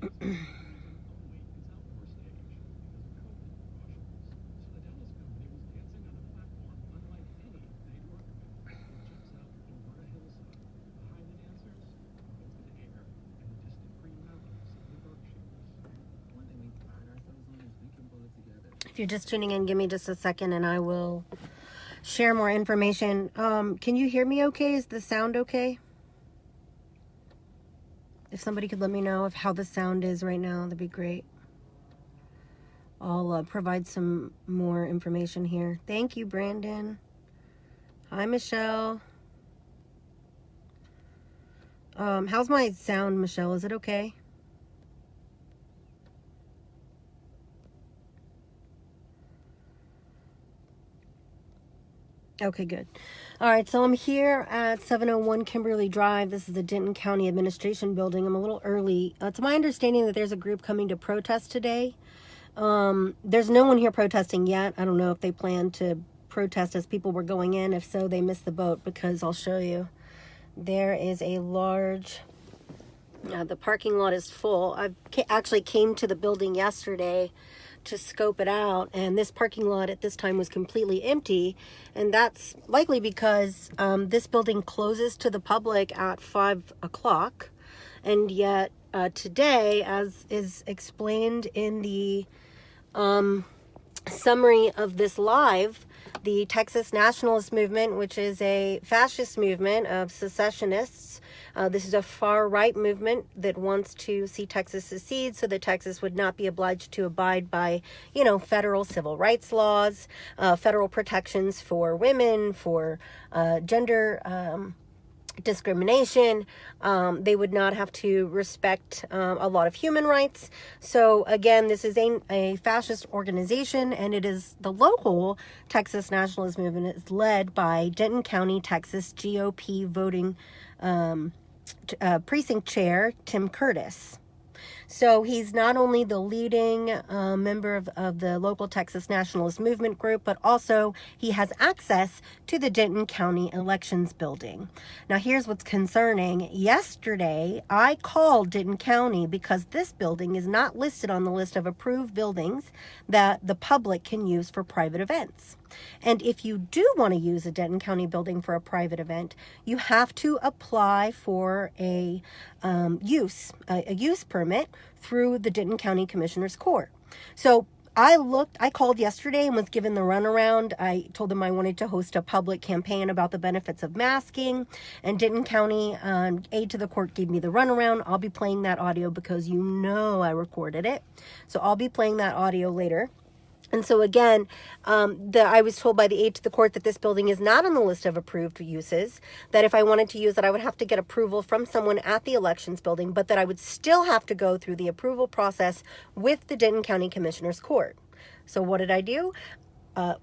If you're just tuning in, give me just a second and I will share more information. Can you hear me okay? Is the sound okay? If somebody could let me know of how the sound is right now, that'd be great. I'll provide some more information here. Thank you, Brandon. Hi, Michelle. How's my sound, Michelle? Is it okay? Okay, good. All right, so I'm here at 701 Kimberly Drive. This is the Denton County Administration Building. I'm a little early. It's my understanding that there's a group coming to protest today. There's no one here protesting yet. I don't know if they plan to protest as people were going in. If so, they missed the boat, because I'll show you. There is a large... the parking lot is full. I actually came to the building yesterday to scope it out, and this parking lot at this time was completely empty, and that's likely because this building closes to the public at 5 o'clock, and yet today, as is explained in the summary of this live, the Texas Nationalist Movement, which is a fascist movement of secessionists. This is a far-right movement that wants to see Texas secede so that Texas would not be obliged to abide by, federal civil rights laws, federal protections for women, for gender discrimination. They would not have to respect a lot of human rights. So again, this is a fascist organization, and it is the local Texas Nationalist Movement is led by Denton County, Texas GOP voting precinct chair, Tim Curtis. So he's not only the leading member of the local Texas Nationalist Movement group, but also he has access to the Denton County Elections Building. Now, here's what's concerning. Yesterday, I called Denton County because this building is not listed on the list of approved buildings that the public can use for private events. And if you do want to use a Denton County building for a private event, you have to apply for a use permit through the Denton County Commissioner's Court. So I called yesterday and was given the runaround. I told them I wanted to host a public campaign about the benefits of masking, and Denton County aide to the court gave me the runaround. I'll be playing that audio because I recorded it. So I'll be playing that audio later. And so again, I was told by the aide to the court that this building is not on the list of approved uses, that if I wanted to use it, I would have to get approval from someone at the elections building, but that I would still have to go through the approval process with the Denton County Commissioner's Court. So what did I do?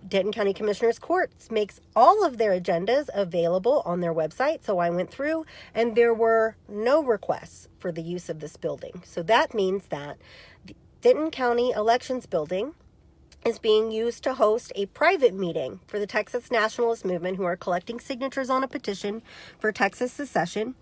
Denton County Commissioner's Court makes all of their agendas available on their website. So I went through, and there were no requests for the use of this building. So that means that the Denton County Elections Building is being used to host a private meeting for the Texas Nationalist Movement, who are collecting signatures on a petition for Texas secession.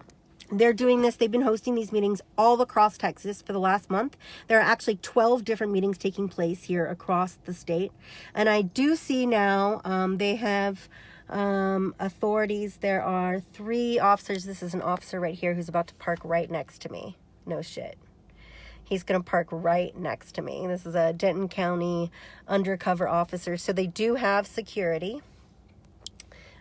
They're doing this. They've been hosting these meetings all across Texas for the last month. There are actually 12 different meetings taking place here across the state. And I do see now they have authorities. There are 3 officers. This is an officer right here who's about to park right next to me. No shit. He's going to park right next to me. This is a Denton County undercover officer. So they do have security.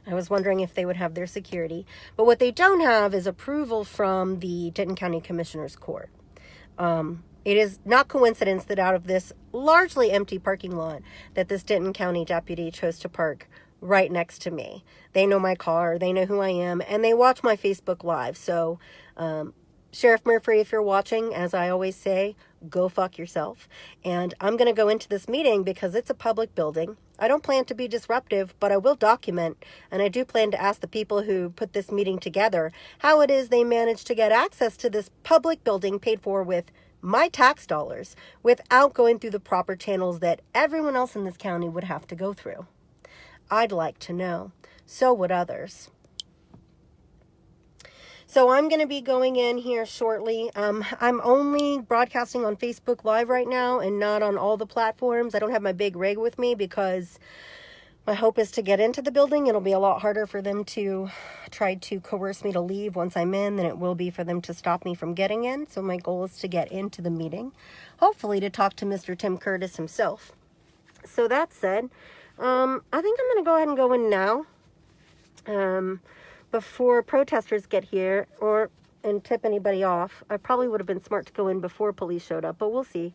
I was wondering if they would have their security. But what they don't have is approval from the Denton County Commissioner's Court. It is not coincidence that out of this largely empty parking lot, that this Denton County deputy chose to park right next to me. They know my car. They know who I am. And they watch my Facebook Live. So, Sheriff Murphy, if you're watching, as I always say, go fuck yourself. And I'm going to go into this meeting because it's a public building. I don't plan to be disruptive, but I will document, and I do plan to ask the people who put this meeting together how it is they managed to get access to this public building paid for with my tax dollars without going through the proper channels that everyone else in this county would have to go through. I'd like to know. So would others. So I'm going to be going in here shortly. I'm only broadcasting on Facebook Live right now and not on all the platforms. I don't have my big rig with me because my hope is to get into the building. It'll be a lot harder for them to try to coerce me to leave once I'm in than it will be for them to stop me from getting in. So my goal is to get into the meeting, hopefully to talk to Mr. Tim Curtis himself. So that said, I think I'm going to go ahead and go in now. Before protesters get here and tip anybody off. I probably would have been smart to go in before police showed up, but we'll see.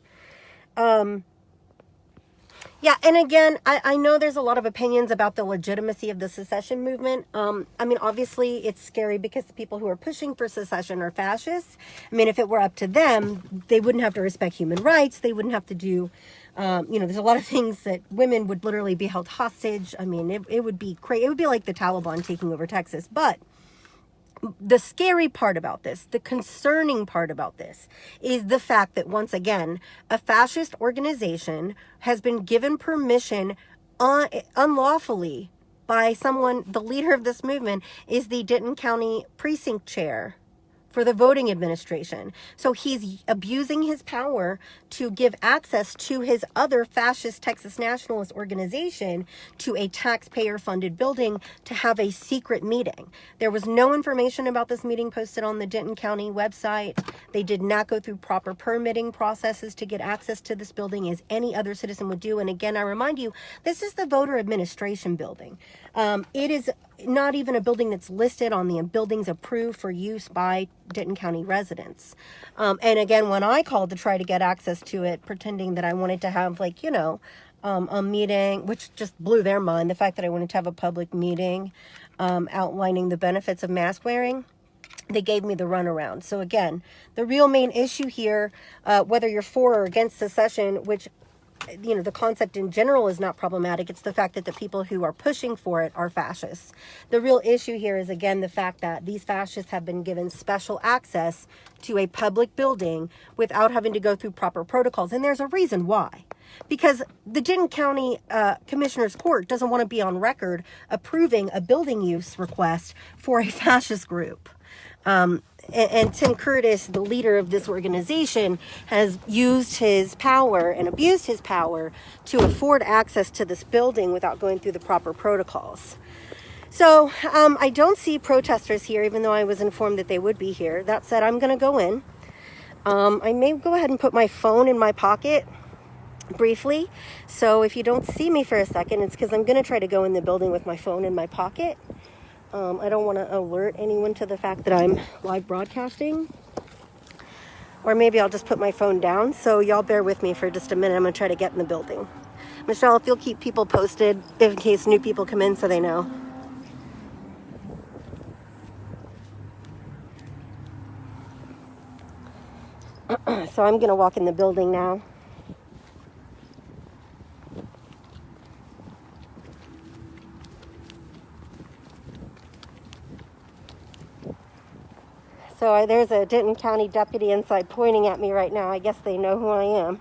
Yeah, and again, I know there's a lot of opinions about the legitimacy of the secession movement. I mean, obviously, it's scary because the people who are pushing for secession are fascists. I mean, if it were up to them, they wouldn't have to respect human rights. They wouldn't have to do, there's a lot of things that women would literally be held hostage. I mean, it would be crazy. It would be like the Taliban taking over Texas. But the scary part about this, the concerning part about this, is the fact that, once again, a fascist organization has been given permission unlawfully by someone. The leader of this movement is the Denton County precinct chair for the voting administration. So he's abusing his power to give access to his other fascist Texas nationalist organization to a taxpayer-funded building to have a secret meeting. There was no information about this meeting posted on the Denton County website. They did not go through proper permitting processes to get access to this building as any other citizen would do. And again, I remind you, this is the voter administration building. It is not even a building that's listed on the buildings approved for use by Denton County residents. And again, when I called to try to get access to it, pretending that I wanted to have a meeting, which just blew their mind, the fact that I wanted to have a public meeting outlining the benefits of mask wearing, they gave me the runaround. So again, the real main issue here, whether you're for or against secession, which the concept in general is not problematic. It's the fact that the people who are pushing for it are fascists. The real issue here is, again, the fact that these fascists have been given special access to a public building without having to go through proper protocols. And there's a reason why. Because the Denton County Commissioner's Court doesn't want to be on record approving a building use request for a fascist group. And Tim Curtis, the leader of this organization, has used his power and abused his power to afford access to this building without going through the proper protocols. So I don't see protesters here, even though I was informed that they would be here. That said, I'm going to go in. I may go ahead and put my phone in my pocket briefly. So if you don't see me for a second, it's because I'm going to try to go in the building with my phone in my pocket. I don't want to alert anyone to the fact that I'm live broadcasting. Or maybe I'll just put my phone down. So y'all bear with me for just a minute. I'm going to try to get in the building. Michelle, if you'll keep people posted in case new people come in so they know. So I'm going to walk in the building now. So there's a Denton County deputy inside pointing at me right now. I guess they know who I am.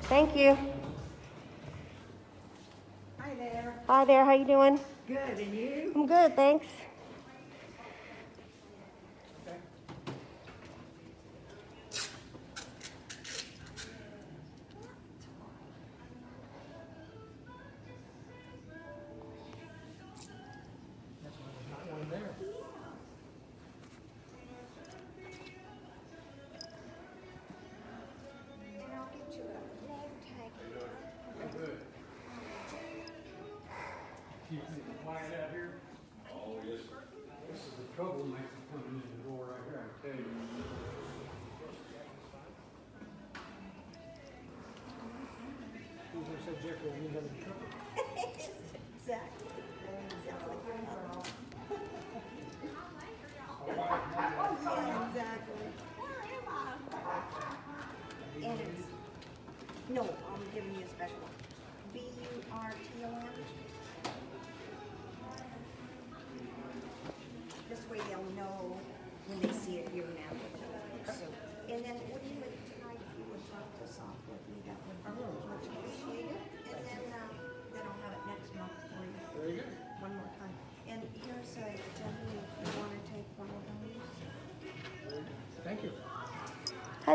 Thank you. Hi there. Hi there, how you doing? Good, and you? I'm good, thanks. Keep it quiet out here. Oh, yes, sir. This is the troublemaker coming in the door right here, I tell you. Who's gonna say Jeffrey will end up in trouble? Exactly. Sounds like you're not wrong. Yeah, exactly. And it's, no, I'm giving you a special one. BURTON. This way they'll know when they see it here now. So, and then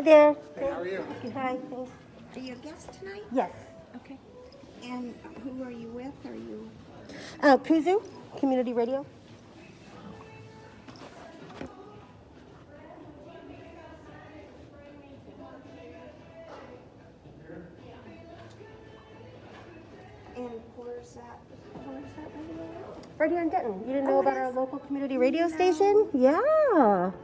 Hi there. Hey, how are you? Hi. Thanks. Are you a guest tonight? Yes. Okay. And who are you with? Are you? Kuzu, Community Radio. And where's that radio at? Right here in Denton. You didn't know Oh, about it our is? local community radio No. station? Yeah. Sure did.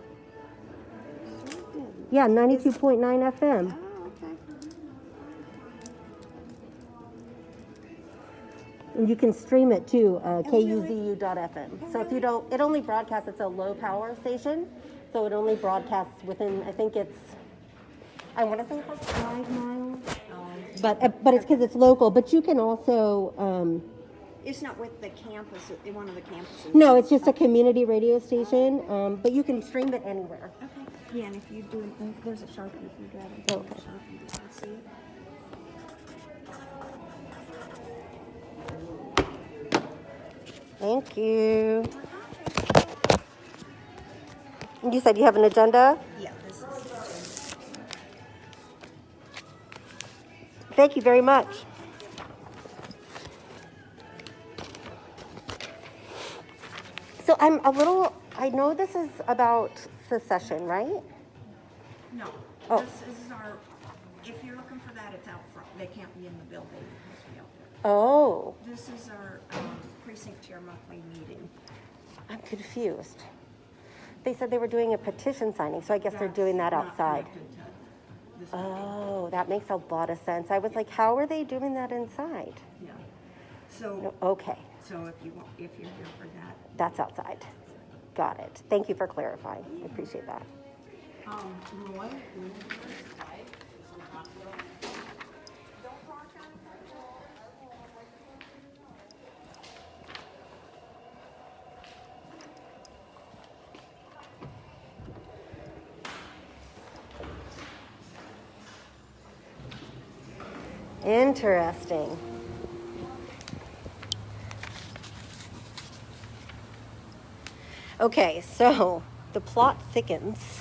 Yeah, 92.9 FM. Oh, okay. And you can stream it too, really? kuzu.fm. So if you don't, it only broadcasts, it's a low power station. So it only broadcasts within, I think it's, I want to say it's like 5 miles. But it's because it's local. But you can also, It's not with the campus, one of the campuses. no, it's just a community radio station. But you can stream it anywhere. Okay. Yeah, and if you do, there's a Sharpie if you grab it. Okay. Sharpie, you can see it. Thank you. And you said you have an agenda? Yeah, this is. Thank you very much. So I know this is about secession, right? No. Oh. This is our. If you're looking for that, it's out front. They can't be in the building. It has to be out there. Oh, This is our precinct chair monthly meeting. I'm confused. They said they were doing a petition signing, so I guess they're doing that That's not outside. connected to this meeting. Oh, that makes a lot of sense. I was like, how are they doing that inside? Yeah. So, No, okay, so if you're here for that, that's outside. Got it. Thank you for clarifying. I appreciate that. Roy. Interesting. Okay, so the plot thickens.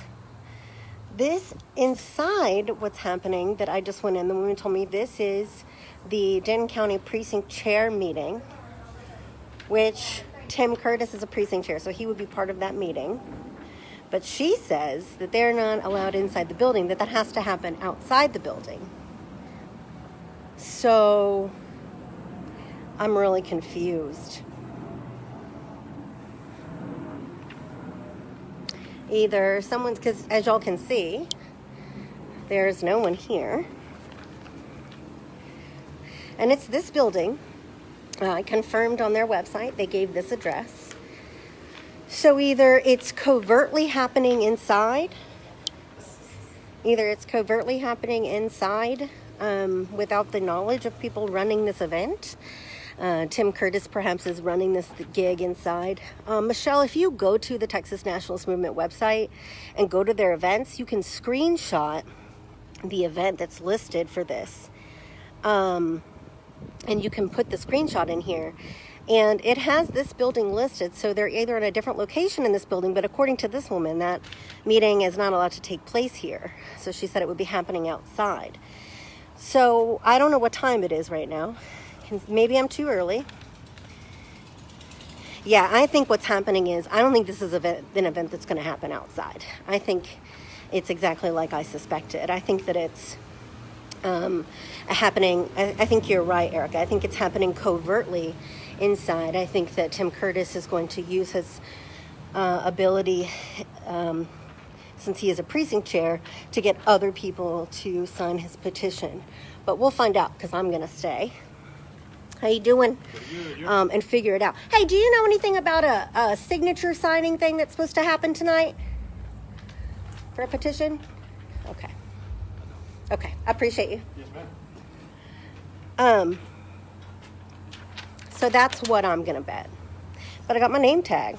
This inside what's happening that I just went in, the woman told me this is the Denton County Precinct Chair meeting, which Tim Curtis is a precinct chair, so he would be part of that meeting. But she says that they're not allowed inside the building, that has to happen outside the building. So I'm really confused. Either someone's, because as y'all can see, there's no one here. And it's this building. I confirmed on their website, they gave this address. So either it's covertly happening inside, without the knowledge of people running this event. Tim Curtis perhaps is running this gig inside. Michelle, if you go to the Texas Nationalist Movement website and go to their events, you can screenshot the event that's listed for this. And you can put the screenshot in here. And it has this building listed, so they're either in a different location in this building, but according to this woman, that meeting is not allowed to take place here. So she said it would be happening outside. So I don't know what time it is right now. Maybe I'm too early. Yeah, I think what's happening is, I don't think this is an event that's going to happen outside. I think it's exactly like I suspected. I think that it's happening, I think you're right, Erica. I think it's happening covertly inside. I think that Tim Curtis is going to use his ability, since he is a precinct chair, to get other people to sign his petition. But we'll find out, because I'm going to stay. How you doing? And figure it out. Hey, do you know anything about a signature signing thing that's supposed to happen tonight? For a petition? Okay. Okay, I appreciate you. Yes, ma'am. So that's what I'm gonna bet. But I got my name tag.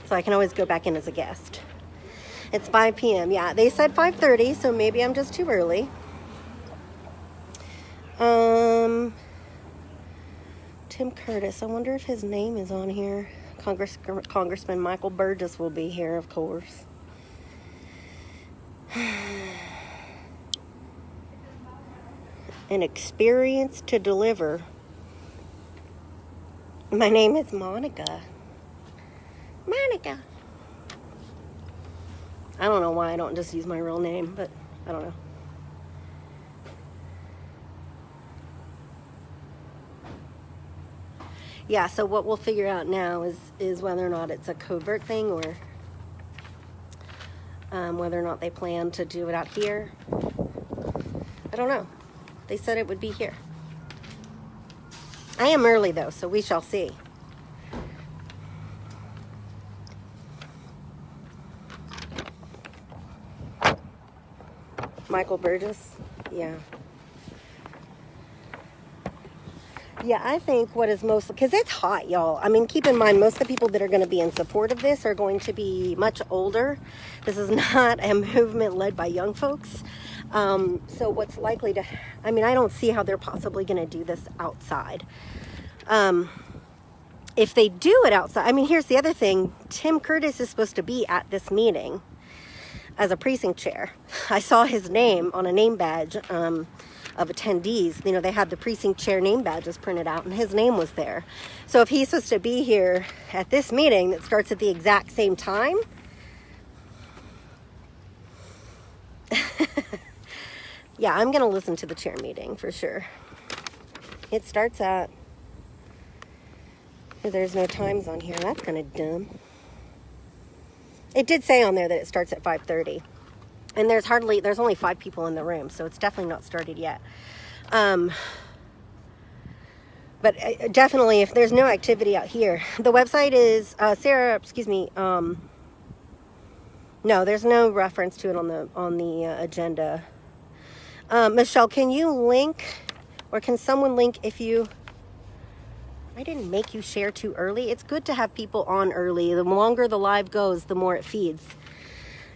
So I can always go back in as a guest. It's 5 p.m. Yeah, they said 5:30, so maybe I'm just too early. Tim Curtis, I wonder if his name is on here. Congressman Michael Burgess will be here, of course. An experience to deliver. My name is Monica. Monica. I don't know why I don't just use my real name, but I don't know. Yeah, so what we'll figure out now is whether or not it's a covert thing, or whether or not they plan to do it out here. I don't know. They said it would be here. I am early though, so we shall see. Michael Burgess, yeah. Yeah, I think what is most, because it's hot, y'all. I mean, keep in mind, most of the people that are going to be in support of this are going to be much older. This is not a movement led by young folks. So what's likely to, I mean, I don't see how they're possibly going to do this outside. If they do it outside, I mean, here's the other thing. Tim Curtis is supposed to be at this meeting as a precinct chair. I saw his name on a name badge of attendees. You know, they had the precinct chair name badges printed out, and his name was there. So if he's supposed to be here at this meeting that starts at the exact same time, yeah, I'm going to listen to the chair meeting for sure. It starts at, there's no times on here. That's kind of dumb. It did say on there that it starts at 5:30. And there's only 5 people in the room, so it's definitely not started yet. But definitely, if there's no activity out here, the website is, Sarah, excuse me, no, there's no reference to it on the agenda. Michelle, can you link, or can someone link if you, I didn't make you share too early. It's good to have people on early. The longer the live goes, the more it feeds.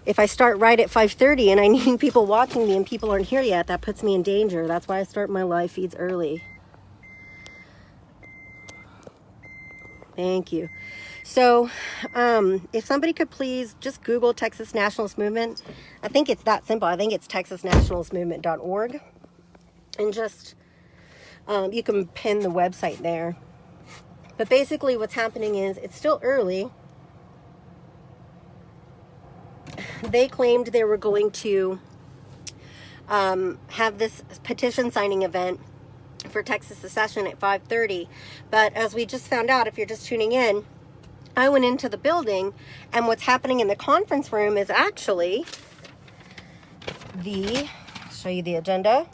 If I start right at 5:30 and I need people watching me and people aren't here yet, that puts me in danger. That's why I start my live feeds early. Thank you. So, if somebody could please just Google Texas Nationalist Movement. I think it's that simple. I think it's texasnationalistmovement.org. And just, you can pin the website there. But basically what's happening is, it's still early. They claimed they were going to have this petition signing event for Texas secession at 5:30. But as we just found out, if you're just tuning in, I went into the building, and what's happening in the conference room is actually show you the agenda,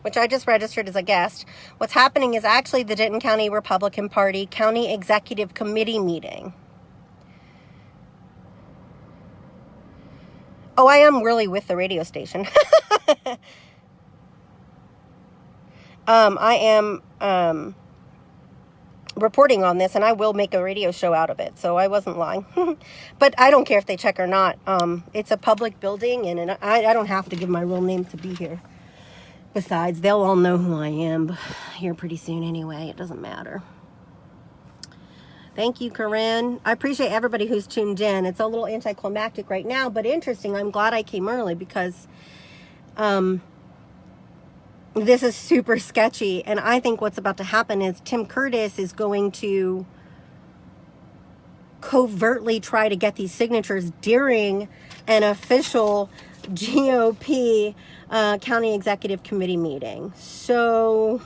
which I just registered as a guest. What's happening is actually the Denton County Republican Party County Executive Committee meeting. Oh, I am really with the radio station. I am reporting on this, and I will make a radio show out of it, so I wasn't lying. But I don't care if they check or not. It's a public building, and I don't have to give my real name to be here. Besides, they'll all know who I am here pretty soon anyway. It doesn't matter. Thank you, Corinne. I appreciate everybody who's tuned in. It's a little anticlimactic right now, but interesting. I'm glad I came early because this is super sketchy. And I think what's about to happen is Tim Curtis is going to covertly try to get these signatures during an official GOP County Executive Committee meeting. So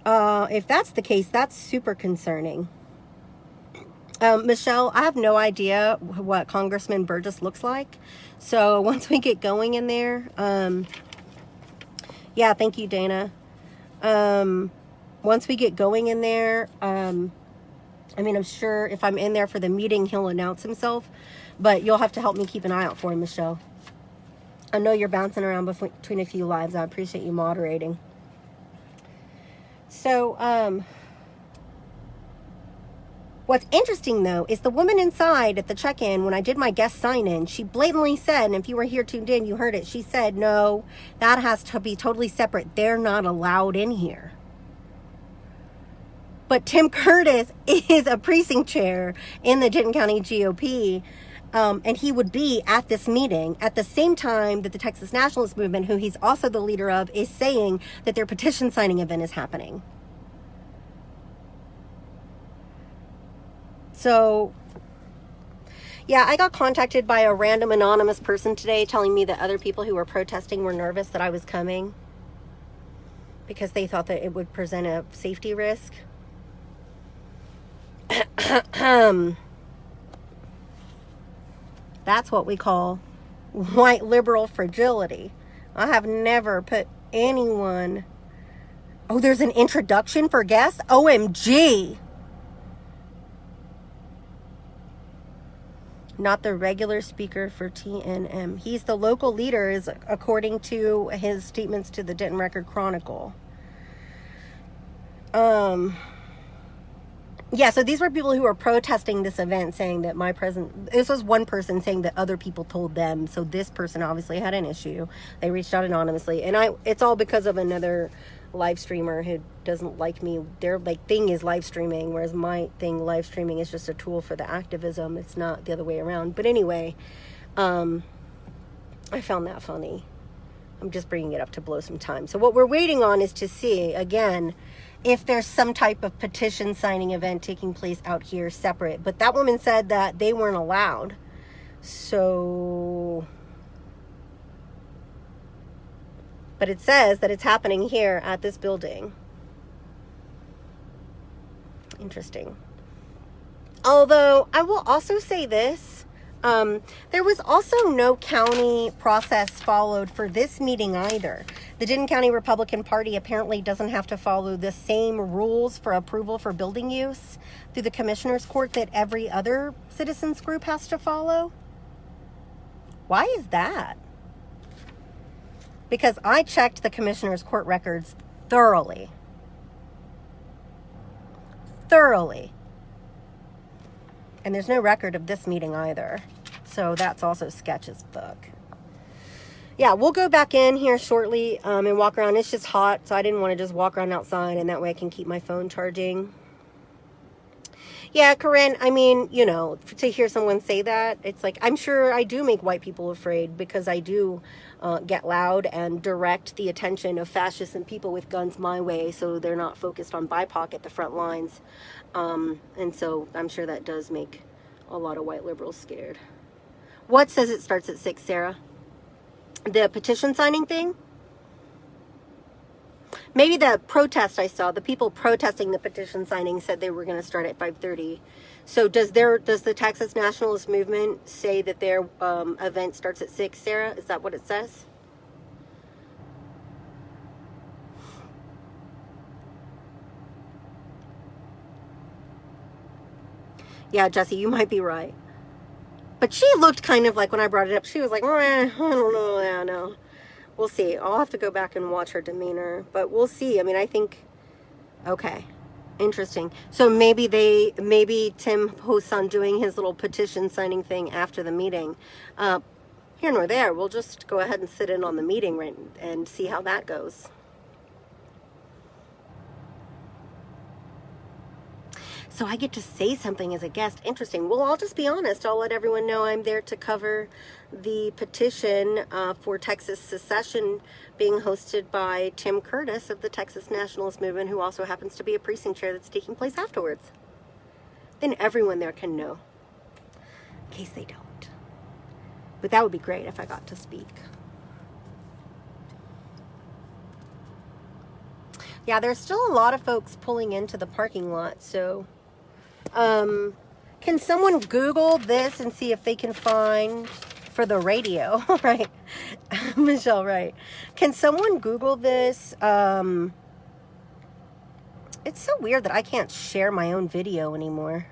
if that's the case, that's super concerning. Michelle, I have no idea what Congressman Burgess looks like. So once we get going in there, yeah, thank you, Dana. Once we get going in there, I mean, I'm sure if I'm in there for the meeting, he'll announce himself, but you'll have to help me keep an eye out for him, Michelle. I know you're bouncing around between a few lives. I appreciate you moderating. So, what's interesting, though, is the woman inside at the check-in, when I did my guest sign-in, she blatantly said, and if you were here tuned in, you heard it, she said, no, that has to be totally separate. They're not allowed in here. But Tim Curtis is a precinct chair in the Denton County GOP, And he would be at this meeting at the same time that the Texas Nationalist Movement, who he's also the leader of, is saying that their petition signing event is happening. So, yeah, I got contacted by a random anonymous person today telling me that other people who were protesting were nervous that I was coming because they thought that it would present a safety risk. That's what we call white liberal fragility. I have never put anyone... Oh, there's an introduction for guests? OMG! Not the regular speaker for TNM. He's the local leader, is according to his statements to the Denton Record Chronicle. Yeah, so these were people who were protesting this event, saying that this was one person saying that other people told them. So this person obviously had an issue. They reached out anonymously, and it's all because of another live streamer who doesn't like me. Their thing is live streaming, whereas my thing, live streaming, is just a tool for the activism. It's not the other way around. But anyway, I found that funny. I'm just bringing it up to blow some time. So what we're waiting on is to see, again, if there's some type of petition signing event taking place out here separate. But that woman said that they weren't allowed. So... But it says that it's happening here at this building. Interesting. Although, I will also say this. There was also no county process followed for this meeting either. The Denton County Republican Party apparently doesn't have to follow the same rules for approval for building use through the Commissioner's Court that every other citizens group has to follow. Why is that? Because I checked the Commissioner's Court records thoroughly. And there's no record of this meeting either. So that's also sketch as fuck. Yeah, we'll go back in here shortly and walk around. It's just hot, so I didn't want to just walk around outside, and that way I can keep my phone charging. Yeah, Corinne, I mean, you know, to hear someone say that, it's like, I'm sure I do make white people afraid because I do get loud and direct the attention of fascists and people with guns my way so they're not focused on BIPOC at the front lines. And so I'm sure that does make a lot of white liberals scared. What says it starts at 6, Sarah? The petition signing thing? Maybe the protest I saw, the people protesting the petition signing said they were going to start at 5:30. So does the Texas Nationalist Movement say that their event starts at 6, Sarah? Is that what it says? Yeah, Jesse, you might be right. But she looked kind of like, when I brought it up, she was like, I don't know, yeah, no. We'll see. I'll have to go back and watch her demeanor, but we'll see. I mean, I think, okay, interesting. So maybe Tim posts on doing his little petition signing thing after the meeting. Here nor there, we'll just go ahead and sit in on the meeting right and see how that goes. So I get to say something as a guest. Interesting. Well, I'll just be honest. I'll let everyone know I'm there to cover the petition for Texas secession being hosted by Tim Curtis of the Texas Nationalist Movement, who also happens to be a precinct chair that's taking place afterwards. Then everyone there can know, in case they don't. But that would be great if I got to speak. Yeah, there's still a lot of folks pulling into the parking lot, so... can someone Google this and see if they can find for the radio, right? Michelle, right. Can someone Google this? It's so weird that I can't share my own video anymore.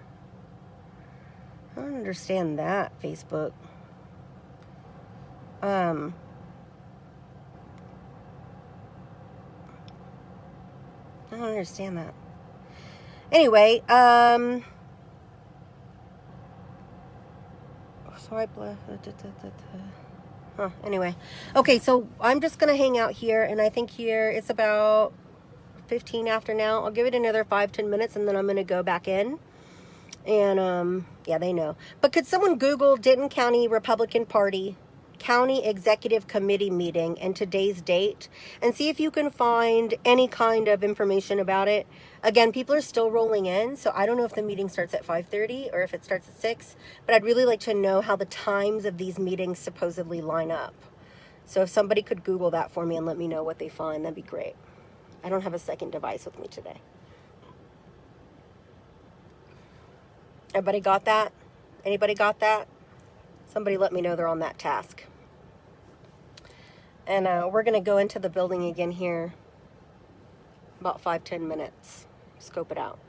I don't understand that, Facebook. I don't understand that. Anyway, anyway. Okay, so I'm just going to hang out here, and I think here it's about 15 after now. I'll give it another 5-10 minutes, and then I'm going to go back in. And, yeah, they know. But could someone Google Denton County Republican Party County Executive Committee meeting and today's date and see if you can find any kind of information about it? Again, people are still rolling in, so I don't know if the meeting starts at 5:30 or if it starts at 6, but I'd really like to know how the times of these meetings supposedly line up. So if somebody could Google that for me and let me know what they find, that'd be great. I don't have a second device with me today. Everybody got that? Anybody got that? Somebody let me know they're on that task. And we're going to go into the building again here about 5-10 minutes. Scope it out.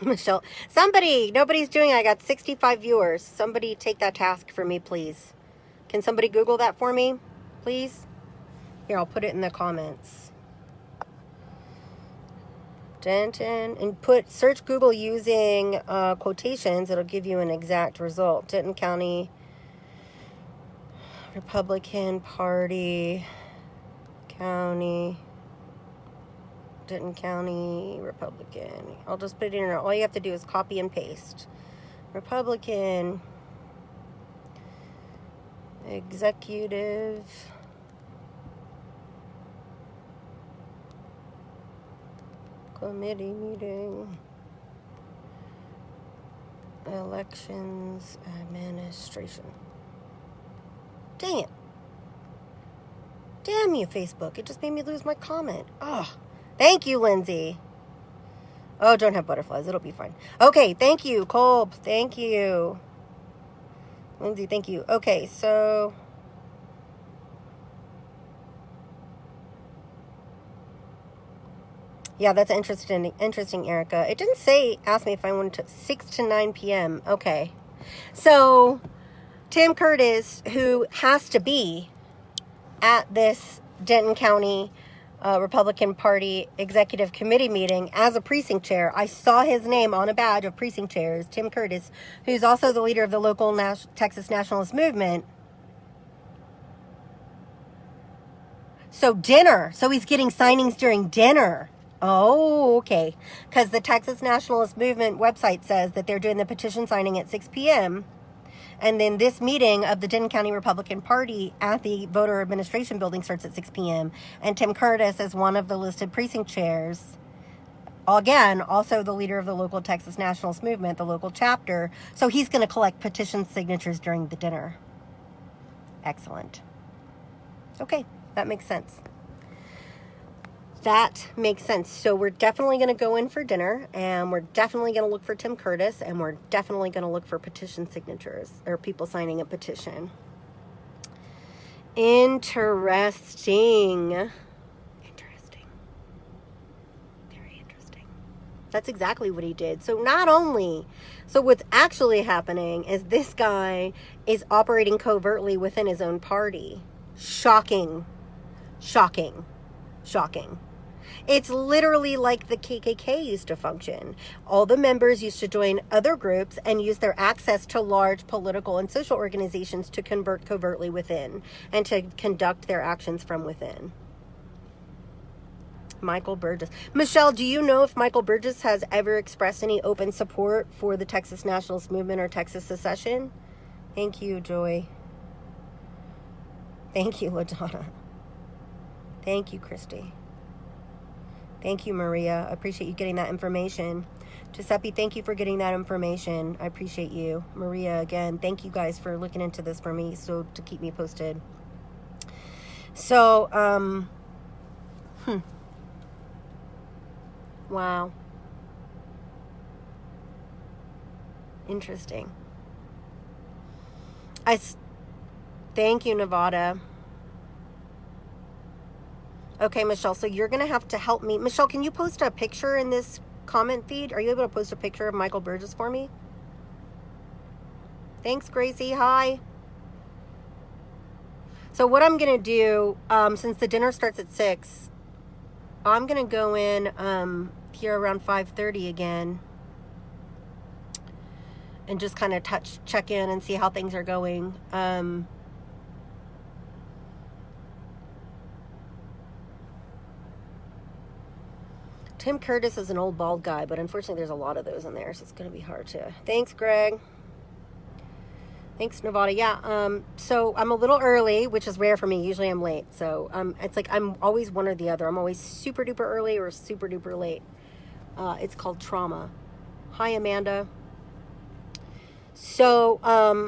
Michelle, nobody's doing it. I got 65 viewers. Somebody take that task for me, please. Can somebody Google that for me, please? Here, I'll put it in the comments. Denton, and search Google using quotations. It'll give you an exact result. Denton County Republican Party, Denton County Republican. I'll just put it in there. All you have to do is copy and paste. Republican Executive Committee meeting. Elections Administration. Dang it. Damn you, Facebook. It just made me lose my comment. Oh. Thank you, Lindsay. Oh, don't have butterflies. It'll be fine. Okay, thank you, Kolb. Thank you. Lindsay, thank you. Okay, so... yeah, that's interesting, Erica. It didn't ask me if I wanted to 6 to 9 p.m. Okay. So, Tim Curtis, who has to be at this Denton County Republican Party Executive Committee meeting as a precinct chair. I saw his name on a badge of precinct chairs, Tim Curtis, who's also the leader of the local Texas Nationalist Movement. So dinner. So he's getting signings during dinner. Oh, okay. Because the Texas Nationalist Movement website says that they're doing the petition signing at 6 p.m., and then this meeting of the Denton County Republican Party at the voter administration building starts at 6 p.m. And Tim Curtis is one of the listed precinct chairs. Again, also the leader of the local Texas Nationalist Movement, the local chapter. So he's going to collect petition signatures during the dinner. Excellent. Okay, that makes sense. That makes sense. So we're definitely going to go in for dinner, and we're definitely going to look for Tim Curtis, and we're definitely going to look for petition signatures or people signing a petition. Interesting. Very interesting. That's exactly what he did. So what's actually happening is this guy is operating covertly within his own party. Shocking. It's literally like the KKK used to function. All the members used to join other groups and use their access to large political and social organizations to convert covertly within and to conduct their actions from within. Michael Burgess. Michelle, do you know if Michael Burgess has ever expressed any open support for the Texas Nationalist Movement or Texas secession? Thank you, Joy. Thank you, LaDonna. Thank you, Christy. Thank you, Maria. I appreciate you getting that information. Giuseppe, thank you for getting that information. I appreciate you. Maria, again, thank you guys for looking into this for me, so to keep me posted. So, wow. Interesting. Thank you, Nevada. Okay, Michelle, so you're going to have to help me. Michelle, can you post a picture in this comment feed? Are you able to post a picture of Michael Burgess for me? Thanks, Gracie. Hi. So what I'm going to do, since the dinner starts at 6, I'm gonna go in here around 5:30 again and just kind of check in and see how things are going. Tim Curtis is an old bald guy, but unfortunately there's a lot of those in there, so it's going to be hard to... Thanks, Greg. Thanks, Nevada. Yeah, so I'm a little early, which is rare for me. Usually I'm late. So it's like I'm always one or the other. I'm always super duper early or super duper late. It's called trauma. Hi, Amanda. So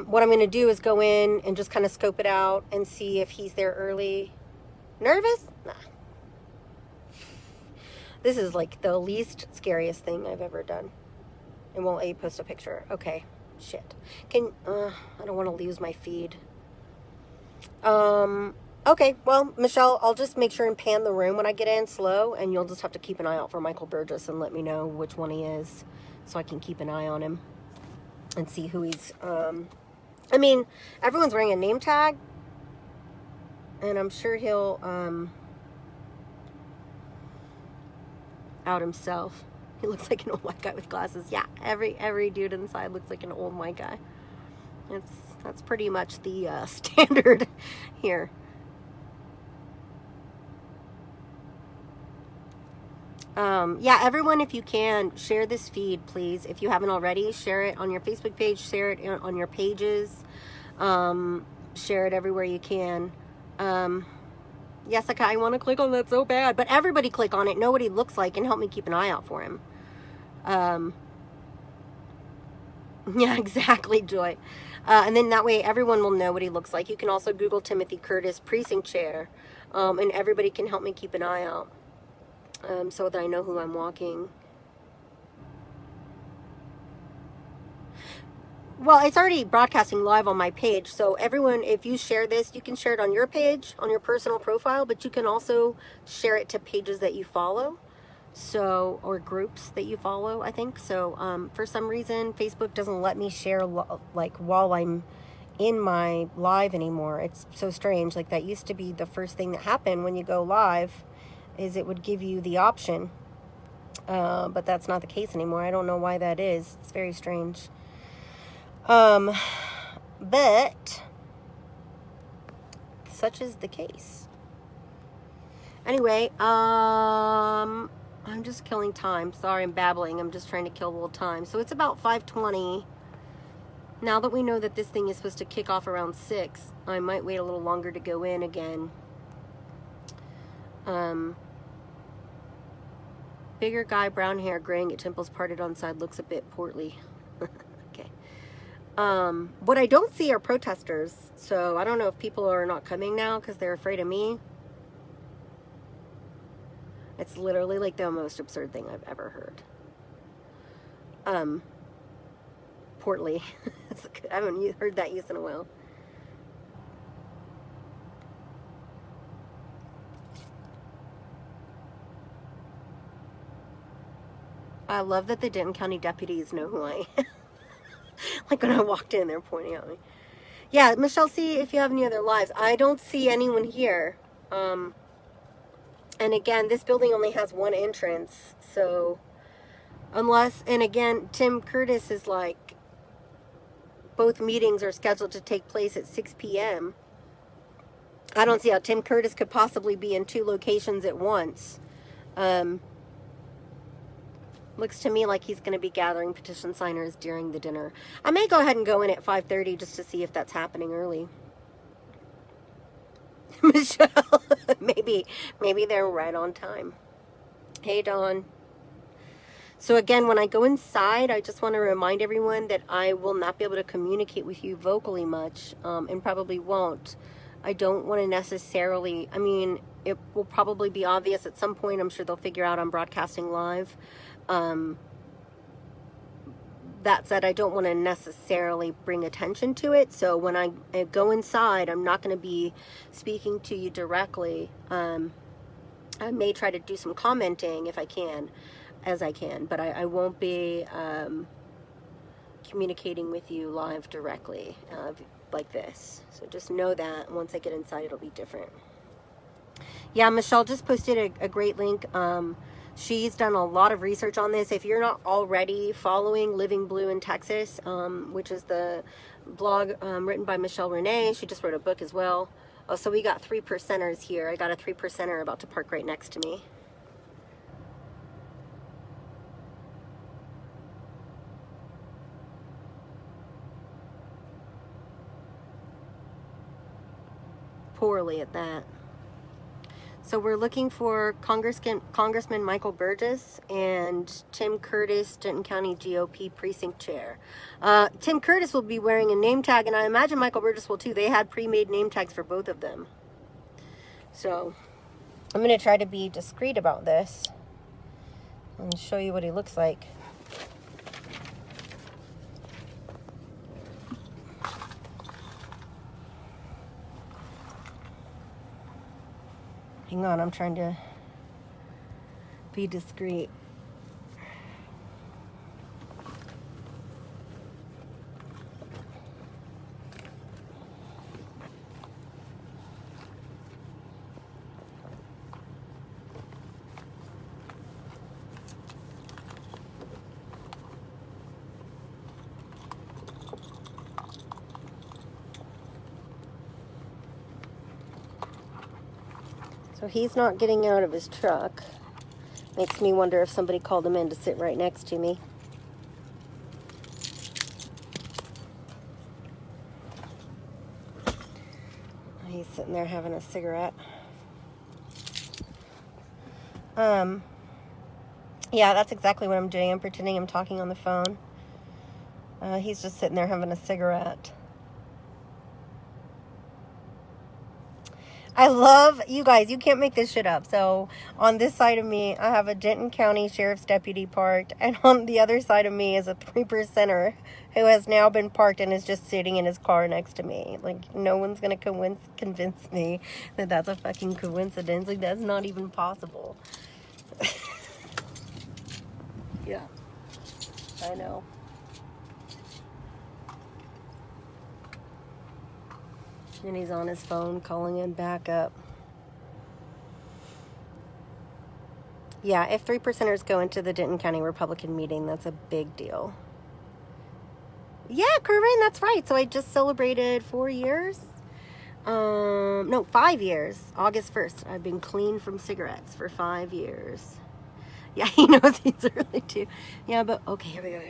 what I'm going to do is go in and just kind of scope it out and see if he's there early. Nervous? Nah. This is like the least scariest thing I've ever done. And won't let you post a picture. Okay. Shit. I don't want to lose my feed. Okay. Well, Michelle, I'll just make sure and pan the room when I get in slow, and you'll just have to keep an eye out for Michael Burgess and let me know which one he is so I can keep an eye on him and see who he's, I mean, everyone's wearing a name tag, and I'm sure he'll, out himself. He looks like an old white guy with glasses. Yeah, every dude inside looks like an old white guy. That's pretty much the standard here. Yeah, everyone, if you can, share this feed, please. If you haven't already, share it on your Facebook page, share it on your pages, share it everywhere you can. Jessica, I want to click on that so bad, but everybody click on it, know what he looks like, and help me keep an eye out for him. Yeah, exactly, Joy. And then that way everyone will know what he looks like. You can also Google Timothy Curtis precinct chair, and everybody can help me keep an eye out, so that I know who I'm walking. Well, it's already broadcasting live on my page, so everyone, if you share this, you can share it on your page, on your personal profile, but you can also share it to pages that you follow, so, or groups that you follow, I think. So, for some reason, Facebook doesn't let me share, like, while I'm in my live anymore. It's so strange. Like, that used to be the first thing that happened when you go live, is it would give you the option, but that's not the case anymore. I don't know why that is. It's very strange. But such is the case. Anyway, I'm just killing time. Sorry, I'm babbling. I'm just trying to kill a little time. So it's about 5:20. Now that we know that this thing is supposed to kick off around 6, I might wait a little longer to go in again. Bigger guy, brown hair, graying at temples, parted on side, looks a bit portly. Okay. What I don't see are protesters, so I don't know if people are not coming now because they're afraid of me. It's literally like the most absurd thing I've ever heard. Portly. I haven't heard that used in a while. I love that the Denton County deputies know who I am. Like when I walked in, they're pointing at me. Yeah, Michelle, see if you have any other lives. I don't see anyone here. And again, this building only has one entrance. So, unless, and again, Tim Curtis is like, both meetings are scheduled to take place at 6 p.m. I don't see how Tim Curtis could possibly be in 2 locations at once. Looks to me like he's going to be gathering petition signers during the dinner. I may go ahead and go in at 5:30 just to see if that's happening early. Michelle, maybe they're right on time. Hey, Dawn. So again, when I go inside, I just want to remind everyone that I will not be able to communicate with you vocally much, and probably won't. I don't want to necessarily, I mean, it will probably be obvious at some point. I'm sure they'll figure out I'm broadcasting live. That said, I don't want to necessarily bring attention to it. So when I go inside, I'm not going to be speaking to you directly. I may try to do some commenting if I can, but I won't be communicating with you live directly like this. So just know that once I get inside, it'll be different. Yeah, Michelle just posted a great link. She's done a lot of research on this. If you're not already following Living Blue in Texas, which is the blog written by Michelle Renee, she just wrote a book as well. Oh, so we got 3%ers here. I got a 3%er about to park right next to me. Poorly at that. So we're looking for Congressman Michael Burgess and Tim Curtis, Denton County GOP Precinct Chair. Tim Curtis will be wearing a name tag, and I imagine Michael Burgess will too. They had pre-made name tags for both of them. So I'm going to try to be discreet about this and show you what he looks like. Hang on, I'm trying to be discreet. So he's not getting out of his truck. Makes me wonder if somebody called him in to sit right next to me. He's sitting there having a cigarette. Yeah, that's exactly what I'm doing. I'm pretending I'm talking on the phone. He's just sitting there having a cigarette. I love, you guys, you can't make this shit up. So on this side of me, I have a Denton County Sheriff's Deputy parked. And on the other side of me is a 3%er who has now been parked and is just sitting in his car next to me. Like, no one's going to convince me that that's a fucking coincidence. Like, that's not even possible. Yeah, I know. And he's on his phone calling him back up. Yeah, if 3%ers go into the Denton County Republican meeting, that's a big deal. Yeah, Corinne, that's right. So I just celebrated 4 years. No, 5 years. August 1st. I've been clean from cigarettes for 5 years. Yeah, he knows he's early too. Yeah, but okay, here we go.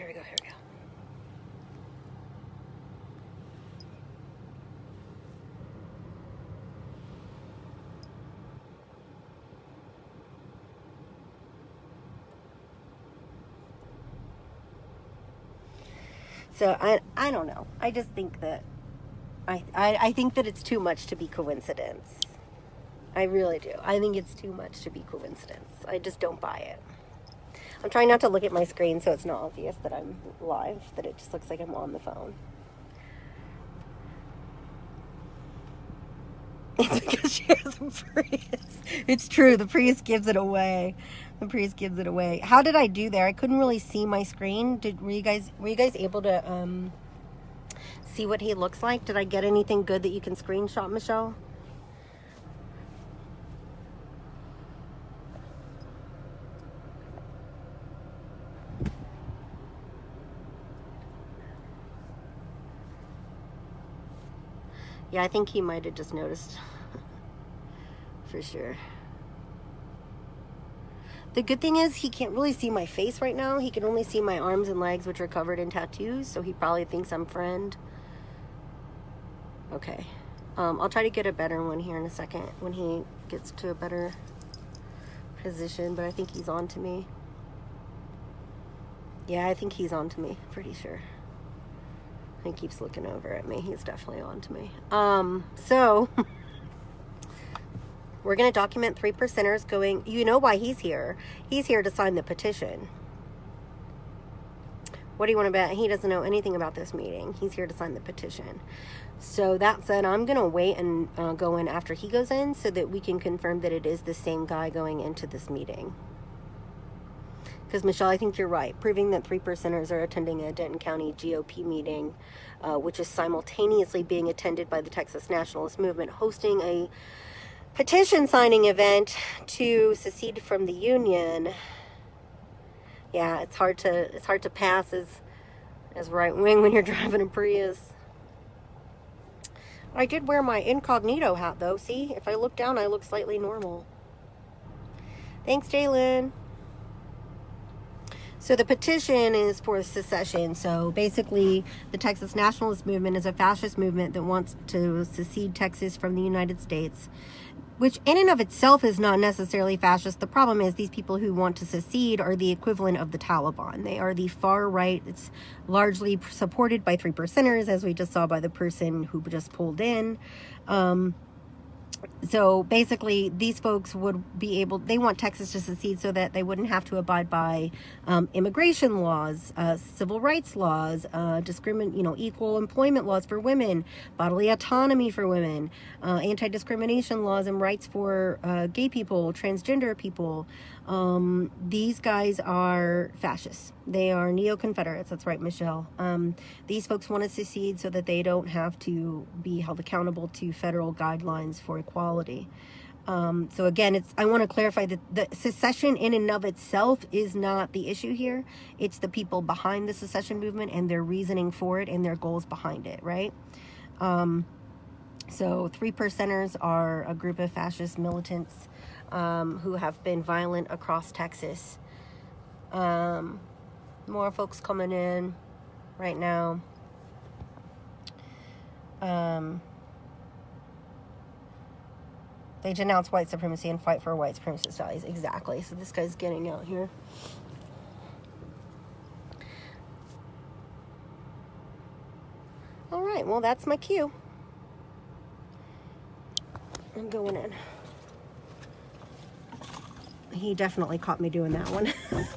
So I don't know. I just think that I think that it's too much to be coincidence. I really do. I think it's too much to be coincidence. I just don't buy it. I'm trying not to look at my screen so it's not obvious that I'm live, that it just looks like I'm on the phone. It's because she has a Prius. It's true. The Prius gives it away. How did I do there? I couldn't really see my screen. Were you guys able to see what he looks like? Did I get anything good that you can screenshot, Michelle? Yeah, I think he might have just noticed. For sure. The good thing is he can't really see my face right now. He can only see my arms and legs, which are covered in tattoos. So he probably thinks I'm friend. Okay. I'll try to get a better one here in a second when he gets to a better position. But I think he's on to me. Yeah, I think he's on to me. Pretty sure. He keeps looking over at me. He's definitely on to me. So we're going to document 3%ers going. You know why he's here. He's here to sign the petition. What do you want to bet? He doesn't know anything about this meeting. He's here to sign the petition. So that said, I'm going to wait and go in after he goes in so that we can confirm that it is the same guy going into this meeting. Because, Michelle, I think you're right. Proving that 3%ers are attending a Denton County GOP meeting, which is simultaneously being attended by the Texas Nationalist Movement, hosting a petition signing event to secede from the Union. Yeah, it's hard to pass as right wing when you're driving a Prius. I did wear my incognito hat though. See, if I look down, I look slightly normal. Thanks, Jalen. So the petition is for secession. So basically, the Texas Nationalist Movement is a fascist movement that wants to secede Texas from the United States, which in and of itself is not necessarily fascist. The problem is these people who want to secede are the equivalent of the Taliban. They are the far right. It's largely supported by 3%ers, as we just saw by the person who just pulled in. So basically, these folks would be able, they want Texas to secede so that they wouldn't have to abide by immigration laws, civil rights laws, equal employment laws for women, bodily autonomy for women, anti-discrimination laws and rights for gay people, transgender people. These guys are fascists. They are neo-Confederates. That's right, Michelle. These folks want to secede so that they don't have to be held accountable to federal guidelines for equality. So again, I want to clarify that the secession in and of itself is not the issue here. It's the people behind the secession movement and their reasoning for it and their goals behind it, right? So 3%ers are a group of fascist militants who have been violent across Texas. More folks coming in right now. They denounce white supremacy and fight for white supremacist values. Exactly. So this guy's getting out here. All right. Well, that's my cue. I'm going in. He definitely caught me doing that one.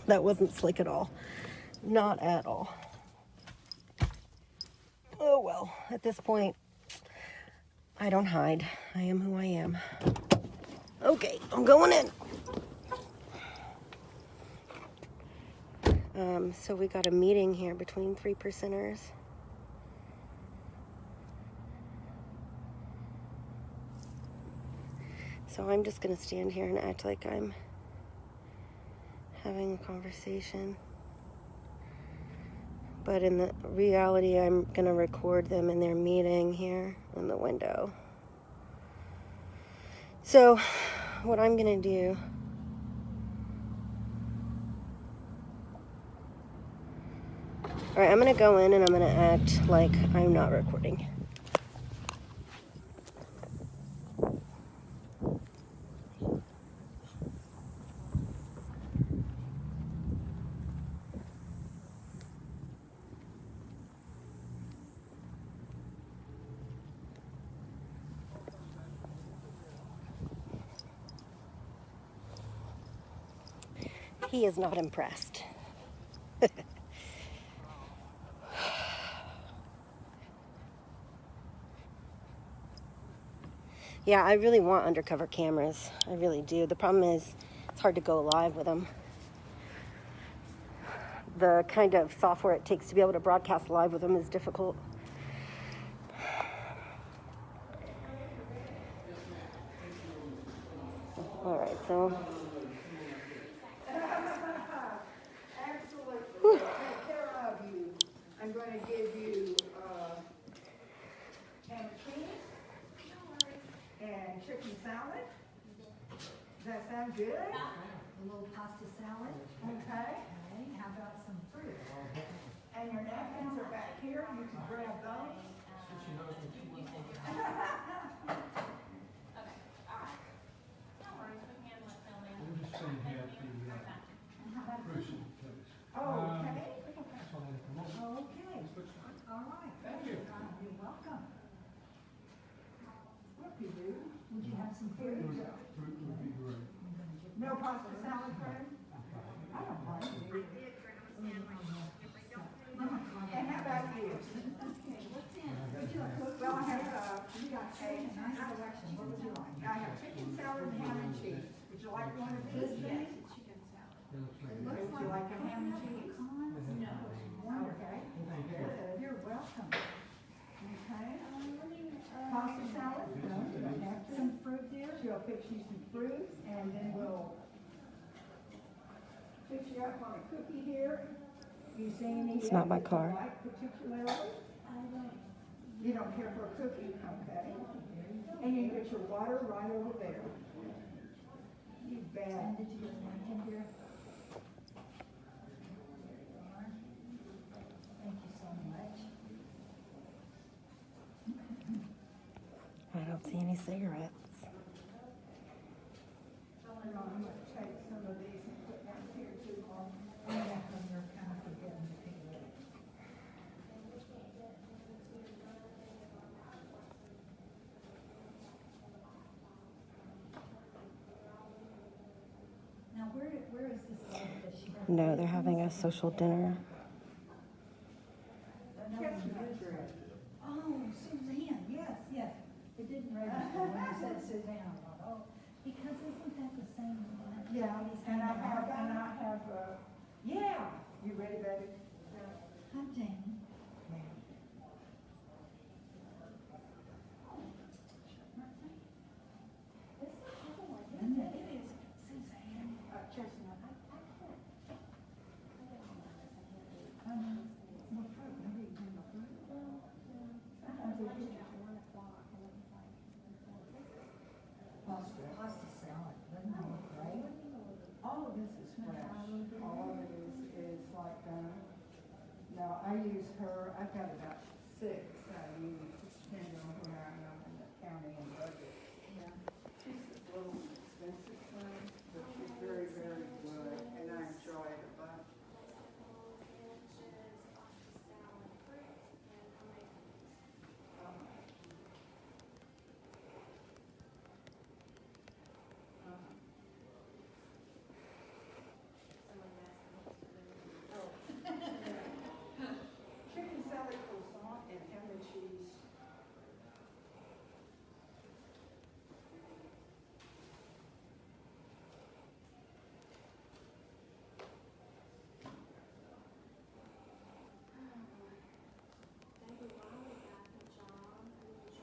That wasn't slick at all. Not at all. Oh, well, at this point, I don't hide. I am who I am. Okay, I'm going in. So we got a meeting here between 3%ers. So I'm just going to stand here and act like I'm having a conversation. But in the reality, I'm going to record them in their meeting here in the window. So what I'm going to do... All right, I'm going to go in and I'm going to act like I'm not recording. He is not impressed. Yeah, I really want undercover cameras. I really do. The problem is it's hard to go live with them. The kind of software it takes to be able to broadcast live with them is difficult. All right, so... Absolutely. Take care of you. I'm going to give you ham and cheese and chicken salad. Does that sound good? A little pasta salad. Okay. Okay, how about some fruit? And your napkins are back here. You can grab those. We're just saying here to Bruce, please. Oh, okay. That's all I have to know. Okay. All right. Thank you. You're welcome. What do you do? Would you have some fruit? Fruit would be great. No pasta salad, Fred? I don't mind. And how about you? Well, I have, you got a nice selection. What would you like? I have chicken salad and ham and cheese. Would you like one of these? Yes. Would you like a ham and cheese? No. Okay. Good. You're welcome. Okay. Pasta salad? No, you don't have to. Some fruit there? she'll fix you some fruit, and then we'll fix you up on a cookie here. You see any It's not my that you car. like particularly? You don't care for a cookie? Okay. And you get your water right over there. You bet. Did you get a napkin here? Thank you so much. I don't see any cigarettes. I'm gonna take some of these and put down here too, Mom. Yeah, you're kind of forgetting to pick it up. Now, where is this lady? Does she have? No, they're having a social dinner. Oh, Suzanne, yes, yes. It didn't register when you said Suzanne. I thought, oh, because isn't that the same one? Yeah, and I have, yeah. You ready, baby? Hunting. Chestnut. Pasta salad, doesn't that look great? All of this is fresh. All of it is like, now I use her, I've got about 6 I use, depending on where I am in the county and budget. Yeah. She's a little expensive one, but she's very, very good, and I enjoy it a bunch. Chicken salad croissant and ham and cheese.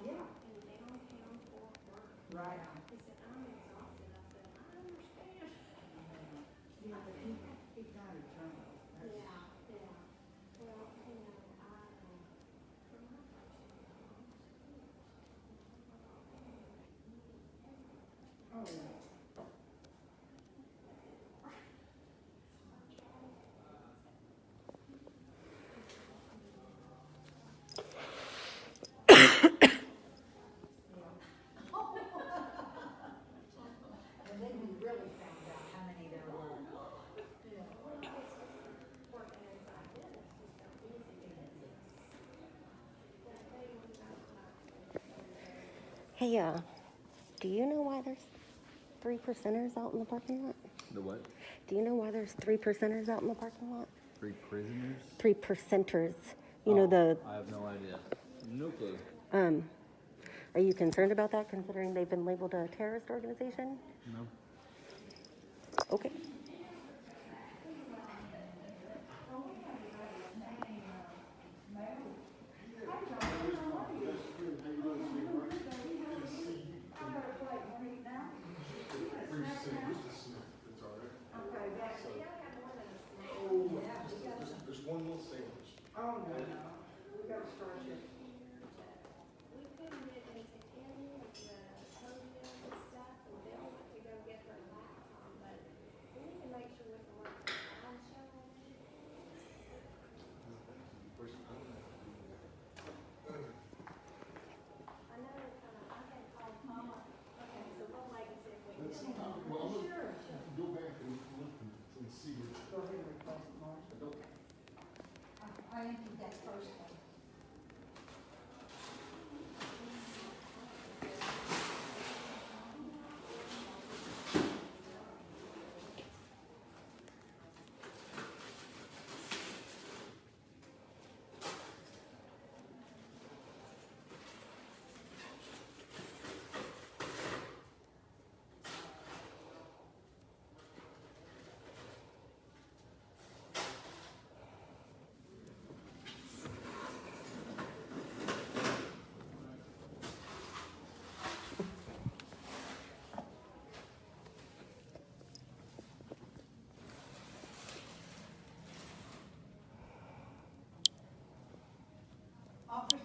Yeah. Right. He said, I'm exhausted. I said, I understand. Yeah, but he got a journal. Yeah, yeah. Well, you know, for my Oh, yeah. And then we really found out how many there were. working inside this, it's just so easy to get this. But they were not. Hey, do you know why there's 3%ers out in the parking lot? The what? Do you know why there's 3%ers out in the parking lot? 3 prisoners? 3%ers. You know, the, I have no idea. No clue. are you concerned about that considering they've been labeled a terrorist organization? No. Okay. There's one little sandwich. Oh, no, no. We gotta start it. We couldn't get into any of the podium and stuff, and Bill went to go get her laptop, but we need to make sure we can work the slideshow on it. I know we're I had called Mama. Okay, so we'll wait and see if we can get it. Well, I'm gonna go back and look and see what. Go ahead and replace it, Mark. I emptied that first one.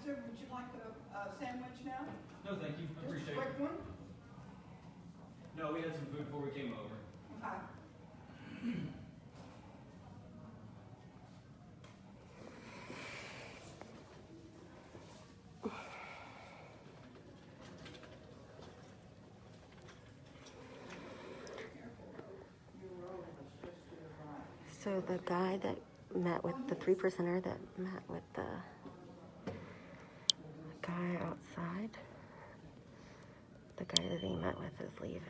sir, would you like a sandwich now? No, thank you. I Just a appreciate quick it. one? No, we had some food before we came over. Okay. So the guy that met with the 3%er that met with the guy outside, the guy that he met with is leaving.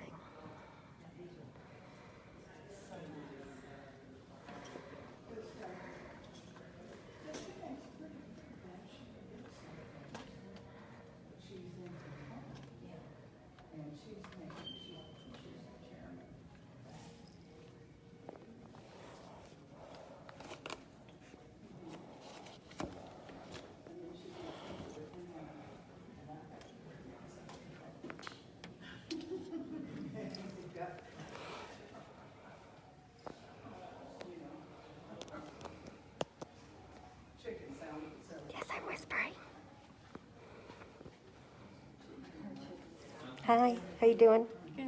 Yes, I'm whispering. Hi, how you doing? Good.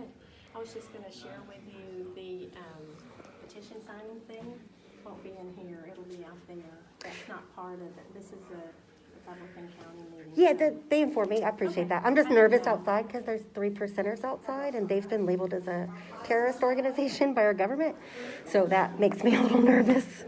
I was just gonna share with you the petition signing thing. Won't be in here, it'll be out there. That's not part of it. This is a Republican County meeting. Yeah, so- they informed me. I appreciate that. I'm just nervous outside because there's 3%ers outside and they've been labeled as a terrorist organization by our government. So that makes me a little nervous.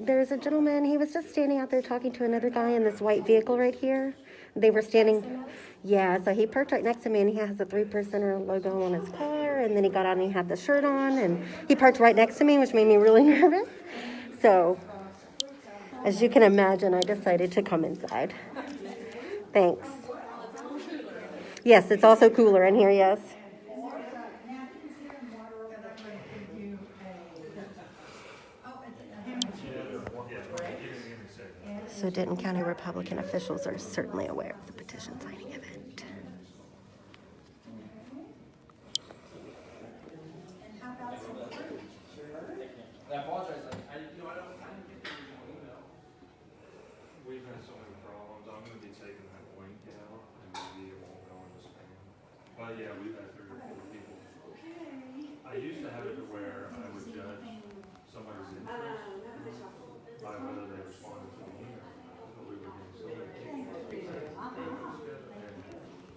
There's a gentleman, he was just standing out there talking to another guy in this white vehicle right here. They were standing, yeah, so he parked right next to me and he has a 3%er logo on his car, and then he got out and he had the shirt on and he parked right next to me, which made me really nervous. So, as you can imagine, I decided to come inside. Thanks. Yes, it's also cooler in here, yes. So Denton County Republican officials are certainly aware of the petition signing event. I apologize. I didn't get your email. We've had so many problems. I'm gonna be taking that link out and maybe it won't go into spam. But yeah, we've had 3 or 4 people. I used to have it to where I would judge somebody's interest by whether they responded to the email. But we were getting so many people.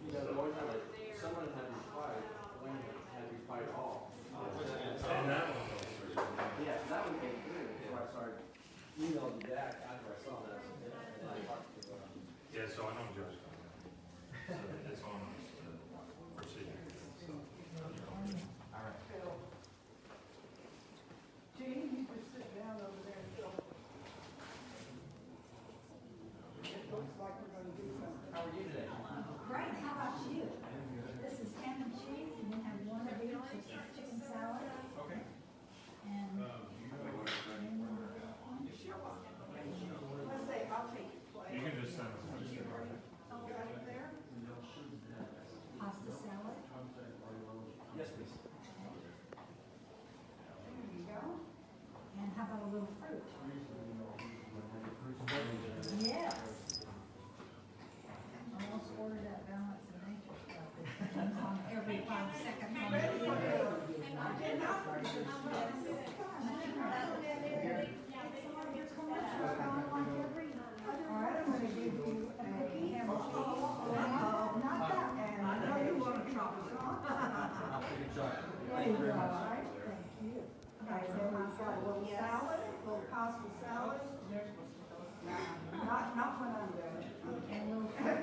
You know, the one time like someone had replied, when had replied all. And that one goes through. Yeah, that one came through, so I started emailing you back after I saw that. And I talked to Yeah, so I don't judge. So it's on us to proceed. So, all right. Gene, you can sit down over there until. It looks like we're gonna do something. How are you today? Great, how about you? This is ham and cheese, and we have one of each, with chicken salad, Okay. and Let's say, I'll take your place. you can just send us. Right there. pasta salad. Yes, please. There you go. And how about a little fruit? Yes. I almost ordered that balance of nature stuff. It comes on every 5 seconds on the TV. All right, I'm gonna give you a ham and cheese. Not that, and I know you want to try it. I'll take a shot. All right, thank you. Okay, then I've got a little salad, a little pasta salad. Not when I'm done.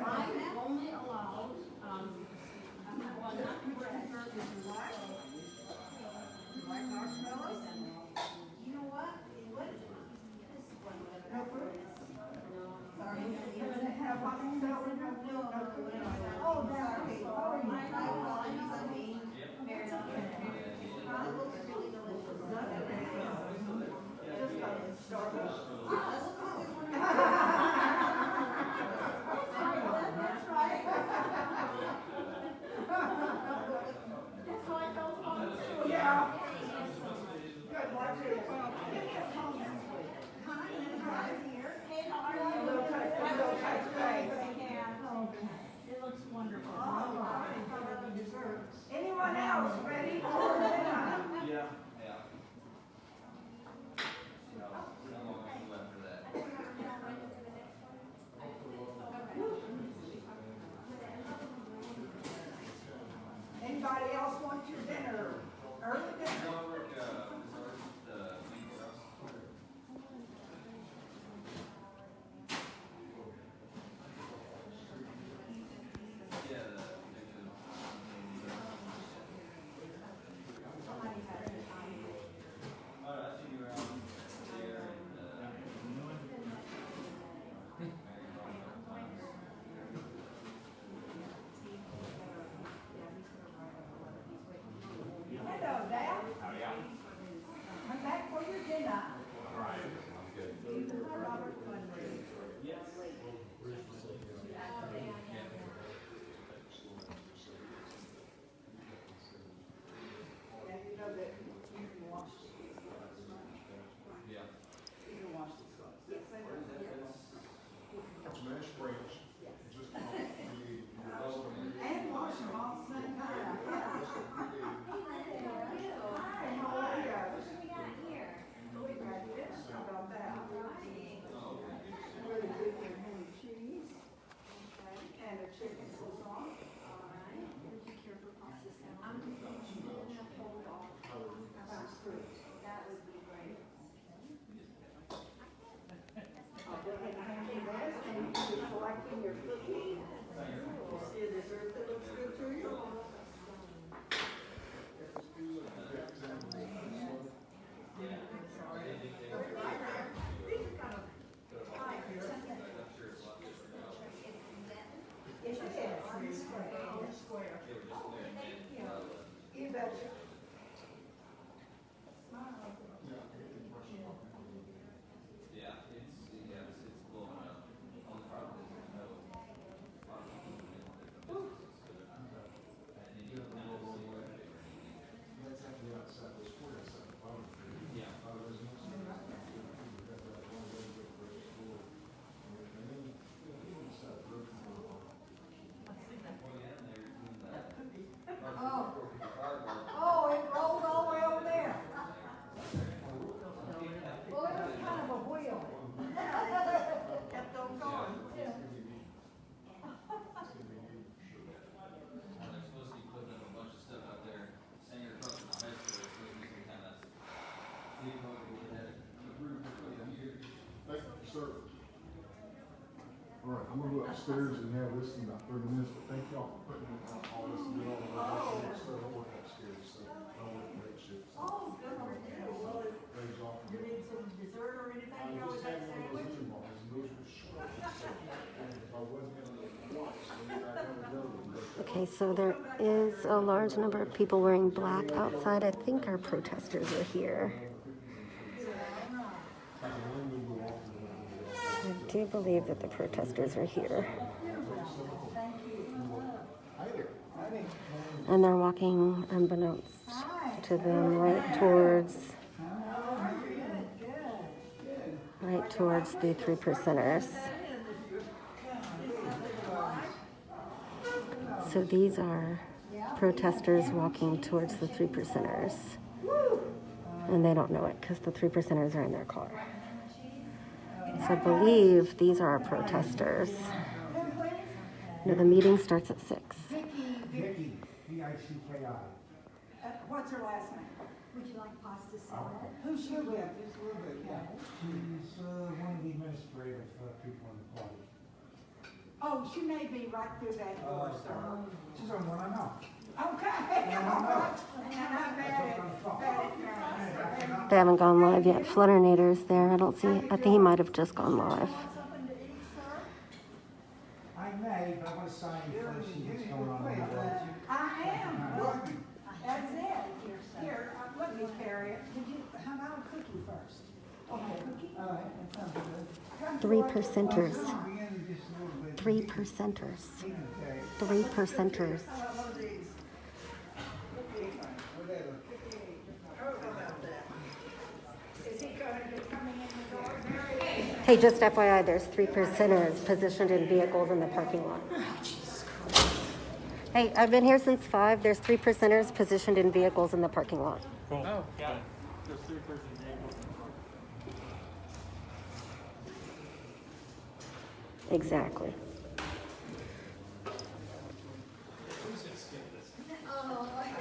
I only allow, well, not bread, if you like. Like marshmallows? You know what? What is this one? No fruit? No. Does it have hot celery? No. Oh, that's okay. Oh, you. Just got it started. Yeah. Good, watch it. A little touch of It's blowing up. On the problem is there's no parking in the business, so they're not. And you don't know where they were. That's actually outside this court, outside the bottom. Yeah. There's no sense. We've got that one way to go for a school. And then, you know, people decide to road for a while. Well, yeah, and they're doing that. Oh, it rolled all the way over there. Well, it was kind of a wheel. Kept on going. They're supposed to be putting up a bunch of stuff out there, saying across the high school, it's supposed to be some kind of vehicle that had a roof for 20 years. Thank you, sir. All right, I'm gonna go upstairs and have this in about 30 minutes, but thank y'all for putting all this and doing all the work. So I work upstairs, so I don't work late shifts. Oh, good for you. Well, Days off. you need some dessert or anything? I You always just have had one of those sandwich? Zoom balls, and those were short. And if I wasn't gonna watch, then I never know. Okay, so there is a large number of people wearing black outside. I think our protesters are here. I do believe that the protesters are here. And they're walking unbeknownst to them right towards the 3%ers. So these are protesters walking towards the 3%ers. And they don't know it because the 3%ers are in their car. So I believe these are our protesters. No, the meeting starts at 6. Vicky, V-I-C-K-I. What's her last name? Would you like pasta salad? Who's she with? She's one of the administrative people in the party. Oh, she may be right through that door, sir. She's on one I know. Okay, all right. And I'm bad at They haven't gone live yet. Flutternator's there. I don't see. I think he might have just gone live. something to eat, sir? I may, but I want to sign you first, see what's going on. I am. That's it. Here, let me carry it. Did you, how about a cookie first? Okay, cookie? All right, that sounds good. 3%ers. 3%ers. 3%ers. Is he going to be coming in the door? Hey, just FYI, there's 3%ers positioned in vehicles in the parking lot. Hey, I've been here since 5. There's 3%ers positioned in vehicles in the parking lot. Cool. Oh, got it. There's 3-person vehicles. Exactly.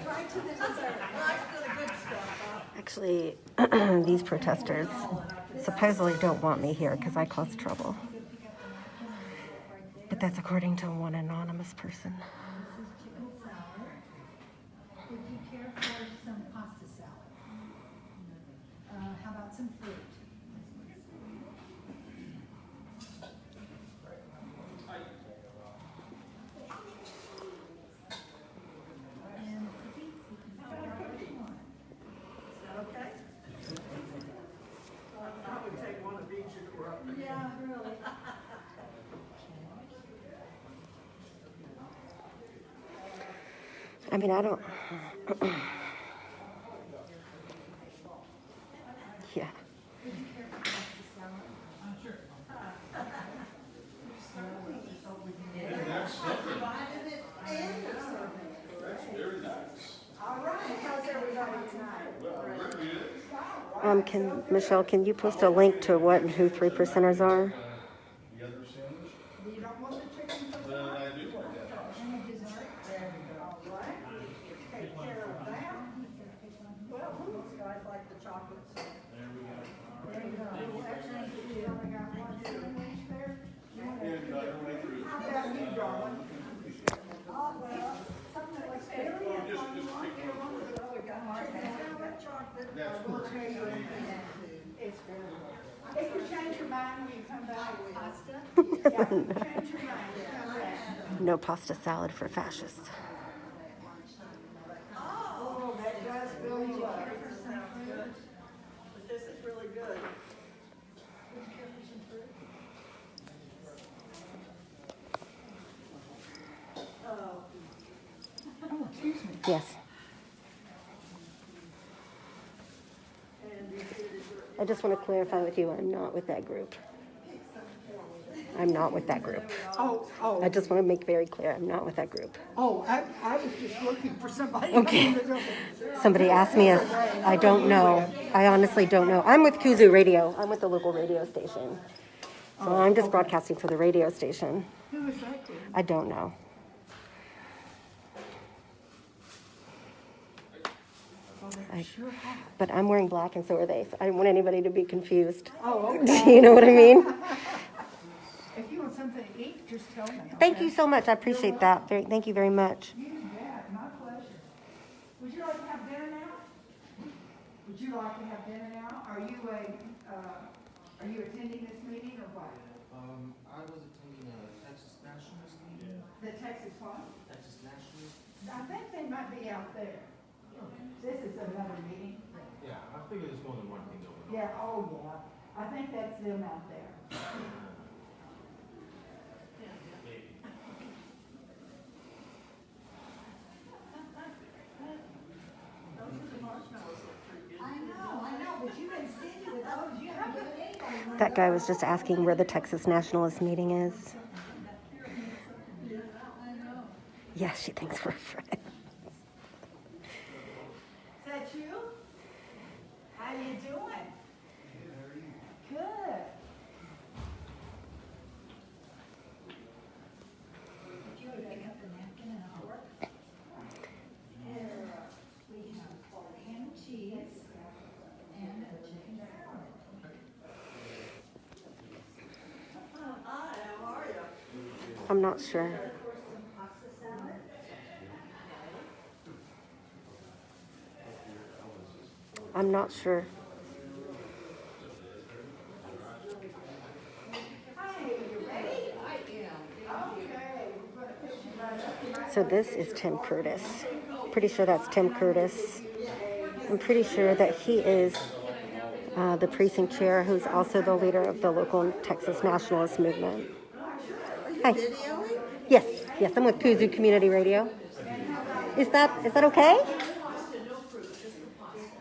Right to the dessert. Right to the good stuff. Actually, these protesters supposedly don't want me here because I cause trouble. But that's according to one anonymous person. This is chicken salad. Would you care for some pasta salad? How about some fruit? And cookies? You can have whatever you want. Is that okay? I would take one of each if it were up to me. Yeah, really. I mean, I don't. Yeah. Would you care for pasta salad? All right. How's everybody tonight? Can Michelle? Can you post a link to what and who 3%ers are? The other sandwich? You don't want the chicken for Well, I do like that. and the dessert? There we go. All right. Take care of that. Well, most guys like the chocolate. So. There you go. Actually, you only got one sandwich there. And I don't make come back. Pasta? Yeah, change your mind, come back. No pasta salad for fascists. Oh, that does fill you up. But this is really good. Oh, excuse me. Yes. I just want to clarify with you, I'm not with that group. I'm not with that group. I just want to make very clear, I'm not with that group. I was just looking for somebody. Okay. Somebody asked me if I don't know. I honestly don't know. I'm with Kuzu Radio. I'm with the local radio station. So I'm just broadcasting for the radio station. Who is that group? I don't know. But I'm wearing black and so are they. So I don't want anybody to be confused. Oh, Do okay. you know what I mean? If you want something to eat, just tell me. Thank okay? you so much. I appreciate that. Thank you very much. You bet, my pleasure. Would you like to have dinner now? Would you like to have dinner now? Are you attending this meeting or what? I was attending a Texas Nationalist meeting. The Texas what? Texas Nationalist? I think they might be out there. This is another meeting. Yeah, I figured there's more than one thing going on. Yeah, oh yeah. I think that's them out there. Maybe. I know, but you've been stingy with those. You haven't given anybody one. That guy was just asking where the Texas Nationalist meeting is. Yeah, she thinks we're friends. Is that you? How you doing? Good. If you would pick up the napkin and I'll work. Here, we have ham and cheese and a chicken salad. Hi, how are you? I'm not sure. Pasta salad. I'm not sure. Hi, you ready? I am. Okay, we're gonna pick you right up. So this is Tim Curtis. Pretty sure that's Tim Curtis. I'm pretty sure that he is the precinct chair, who's also the leader of the local Texas Nationalist movement. Hi. Yes, yes, I'm with Kuzu Community Radio. Is that okay?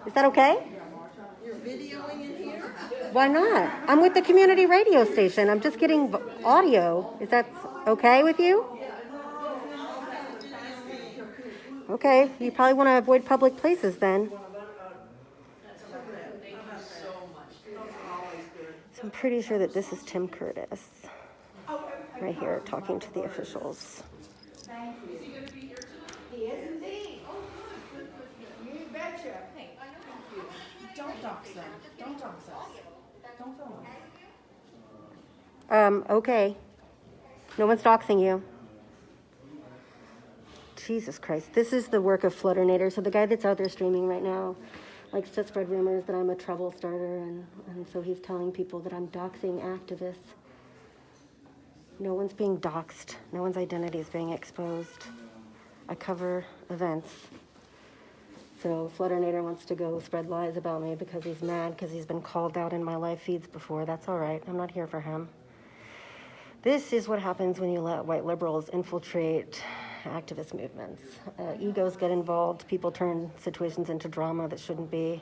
Is that okay? You're videoing in here? Why not? I'm with the community radio station. I'm just getting audio. Is that okay with you? Okay, you probably want to avoid public places then. So I'm pretty sure that this is Tim Curtis, right here, talking to the officials. Thank you. Is he gonna be here tonight? He is indeed. Oh, good. You betcha. Hey, I know you. Don't dox them. Don't dox us. Don't film us. Okay. No one's doxing you. Jesus Christ. This is the work of Flutternator. So the guy that's out there streaming right now likes to spread rumors that I'm a trouble starter, and so he's telling people that I'm doxing activists. No one's being doxed. No one's identity is being exposed. I cover events. So Flutternator wants to go spread lies about me because he's mad because he's been called out in my live feeds before. That's all right. I'm not here for him. This is what happens when you let white liberals infiltrate activist movements. Egos get involved. People turn situations into drama that shouldn't be.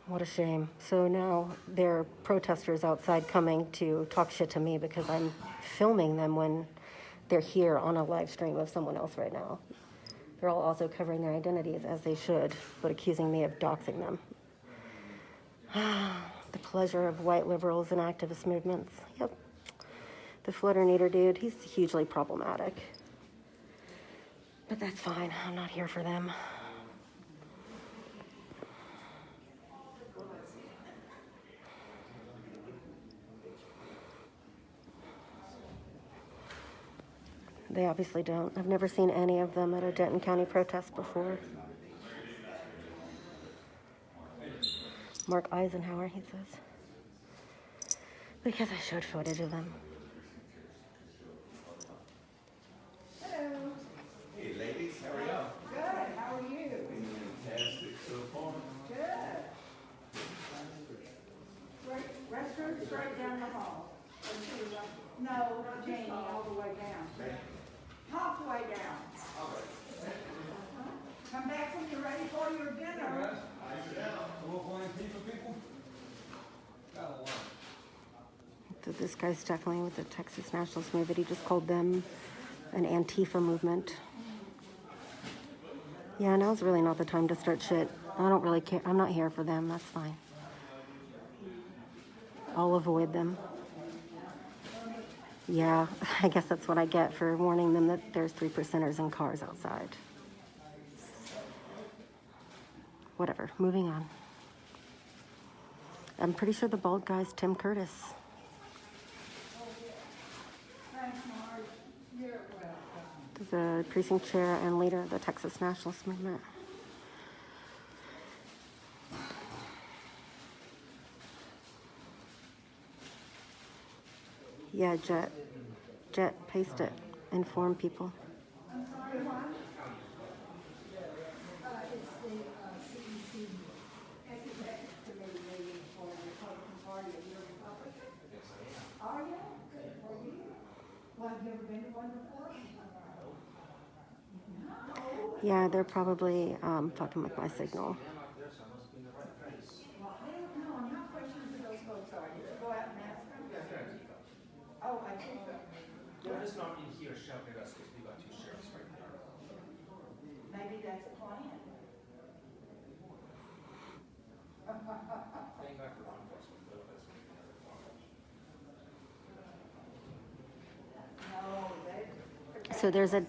What a shame. So now there are protesters outside coming to talk shit to me because I'm filming them when they're here on a live stream of someone else right now. They're all also covering their identities, as they should, but accusing me of doxing them. The pleasure of white liberals and activist movements. Yep. The Flutternator dude, he's hugely problematic. But that's fine. I'm not here for them. They obviously don't. I've never seen any of them at a Denton County protest before. Mark Eisenhower, he says. because I showed footage of them. Hello. Hey ladies, how are y'all? Good, how are you? Fantastic so far. Good. Restroom straight down the hall. No, Jamie, all the way down. Halfway down. Come back when you're ready for your dinner. So this guy's definitely with the Texas Nationalist Movement. He just called them an Antifa movement. Yeah, now's really not the time to start shit. I don't really care. I'm not here for them. That's fine. I'll avoid them. Yeah, I guess that's what I get for warning them that there's 3%ers in cars outside. Whatever, moving on. I'm pretty sure the bald guy's Tim Curtis. Thanks, Marge. You're welcome. The precinct chair and leader of the Texas Nationalist Movement. Yeah, Jet, paste it. Inform people. I'm sorry, what? It's the CEC Executive Committee meeting for the Republican Party. Are you a Republican? Yes, I am. Are you? Good for you. Well, have you ever been to one before? No. Yeah, they're probably fucking with my signal. Well, I don't know. I'm not questioning who those folks are. Did you go out and ask them? Oh, I think so. They're just not in here shouting at us because we got two sheriffs right there. Maybe that's a plan. Thank God for law enforcement, though, that's what we never thought. No, they. So there's a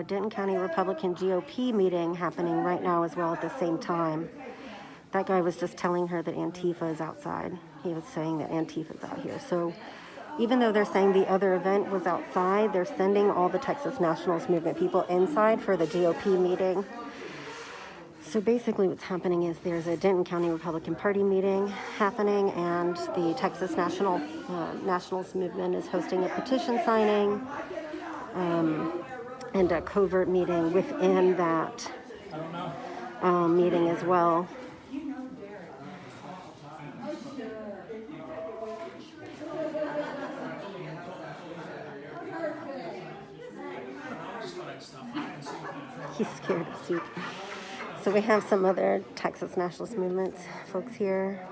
Denton County Republican GOP meeting happening right now as well at the same time. That guy was just telling her that Antifa is outside. He was saying that Antifa's out here. So even though they're saying the other event was outside, they're sending all the Texas Nationalist Movement people inside for the GOP meeting. So basically what's happening is there's a Denton County Republican Party meeting happening, and the Texas Nationalist Movement is hosting a petition signing and a covert meeting within that meeting as well. He's scared of soup. So we have some other Texas Nationalist Movement folks here.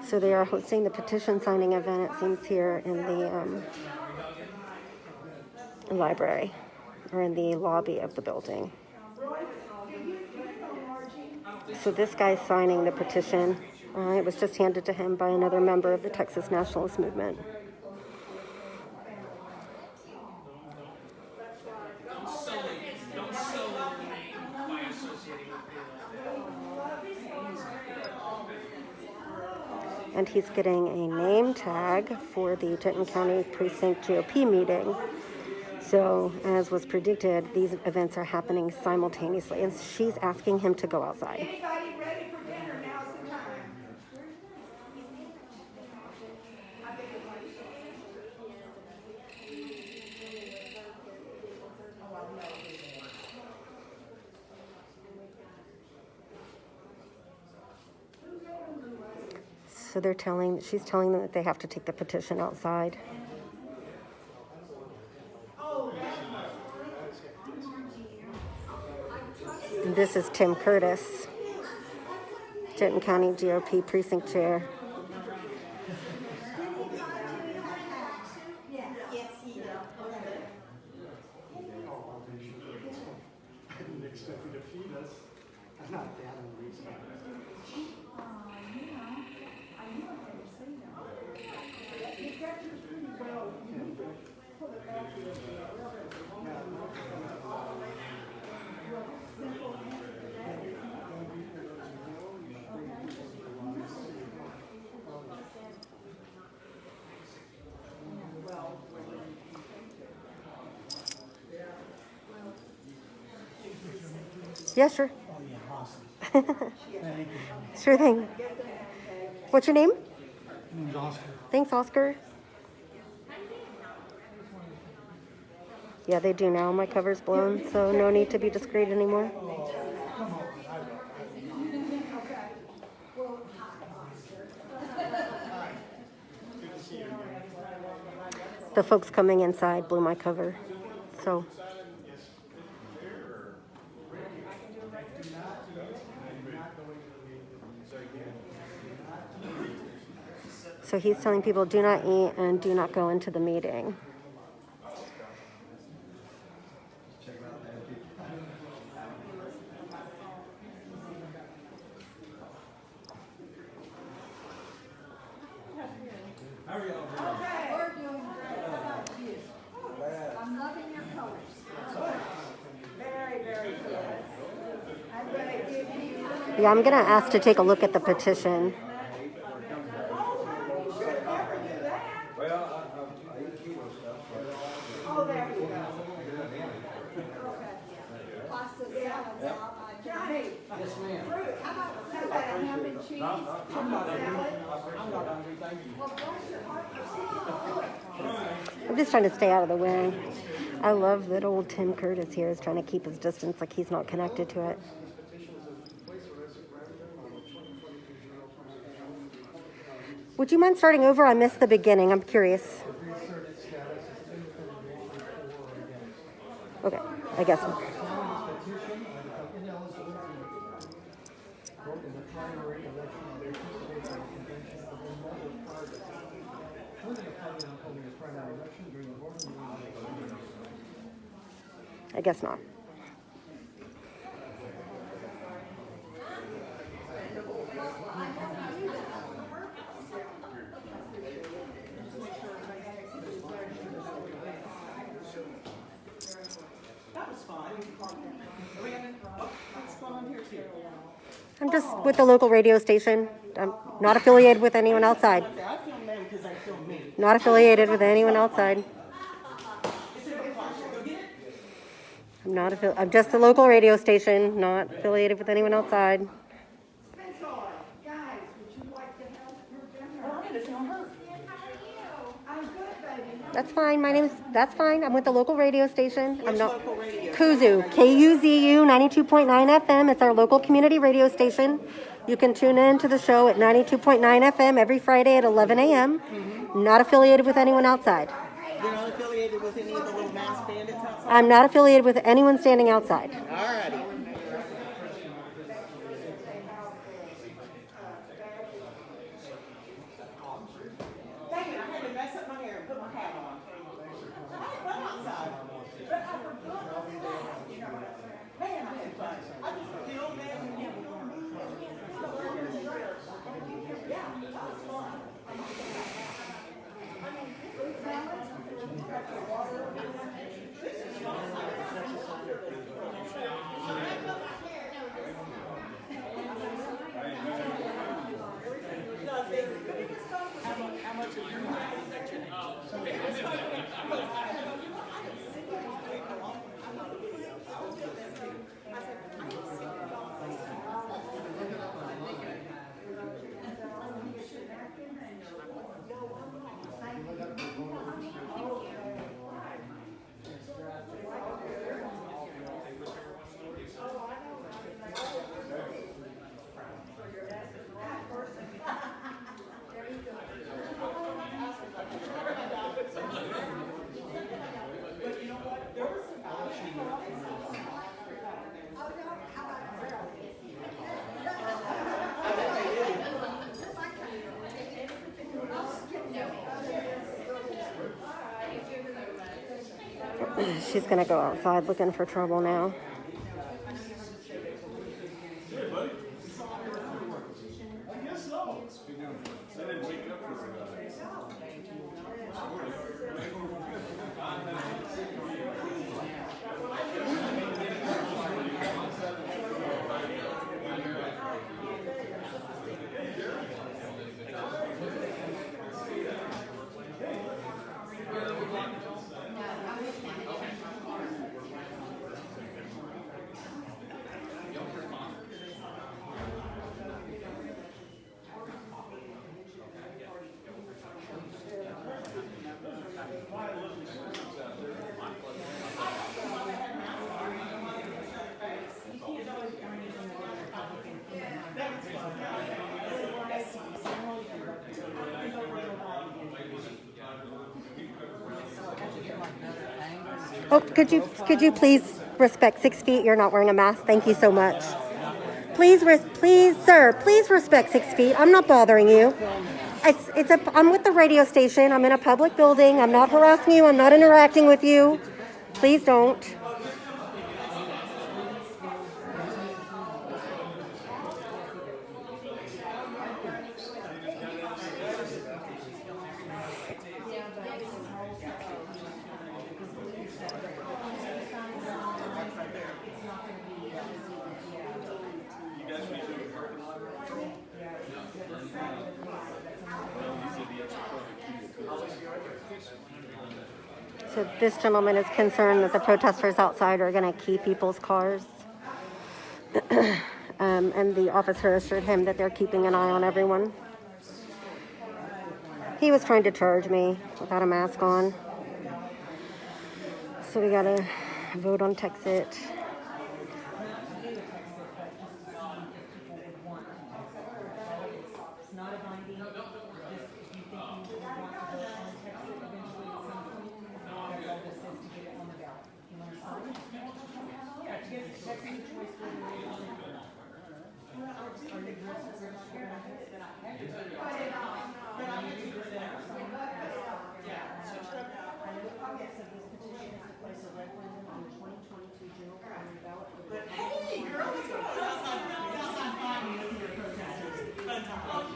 So they are hosting the petition signing event, it seems, here in the library, or in the lobby of the building. So this guy's signing the petition. It was just handed to him by another member of the Texas Nationalist Movement. And he's getting a name tag for the Denton County Precinct GOP meeting. So, as was predicted, these events are happening simultaneously, and she's asking him to go outside. Anybody ready for dinner? Now's the time. So she's telling them that they have to take the petition outside. And this is Tim Curtis, Denton County GOP Precinct Chair. I didn't expect you to feed us. I'm not that unreasonable. Yeah, sure. Oh, yeah, awesome. Thank you. Sure thing. What's your name? My name's Oscar. Thanks, Oscar. Yeah, they do now. My cover's blown, so no need to be discreet anymore. Come on. The folks coming inside blew my cover. So he's telling people do not eat and do not go into the meeting. I'm loving your colors. Very, very good. I'm gonna give you. Yeah, I'm gonna ask to take a look at the petition. Oh, there you go. Pasta salads out. Johnny. Yes, ma'am. Fruit, how about a ham and cheese? I'm not hungry, thank you. Well, bless your heart, you see. I'm just trying to stay out of the way. I love that old Tim Curtis here is trying to keep his distance like he's not connected to it. Would you mind starting over? I missed the beginning. I'm curious. Okay, I guess. I guess not. That was fun. What's going on here too? I'm just with the local radio station. I'm not affiliated with anyone outside. I feel mad because I feel me. Not affiliated with anyone outside. I'm just the local radio station, not affiliated with anyone outside. Spencer, guys, would you like to help her dinner? Oh, I'm gonna film her. I'm good, baby. That's fine. That's fine. I'm with the local radio station. I'm Which not local radio? Kuzu, KUZU 92.9 FM. It's our local community radio station. You can tune in to the show at 92.9 FM every Friday at 11 a.m. Not affiliated with anyone outside. You're not affiliated with any of the little masked bandits outside? I'm not affiliated with anyone standing outside. Alrighty. Dang it, I had to mess up my hair and put my hat on. I had fun outside. But I forgot I was fun. Man, I had fun. I just filmed it and you filmed me. Yeah, that was fun. She's gonna go outside looking for trouble now. Oh, could you please respect 6 feet? You're not wearing a mask. Thank you so much. Please, sir, please respect 6 feet. I'm not bothering you. I'm with the radio station. I'm in a public building. I'm not harassing you. I'm not interacting with you. Please don't. So this gentleman is concerned that the protesters outside are going to key people's cars. And the officer assured him that they're keeping an eye on everyone. He was trying to charge me without a mask on. So we got to vote on Texit. Hey, girl, what's going on outside? Outside fine, you here protesters. Fun time. Oh,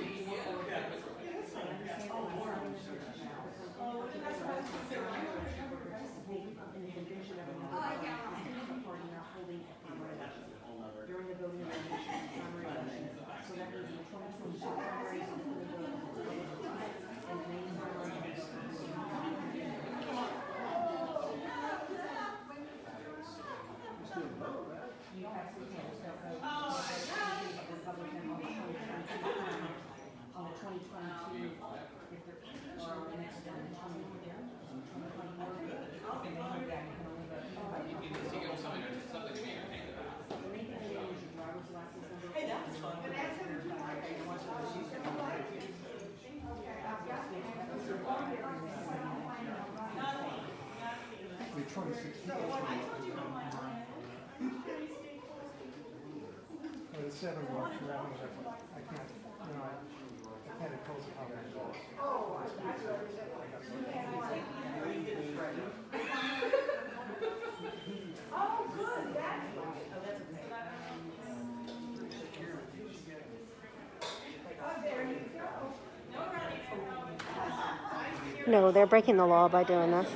hey, that was fun. The 7 block around, I can't, I can't impose upon that. Oh, good. No, they're breaking the law by doing this.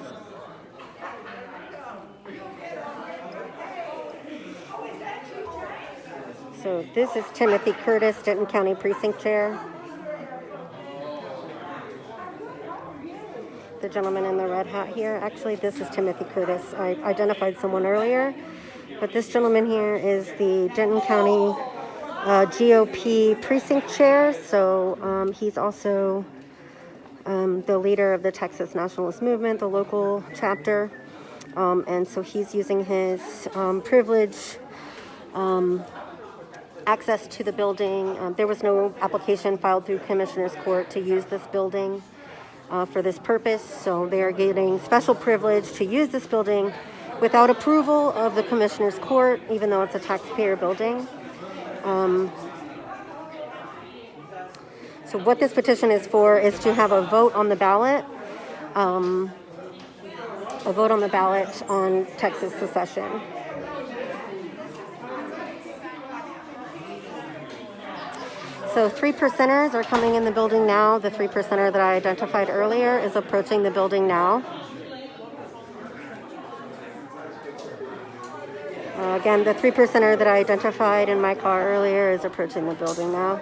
So this is Timothy Curtis, Denton County Precinct Chair. The gentleman in the red hat here. Actually, this is Timothy Curtis. I identified someone earlier, but this gentleman here is the Denton County GOP Precinct Chair. So he's also the leader of the Texas Nationalist Movement, the local chapter. And so he's using his privilege access to the building. There was no application filed through Commissioner's Court to use this building for this purpose, so they are getting special privilege to use this building without approval of the Commissioner's Court, even though it's a taxpayer building. So what this petition is for is to have a vote on the ballot, on Texas secession. So 3%ers are coming in the building now. The 3%er that I identified earlier is approaching the building now. Again, the 3%er that I identified in my car earlier is approaching the building now.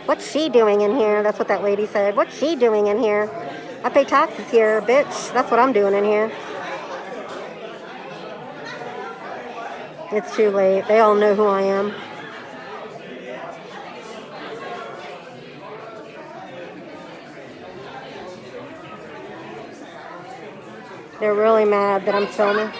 What's she doing in here? That's what that lady said. What's she doing in here? I pay taxes here, bitch. That's what I'm doing in here. It's too late. They all know who I am. They're really mad that I'm filming.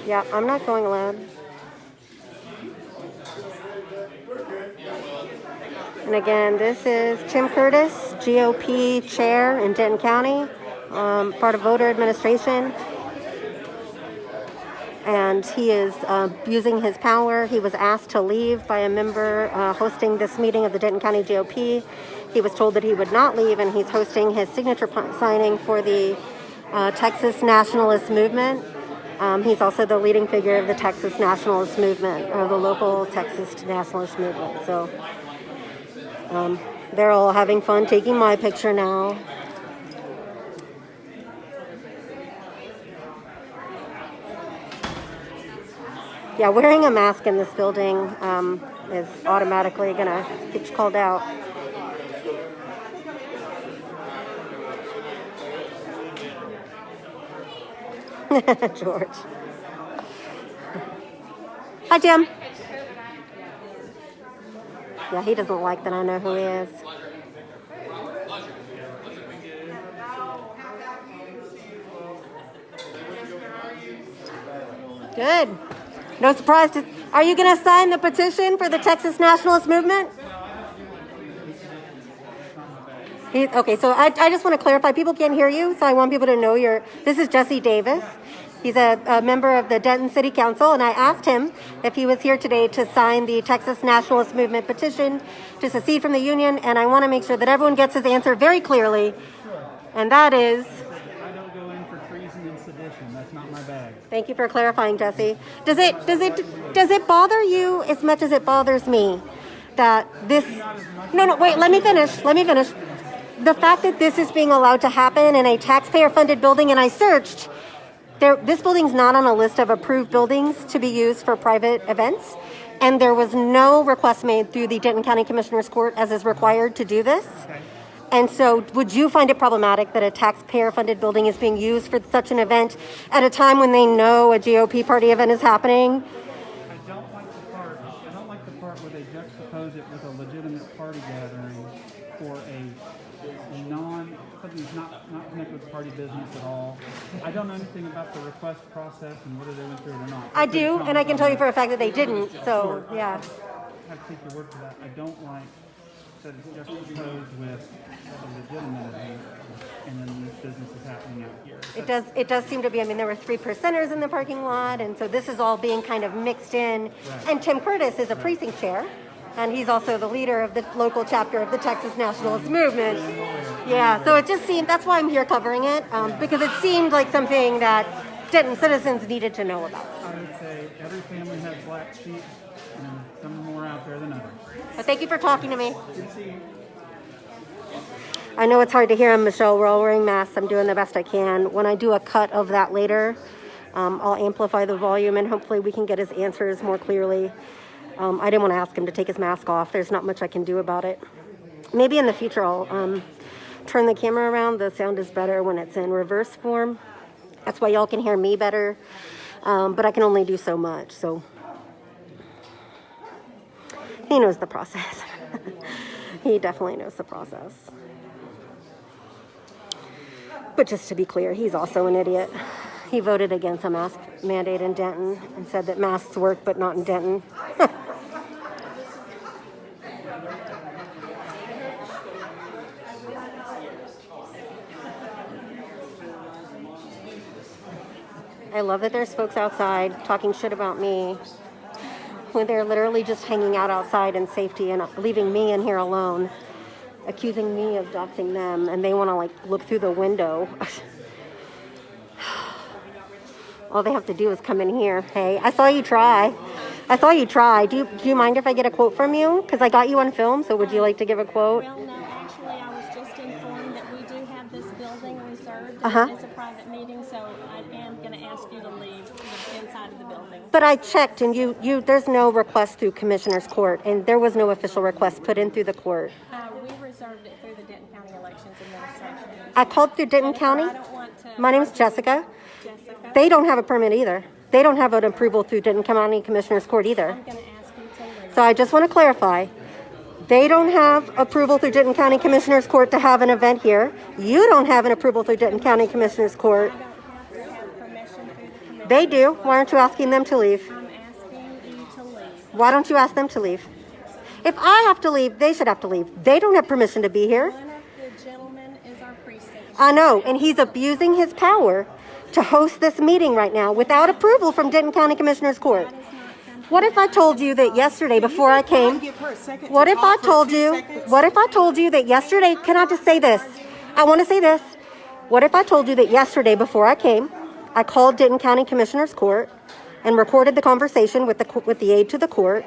Yeah, I'm not going loud. And again, this is Tim Curtis, GOP chair in Denton County, part of voter administration. And he is using his power. He was asked to leave by a member hosting this meeting of the Denton County GOP. He was told that he would not leave, and he's hosting his signature signing for the Texas Nationalist Movement. He's also the leading figure of the Texas Nationalist Movement, or the local Texas Nationalist Movement. So they're all having fun taking my picture now. Yeah, wearing a mask in this building is automatically going to get you called out. George. Hi, Jim. Yeah, he doesn't like that I know who he is. Good. No surprise. Are you going to sign the petition for the Texas Nationalist Movement? Okay, so I just want to clarify. People can't hear you, so I want people to know this is Jesse Davis. He's a member of the Denton City Council, and I asked him if he was here today to sign the Texas Nationalist Movement petition to secede from the Union, and I want to make sure that everyone gets his answer very clearly, and that is... I don't go in for treason and sedition. That's not my bag. Thank you for clarifying, Jesse. Does it bother you as much as it bothers me that this... No, wait, let me finish. The fact that this is being allowed to happen in a taxpayer-funded building, and I searched... This building's not on a list of approved buildings to be used for private events, and there was no request made through the Denton County Commissioner's Court as is required to do this. Okay. And so would you find it problematic that a taxpayer-funded building is being used for such an event at a time when they know a GOP party event is happening? I don't like the part where they juxtapose it with a legitimate party gathering for something not connected with party business at all. I don't know anything about the request process and whether they went through it or not. I do, and I can tell you for a fact that they didn't, so yeah. I have to take your word for that. I don't like that it's juxtaposed with a legitimate event and then this business is happening out here. It does seem to be. I mean, there were 3 percenters in the parking lot, and so this is all being kind of mixed in. Right. And Tim Curtis is a precinct chair. And he's also the leader of the local chapter of the Texas Nationalist Movement. Yeah, so it just seemed, that's why I'm here covering it, because it seemed like something that Denton citizens needed to know about. I would say every family has black sheep, and some more out there than others. But thank you for talking to me. Good to see you. I know it's hard to hear him, Michelle. We're all wearing masks. I'm doing the best I can. When I do a cut of that later, I'll amplify the volume, and hopefully we can get his answers more clearly. I didn't want to ask him to take his mask off. There's not much I can do about it. Maybe in the future I'll turn the camera around. The sound is better when it's in reverse form. That's why y'all can hear me better. But I can only do so much. So he knows the process. He definitely knows the process. But just to be clear, he's also an idiot. He voted against a mask mandate in Denton and said that masks work, but not in Denton. I love that there's folks outside talking shit about me when they're literally just hanging out outside in safety and leaving me in here alone, accusing me of doxing them, and they want to look through the window. All they have to do is come in here. Hey, I saw you try. Do you mind if I get a quote from you? Because I got you on film, so would you like to give a quote? Well, no, actually, I was just informed that we do have this building reserved as a private meeting, so I am going to ask you to leave the inside of the building. But I checked, and there's no request through Commissioner's Court, and there was no official request put in through the court. We reserved it through the Denton County Elections Administration. I called through Denton County. I don't want to... My name's Jessica. They don't have a permit either. They don't have an approval through Denton County Commissioner's Court either. I'm going to ask you to leave. So I just want to clarify. They don't have approval through Denton County Commissioner's Court to have an event here. You don't have an approval through Denton County Commissioner's Court. I don't have to have permission through the commission. They do. Why aren't you asking them to leave? I'm asking you to leave. Why don't you ask them to leave? If I have to leave, they should have to leave. They don't have permission to be here. One of the gentlemen is our precinct. I know, and he's abusing his power to host this meeting right now without approval from Denton County Commissioner's Court. That is not something. What if I told you that yesterday before I came? Give her a second to What if I talk for told 2 you? seconds. What if I told you that yesterday? Can I just say this? I want to say this. What if I told you that yesterday before I came, I called Denton County Commissioner's Court and recorded the conversation with the aide to the court,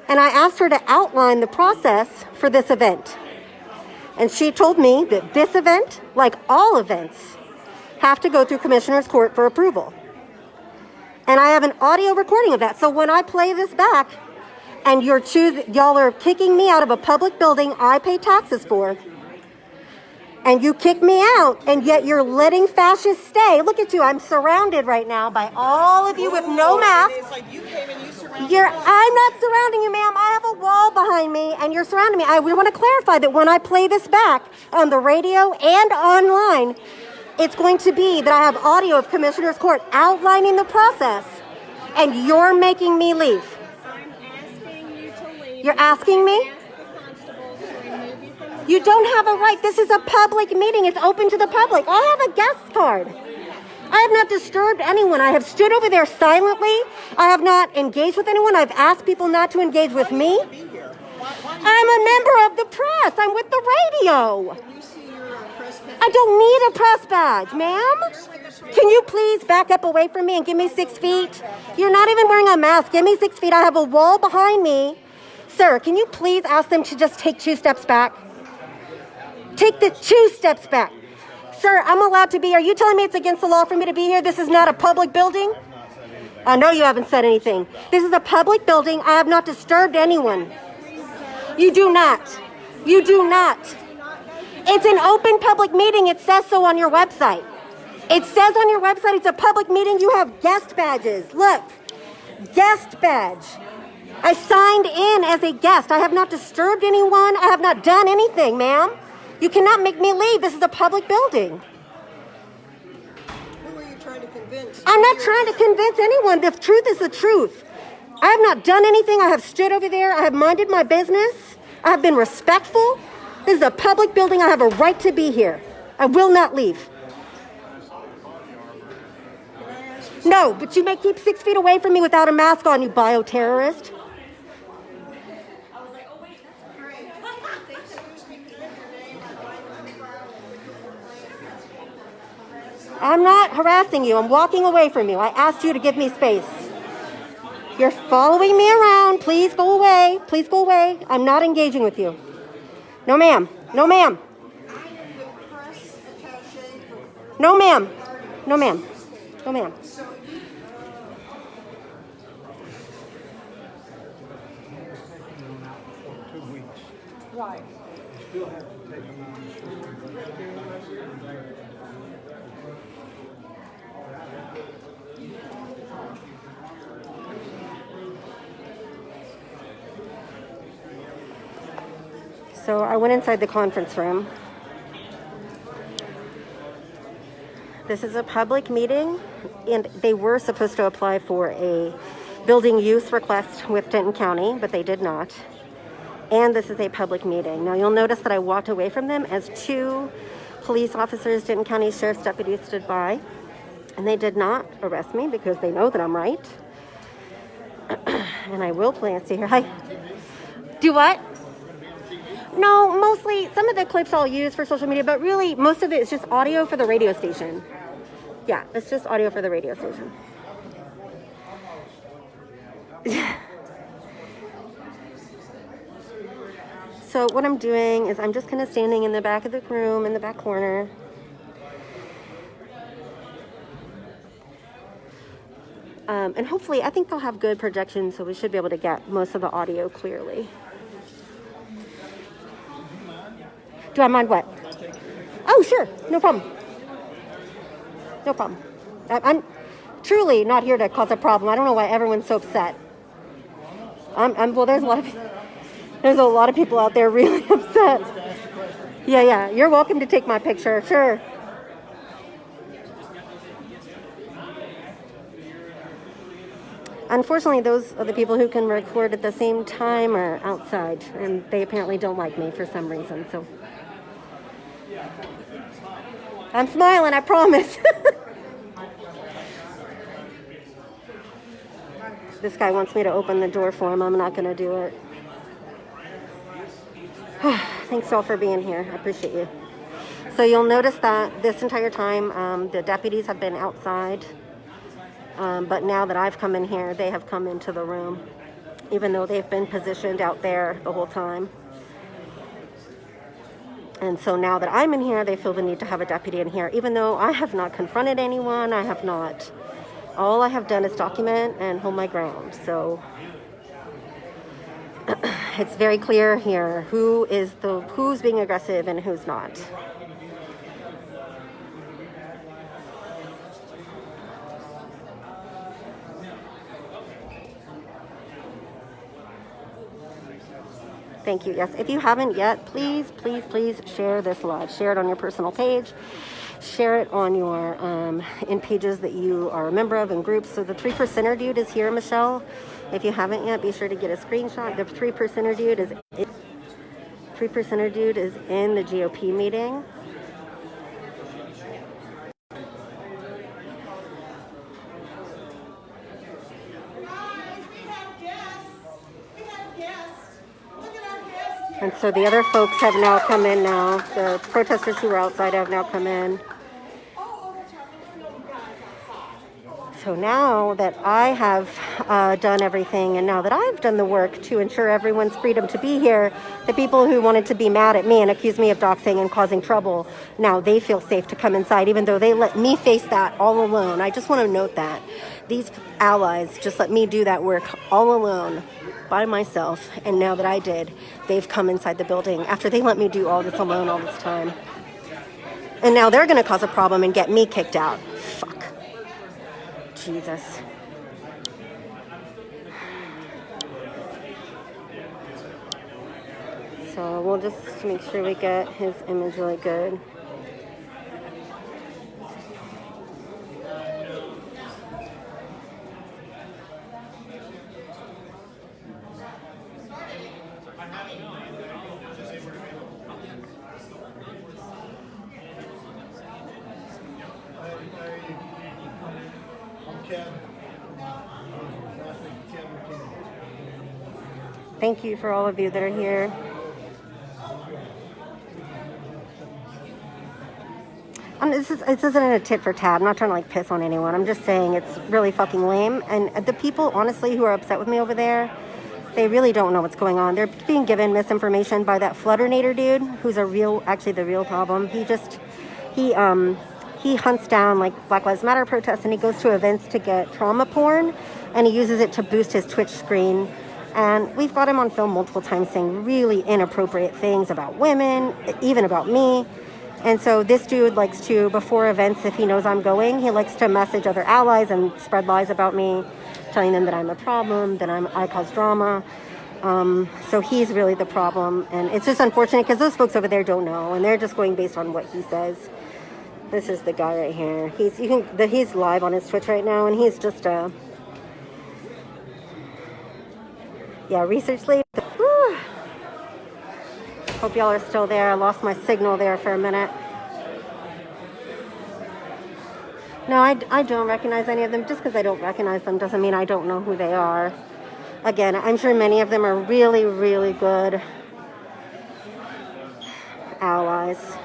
and I asked her to outline the process for this event. And she told me that this event, like all events, have to go through Commissioner's Court for approval. And I have an audio recording of that. So when I play this back, and y'all are kicking me out of a public building I pay taxes for, and you kick me out, and yet you're letting fascists stay. Look at you. I'm surrounded right now by all of you with no masks. It's like you came and you surrounded I'm us. not surrounding you, ma'am. I have a wall behind me, and you're surrounding me. We want to clarify that when I play this back on the radio and online, it's going to be that I have audio of Commissioner's Court outlining the process, and you're making me leave. I'm asking you to leave. You're asking me? Ask the constables to remove you from the You don't have a right. This is a public meeting. It's open to the public. I have a guest card. I have not disturbed anyone. I have stood over there silently. I have not engaged with anyone. I've asked people not to engage with me. Be here. Why I'm a member of the press. I'm with the radio. do you see your press pass? I don't need a press badge, ma'am. Can you please back up away from me and give me 6 feet? You're not even wearing a mask. Give me 6 feet. I have a wall behind me. Sir, can you please ask them to just take 2 steps back? Take the 2 steps back. Sir, I'm allowed to be here. Are you telling me it's against the law for me to be here? This is not a public building? I know you haven't said anything. This is a public building. I have not disturbed anyone. You do not. You do not. It's an open public meeting. It says so on your website. It says on your website it's a public meeting. You have guest badges. Look, guest badge. I signed in as a guest. I have not disturbed anyone. I have not done anything, ma'am. You cannot make me leave. This is a public building. Who are you trying to convince? I'm not trying to convince anyone. The truth is the truth. I have not done anything. I have stood over there. I have minded my business. I have been respectful. This is a public building. I have a right to be here. I will not leave. No, but you may keep 6 feet away from me without a mask on, you bioterrorist. I'm not harassing you. I'm walking away from you. I asked you to give me space. You're following me around. Please go away. Please go away. I'm not engaging with you. No, ma'am. No, ma'am. No, ma'am. No, ma'am. No, ma'am. Right. So I went inside the conference room. This is a public meeting, and they were supposed to apply for a building use request with Denton County, but they did not. And this is a public meeting. Now you'll notice that I walked away from them as 2 police officers, Denton County Sheriff's deputies, stood by, and they did not arrest me because they know that I'm right. And I will plan to stay here. Hi. Do what? No, mostly, some of the clips I'll use for social media, but really, most of it is just audio for the radio station. Yeah, it's just audio for the radio station. So what I'm doing is I'm just kind of standing in the back of the room, in the back corner. And hopefully, I think they'll have good projection, so we should be able to get most of the audio clearly. Do I mind what? Oh, sure. No problem. No problem. I'm truly not here to cause a problem. I don't know why everyone's so upset. Well, there's a lot of people out there really upset. Yeah. You're welcome to take my picture. Sure. Unfortunately, those are the people who can record at the same time are outside, and they apparently don't like me for some reason. So I'm smiling, I promise. This guy wants me to open the door for him. I'm not going to do it. Thanks all for being here. I appreciate you. So you'll notice that this entire time the deputies have been outside. But now that I've come in here, they have come into the room, even though they've been positioned out there the whole time. And so now that I'm in here, they feel the need to have a deputy in here, even though I have not confronted anyone. I have not. All I have done is document and hold my ground. So it's very clear here who's being aggressive and who's not. Thank you. Yes, if you haven't yet, please, please, please share this live. Share it on your personal page. Share it on your in pages that you are a member of and groups. So the 3%er dude is here, Michelle. If you haven't yet, be sure to get a screenshot. The 3%er dude is in the GOP meeting. And so the other folks have now come in now. The protesters who were outside have now come in. So now that I have done everything, and now that I've done the work to ensure everyone's freedom to be here, the people who wanted to be mad at me and accuse me of doxing and causing trouble, now they feel safe to come inside, even though they let me face that all alone. I just want to note that. These allies just let me do that work all alone, by myself, and now that I did, they've come inside the building after they let me do all this alone all this time. And now they're going to cause a problem and get me kicked out. Fuck. Jesus. So we'll just make sure we get his image really good. Thank you for all of you that are here. This isn't a tit for tat. I'm not trying to like piss on anyone. I'm just saying it's really fucking lame. And the people, honestly, who are upset with me over there, they really don't know what's going on. They're being given misinformation by that Flutternator dude, who's actually the real problem. He hunts down like Black Lives Matter protests, and he goes to events to get trauma porn, and he uses it to boost his Twitch screen. And we've got him on film multiple times saying really inappropriate things about women, even about me. And so this dude likes to, before events, if he knows I'm going, he likes to message other allies and spread lies about me, telling them that I'm a problem, that I cause drama. So he's really the problem. And it's just unfortunate because those folks over there don't know, and they're just going based on what he says. This is the guy right here. He's live on his Twitch right now, and he's just a... Yeah, research lady. Whew. Hope y'all are still there. I lost my signal there for a minute. No, I don't recognize any of them. Just because I don't recognize them doesn't mean I don't know who they are. Again, I'm sure many of them are really, really good allies.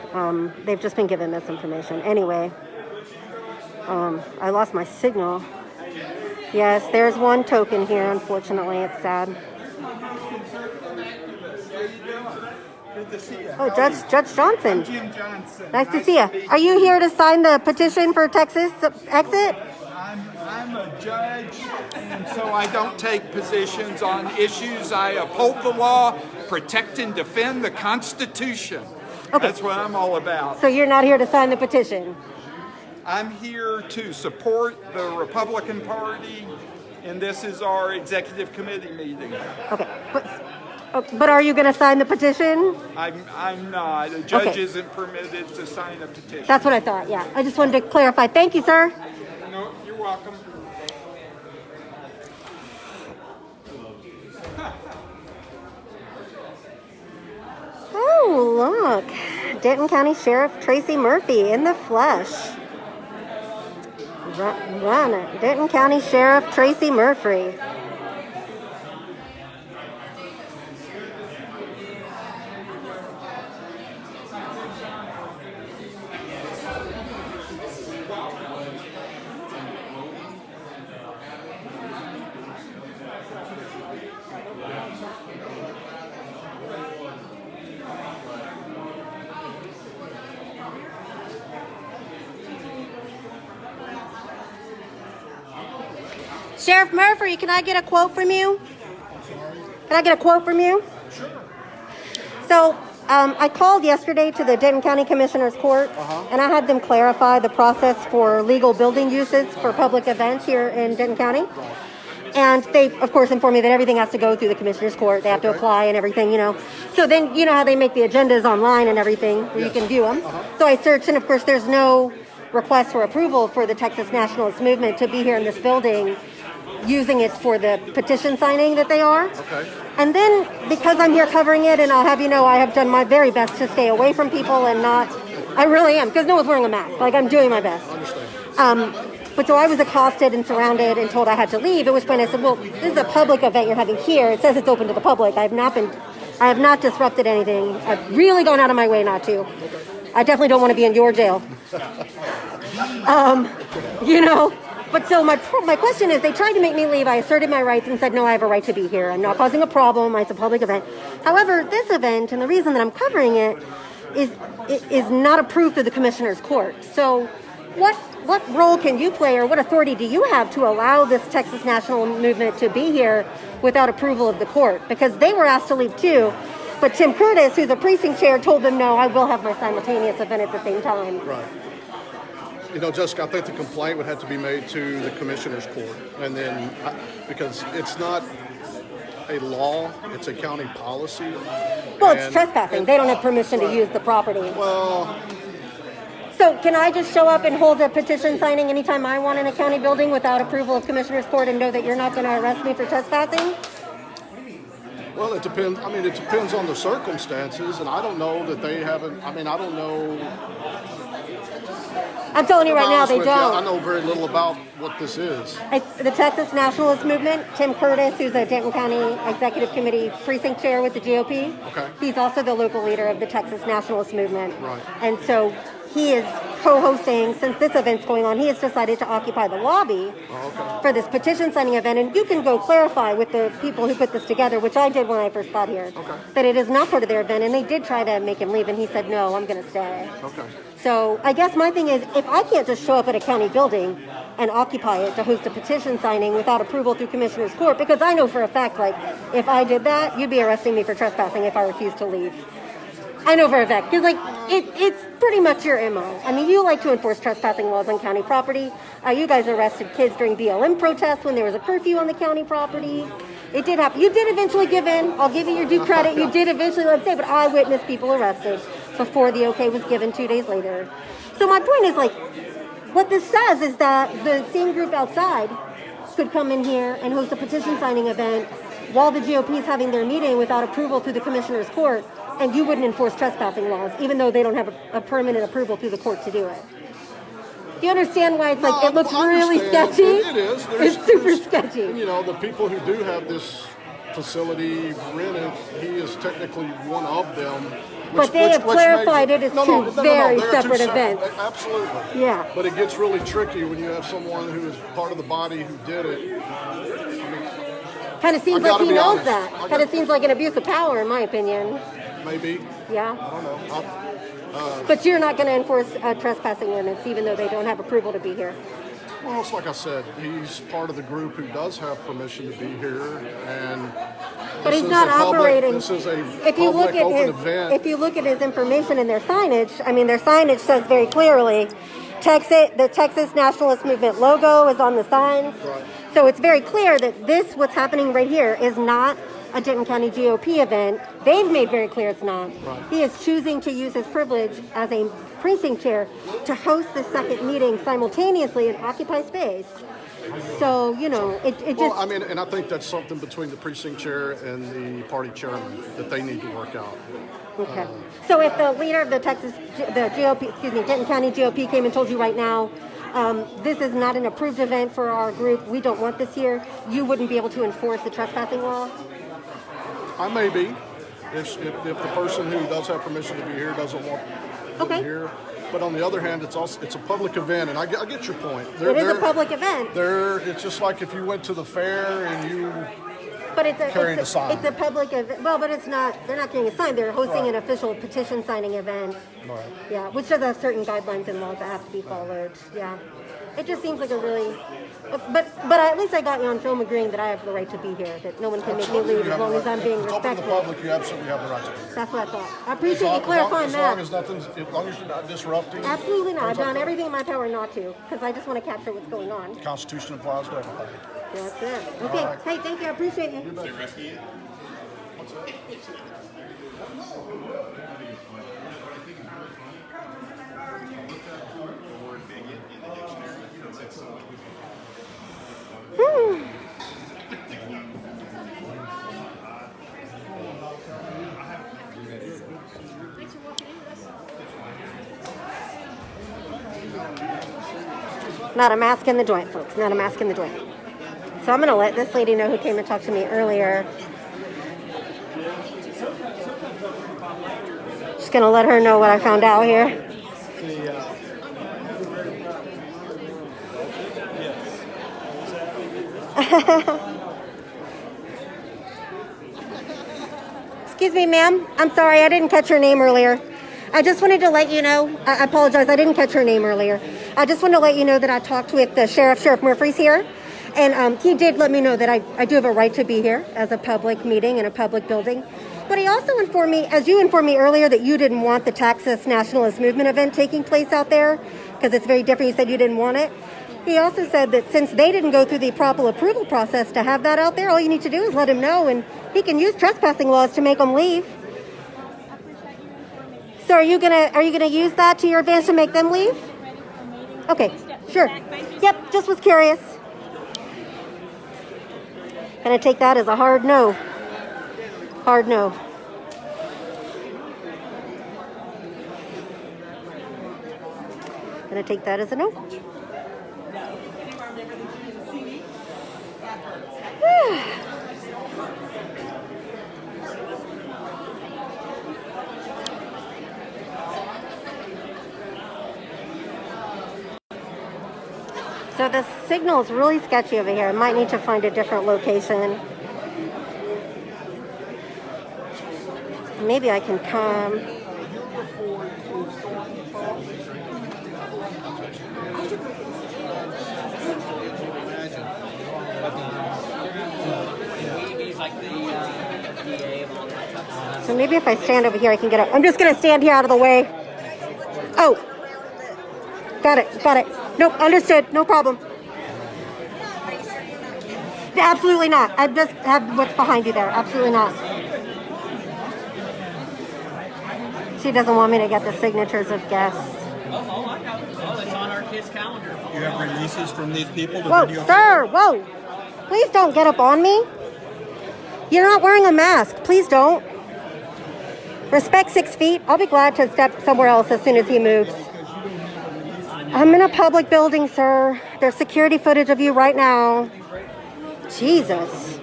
They've just been given misinformation. Anyway, I lost my signal. Yes, there's one token here, unfortunately. It's sad. Good to see you. Oh, Judge Johnson. I'm Jim Johnson. Nice to see you. Are you here to sign the petition for Texas exit? I'm a judge, and so I don't take positions on issues. I uphold the law, protect and defend the Constitution. Okay. That's what I'm all about. So you're not here to sign the petition? I'm here to support the Republican Party, and this is our executive committee meeting. Okay. But are you going to sign the petition? I'm not. A judge Okay. isn't permitted to sign a petition. That's what I thought, yeah. I just wanted to clarify. Thank you, sir. No, you're welcome. look. Denton County Sheriff Tracy Murphy in the flesh. Run it. Denton County Sheriff Tracy Murphy. Sheriff Murphy, can I get a quote from you? Can I get a quote from you? Sure. So, I called yesterday to the Denton County Commissioner's Court, and I had them clarify the process for legal building uses for public events here in Denton County. And they, of course, informed me that everything has to go through the Commissioner's Court. They have to apply and everything, you know. So then, you know how they make the agendas online and everything, where you can view them. So I searched, and of course, there's no request for approval for the Texas Nationalist Movement to be here in this building, using it for the petition signing that they are. Okay. And then, because I'm here covering it, and I'll have you know, I have done my very best to stay away from people and not, I really am, because no one's wearing a mask. Like, I'm doing my best. But so I was accosted and surrounded and told I had to leave, at which point I said, well, this is a public event you're having here. It says it's open to the public. I have not disrupted anything. I've really gone out of my way not to. I definitely don't want to be in your jail. You know. But so my question is, they tried to make me leave. I asserted my rights and said, no, I have a right to be here. I'm not causing a problem. It's a public event. However, this event, and the reason that I'm covering it, is not approved through the Commissioner's Court. So what role can you play, or what authority do you have to allow this Texas National Movement to be here without approval of the court? Because they were asked to leave too. But Tim Curtis, who's a precinct chair, told them, no, I will have my simultaneous event at the same time. Right. You know, Jessica, I think the complaint would have to be made to the Commissioner's Court. And then, because it's not a law, it's a county policy. Well, it's trespassing. They don't have permission to use the property. Well... So can I just show up and hold a petition signing anytime I want in a county building without approval of Commissioner's Court and know that you're not going to arrest me for trespassing? Well, it depends. I mean, it depends on the circumstances, and I don't know that they haven't. I mean, I don't know. I'm telling you right now, they don't. I know very little about what this is. It's the Texas Nationalist Movement. Tim Curtis, who's a Denton County Executive Committee precinct chair with the GOP. Okay. He's also the local leader of the Texas Nationalist Movement. Right. And so he is co-hosting, since this event's going on, he has decided to occupy the lobby for this petition signing event. And you can go clarify with the people who put this together, which I did when I first got here, that it is not part of their event. And they did try to make him leave, and he said, no, I'm going to stay. Okay. So I guess my thing is, if I can't just show up at a county building and occupy it to host a petition signing without approval through Commissioner's Court, because I know for a fact, like, if I did that, you'd be arresting me for trespassing if I refused to leave. I know for a fact, because, like, it's pretty much your MO. I mean, you like to enforce trespassing laws on county property. You guys arrested kids during BLM protests when there was a curfew on the county property. It did happen. You did eventually give in. I'll give you your due credit. You did eventually, let's say, but I witnessed people arrested before the okay was given 2 days later. So my point is, like, what this says is that the same group outside could come in here and host a petition signing event while the GOP is having their meeting without approval through the Commissioner's Court, and you wouldn't enforce trespassing laws, even though they don't have a permanent approval through the court to do it. Do you understand why it's like, it looks really sketchy? It is. It's super sketchy. You know, the people who do have this facility rented, he is technically one of them. But they have clarified it as two very separate events. Absolutely. Yeah. But it gets really tricky when you have someone who is part of the body who did it. Kind of seems like he knows that. Kind of seems like an abuse of power, in my opinion. Maybe. Yeah. I don't know. But you're not going to enforce trespassing limits, even though they don't have approval to be here. Well, it's like I said, he's part of the group who does have permission to be here, and but he's not operating. This is a public open event. If you look at his information in their signage, I mean, their signage says very clearly, the Texas Nationalist Movement logo is on the signs. Right. So it's very clear that this, what's happening right here, is not a Denton County GOP event. They've made very clear it's not. Right. He is choosing to use his privilege as a precinct chair to host the second meeting simultaneously and occupy space. So, you know, it Well, just... I mean, and I think that's something between the precinct chair and the party chairman that they need to work out. Okay. So if the leader of the GOP, excuse me, Denton County GOP came and told you right now, this is not an approved event for our group, we don't want this here, you wouldn't be able to enforce the trespassing law? I may be, if the person who does have permission to be here doesn't want them here. But on the other hand, it's a public event, and I get your point. It is a public event. It's just like if you went to the fair and you carried a sign. It's a public event. Well, but it's not. They're not carrying a sign. They're hosting an official petition signing event. Right. Yeah, which does have certain guidelines and laws that have to be followed. Yeah, it just seems like a really. But at least I got you on film agreeing that I have the right to be here. That no one can make me leave as long as I'm being If it's open to the respectful. public, you absolutely have the right to be here. That's what I thought. I appreciate you clarifying that. As long as you're not disrupting. Absolutely not. I've done everything in my power not to, because I just want to capture what's going on. The Constitution applies to everybody. That's it. Okay. Right. Hey, thank you. I appreciate you. Not a mask in the joint, folks. Not a mask in the joint. So I'm going to let this lady know who came and talked to me earlier. Just going to let her know what I found out here. Excuse me, ma'am. I'm sorry, I didn't catch your name earlier. I just wanted to let you know, I apologize, I didn't catch her name earlier. I just wanted to let you know that I talked with the Sheriff Murphy's here, and he did let me know that I do have a right to be here as a public meeting in a public building. But he also informed me, as you informed me earlier, that you didn't want the Texas Nationalist Movement event taking place out there, because it's very different. You said you didn't want it. He also said that since they didn't go through the proper approval process to have that out there, all you need to do is let him know, and he can use trespassing laws to make them leave. So are you gonna use that to your advantage to make them leave? Okay, sure. Yep, just was curious. Gonna take that as a hard no. Hard no. Gonna take that as a no. So the signal is really sketchy over here. I might need to find a different location. Maybe I can come. So maybe if I stand over here, I can get up. I'm just going to stand here out of the way. Oh. Got it. Nope, understood. No problem. Absolutely not. I just have what's behind you there. Absolutely not. She doesn't want me to get the signatures of guests. Oh, I know. Oh, it's on our kids' calendar. You have releases from these people to Whoa, video? sir, whoa. Please don't get up on me. You're not wearing a mask. Please don't. Respect 6 feet. I'll be glad to step somewhere else as soon as he moves. I'm in a public building, sir. There's security footage of you right now. Jesus.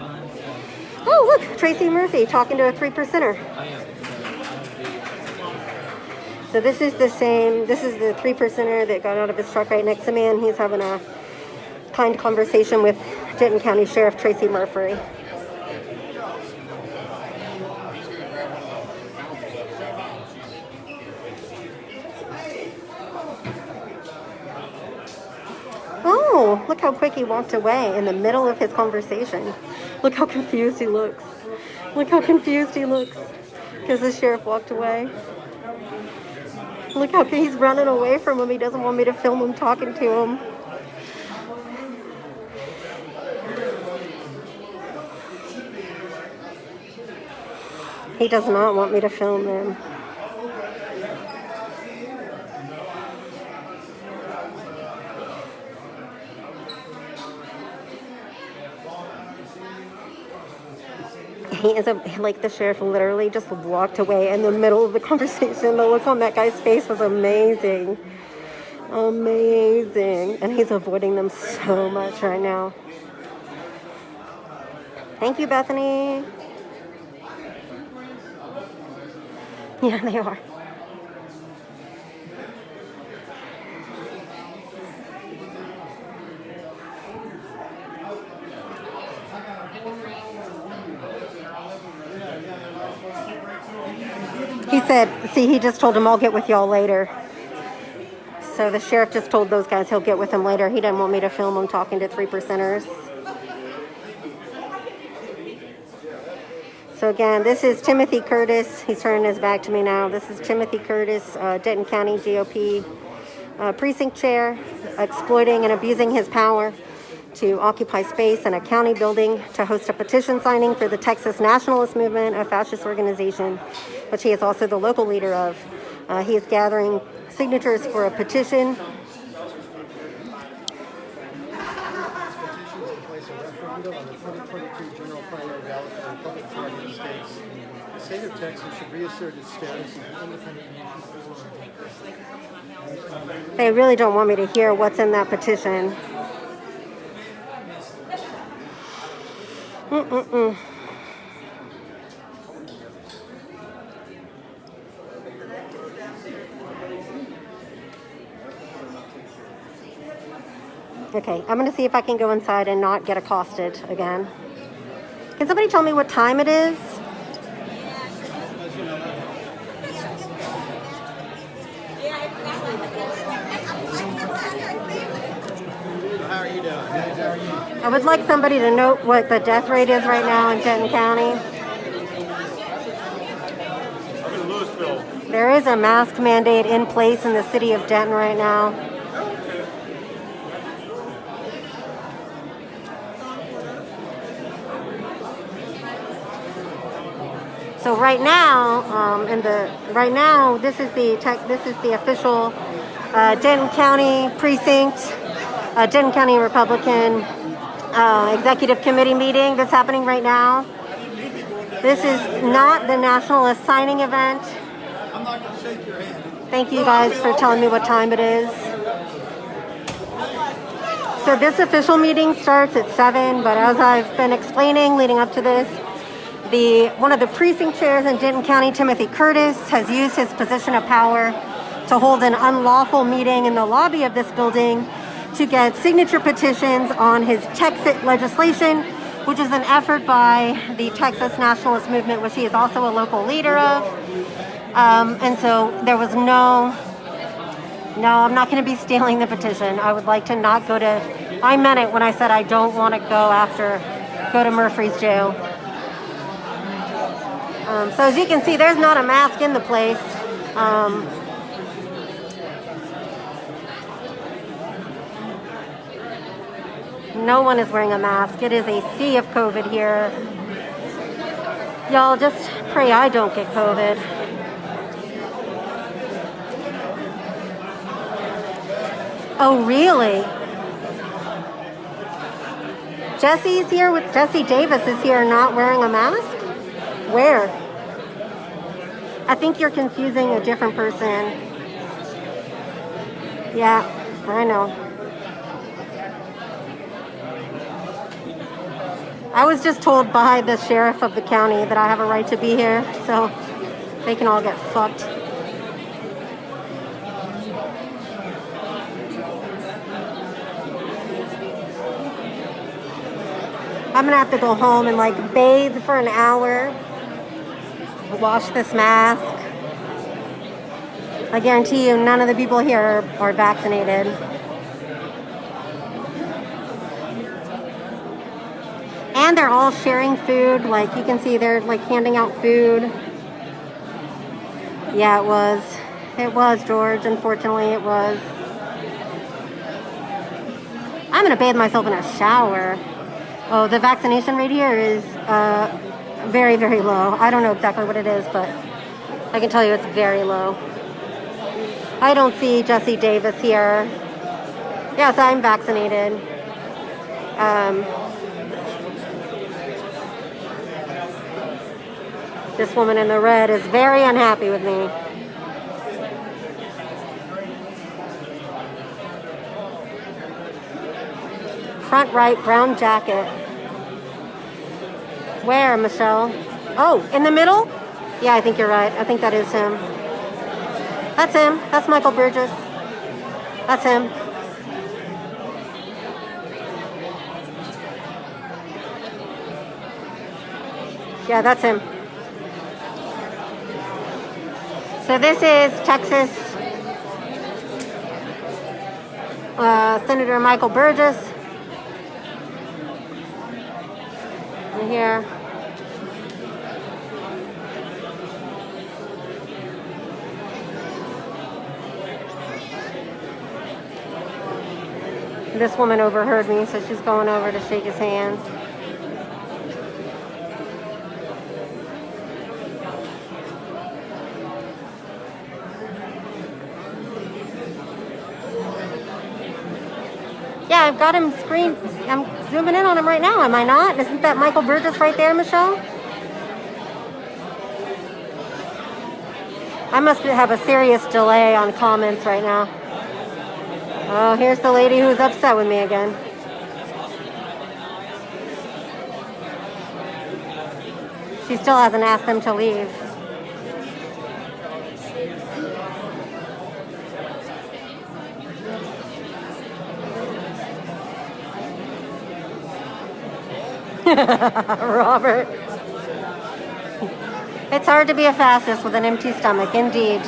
Oh, look, Tracy Murphy talking to a 3%er. So this is the 3%er that got out of his truck right next to me, and he's having a kind conversation with Denton County Sheriff Tracy Murphy. Oh, look how quick he walked away in the middle of his conversation. Look how confused he looks. Because the sheriff walked away. Look how he's running away from him. He doesn't want me to film him talking to him. He does not want me to film him. he ends up, like, the sheriff literally just walked away in the middle of the conversation. The look on that guy's face was amazing. Amazing. And he's avoiding them so much right now. Thank you, Bethany. Yeah, they are. He said, see, he just told him, I'll get with y'all later. So the sheriff just told those guys he'll get with them later. He didn't want me to film him talking to 3%ers. So again, this is Timothy Curtis. He's turning his back to me now. This is Timothy Curtis, Denton County GOP precinct chair, exploiting and abusing his power to occupy space in a county building to host a petition signing for the Texas Nationalist Movement, a fascist organization, which he is also the local leader of. He is gathering signatures for a petition. The state of Texas should reassert its status as an independent nation. They really don't want me to hear what's in that petition. Okay, I'm going to see if I can go inside and not get accosted again. Can somebody tell me what time it is? How are you doing? How are you? I would like somebody to note what the death rate is right now in Denton County. I'm in Louisville. There is a mask mandate in place in the city of Denton right now. So right now, this is the official Denton County precinct, Denton County Republican Executive Committee meeting that's happening right now. This is not the nationalist signing event. I'm not going to shake your hand. Thank you guys for telling me what time it is. So this official meeting starts at 7, but as I've been explaining leading up to this, one of the precinct chairs in Denton County, Timothy Curtis, has used his position of power to hold an unlawful meeting in the lobby of this building to get signature petitions on his Texit legislation, which is an effort by the Texas Nationalist Movement, which he is also a local leader of. And so there was no, I'm not going to be stealing the petition. I would like to not go to, I meant it when I said I don't want to go to Murphy's jail. So as you can see, there's not a mask in the place. No one is wearing a mask. It is a sea of COVID here. Y'all just pray I don't get COVID. Oh, really? Jesse Davis is here not wearing a mask? Where? I think you're confusing a different person. Yeah, I know. I was just told by the sheriff of the county that I have a right to be here, so they can all get fucked. I'm gonna have to go home and bathe for an hour, wash this mask. I guarantee you none of the people here are vaccinated. And they're all sharing food. Like you can see they're handing out food. Yeah, it was George, unfortunately it was. I'm gonna bathe myself in a shower. Oh, the vaccination rate here is very, very low. I don't know exactly what it is, but I can tell you it's very low. I don't see Jesse Davis here. Yes, I'm vaccinated. This woman in the red is very unhappy with me. Front right, brown jacket. Where, Michelle? Oh, in the middle? Yeah, I think you're right. I think that is him. That's him. That's Michael Burgess. That's him. Yeah, that's him. So this is Texas Senator Michael Burgess. And here. This woman overheard me, so she's going over to shake his hand. Yeah, I've got him screened. I'm zooming in on him right now, am I not? Isn't that Michael Burgess right there, Michelle? I must have a serious delay on comments right now. Oh, here's the lady who's upset with me again. She still hasn't asked them to leave. Robert. It's hard to be a fascist with an empty stomach, indeed.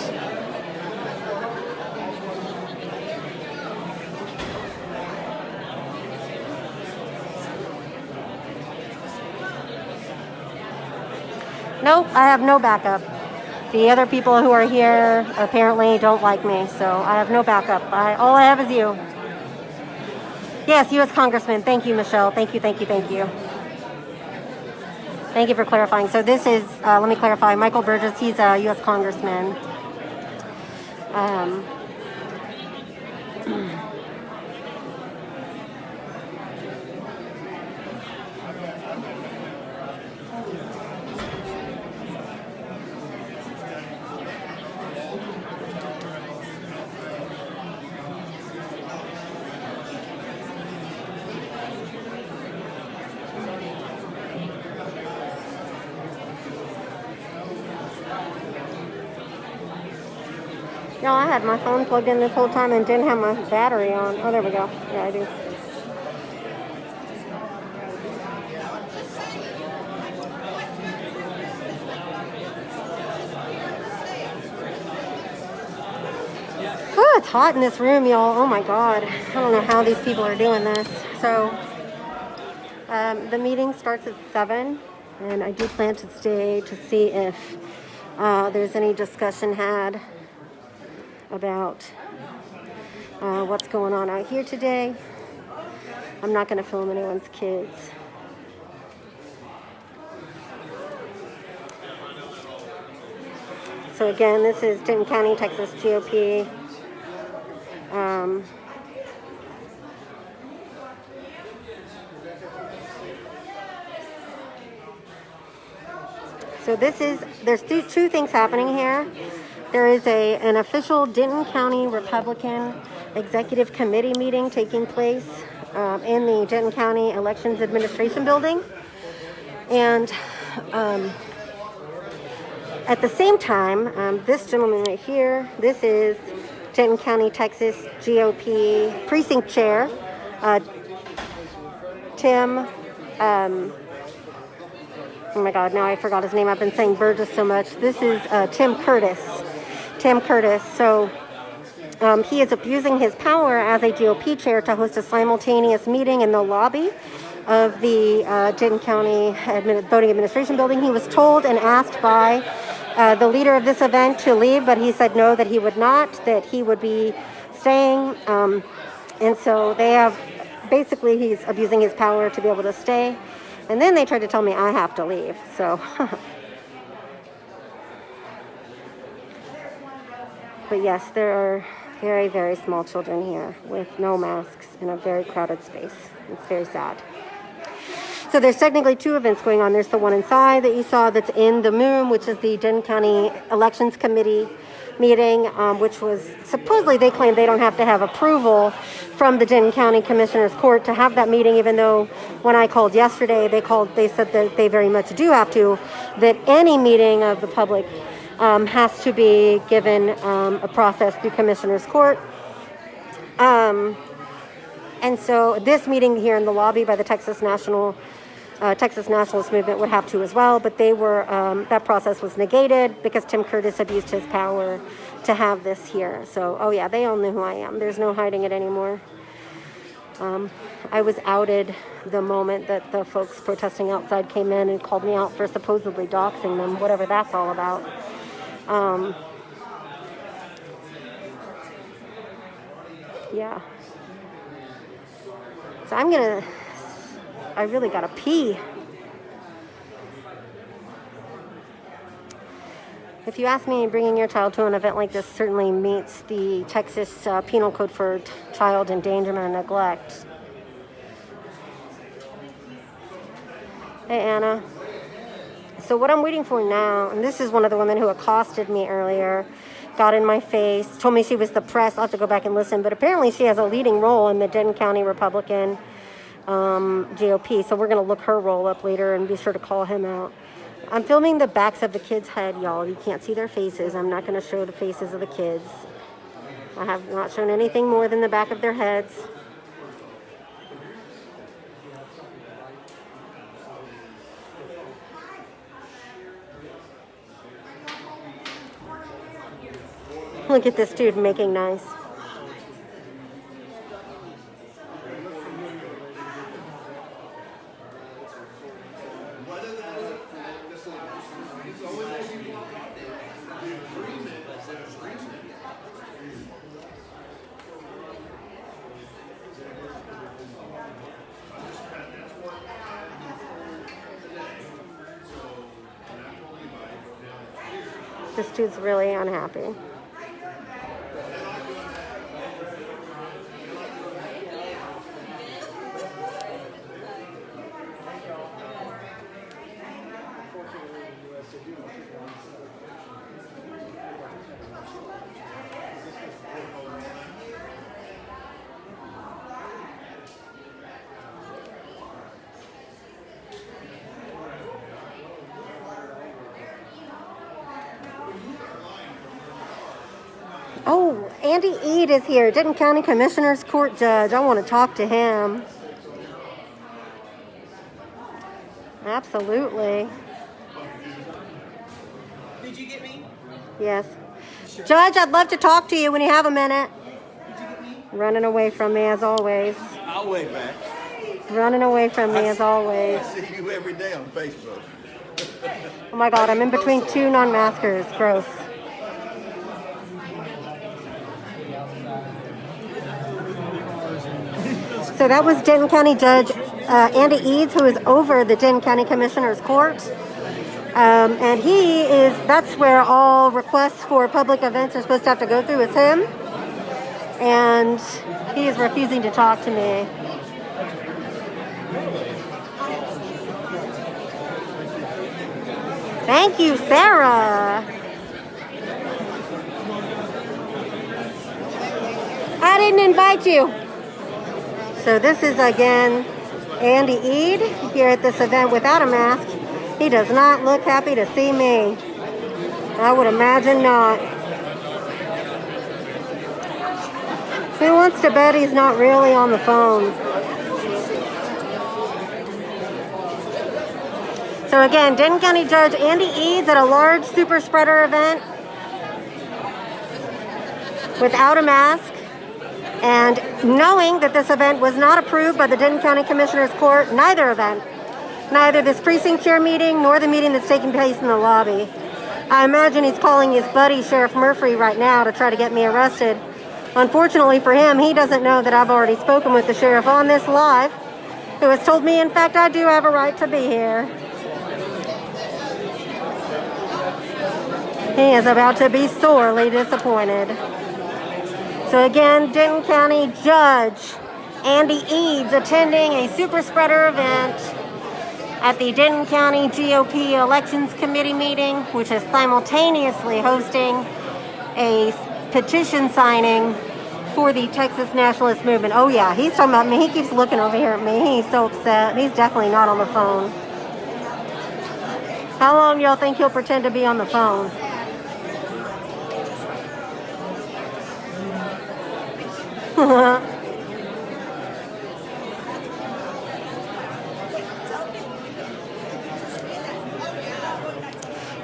Nope, I have no backup. The other people who are here apparently don't like me, so I have no backup. All I have is you. Yes, U.S. Congressman. Thank you, Michelle. Thank you, thank you, thank you. Thank you for clarifying. So this is, let me clarify, Michael Burgess. He's a U.S. Congressman. No, I had my phone plugged in this whole time and didn't have my battery on. Oh, there we go. Yeah, I do. Oh, it's hot in this room, y'all. Oh my God. I don't know how these people are doing this. So, the meeting starts at 7, and I do plan to stay to see if there's any discussion had about what's going on out here today. I'm not going to film anyone's kids. So again, this is Denton County, Texas GOP. So there's two things happening here. There is an official Denton County Republican Executive Committee meeting taking place in the Denton County Elections Administration Building. And at the same time, this gentleman right here, this is Denton County, Texas GOP Precinct Chair, Tim, oh my God, now I forgot his name. I've been saying Burgess so much. This is Tim Curtis. So he is abusing his power as a GOP chair to host a simultaneous meeting in the lobby of the Denton County Voting Administration Building. He was told and asked by the leader of this event to leave, but he said no, that he would not, that he would be staying. And so they have, basically he's abusing his power to be able to stay. And then they tried to tell me I have to leave, so. But yes, there are very, very small children here with no masks in a very crowded space. It's very sad. So there's technically two events going on. There's the one inside that you saw that's in the Moon, which is the Denton County Elections Committee meeting, which was supposedly they claim they don't have to have approval from the Denton County Commissioner's Court to have that meeting, even though when I called yesterday, they said that they very much do have to, that any meeting of the public has to be given a process through Commissioner's Court. And so this meeting here in the lobby by the Texas Nationalist Movement would have to as well, but they were that process was negated because Tim Curtis abused his power to have this here. So, oh yeah, they all knew who I am. There's no hiding it anymore. I was outed the moment that the folks protesting outside came in and called me out for supposedly doxing them, whatever that's all about. Yeah. So I really gotta pee. If you ask me, bringing your child to an event like this certainly meets the Texas Penal Code for child endangerment and neglect. Hey, Anna. So what I'm waiting for now, and this is one of the women who accosted me earlier, got in my face, told me she was the press. I'll have to go back and listen, but apparently she has a leading role in the Denton County Republican GOP, so we're going to look her role up later and be sure to call him out. I'm filming the backs of the kids' head, y'all. You can't see their faces. I'm not going to show the faces of the kids. I have not shown anything more than the back of their heads. Look at this dude making nice. This dude's really unhappy. Oh, Andy Eade is here, Denton County Commissioner's Court Judge. I want to talk to him. Absolutely. Did you get me? Yes. Judge, I'd love to talk to you when you have a minute. Did you get me? Running away from me as always. I'll wait back. Running away from me as always. I see you every day on Facebook. Oh my God, I'm in between two non-maskers. Gross. So that was Denton County Judge Andy Eads, who is over the Denton County Commissioner's Court. And that's where all requests for public events are supposed to have to go through is him. And he is refusing to talk to me. Thank you, Sarah. I didn't invite you. So this is again Andy Eade here at this event without a mask. He does not look happy to see me. I would imagine not. Who wants to bet he's not really on the phone? So again, Denton County Judge Andy Eads at a large super spreader event without a mask. And knowing that this event was not approved by the Denton County Commissioner's Court, neither event, neither this precinct chair meeting nor the meeting that's taking place in the lobby. I imagine he's calling his buddy, Sheriff Murphy, right now to try to get me arrested. Unfortunately for him, he doesn't know that I've already spoken with the sheriff on this live, who has told me, in fact, I do have a right to be here. He is about to be sorely disappointed. So again, Denton County Judge Andy Eads attending a super spreader event at the Denton County GOP Elections Committee meeting, which is simultaneously hosting a petition signing for the Texas Nationalist Movement. Oh yeah, he's talking about me. He keeps looking over here at me. He's so upset. He's definitely not on the phone. How long y'all think he'll pretend to be on the phone?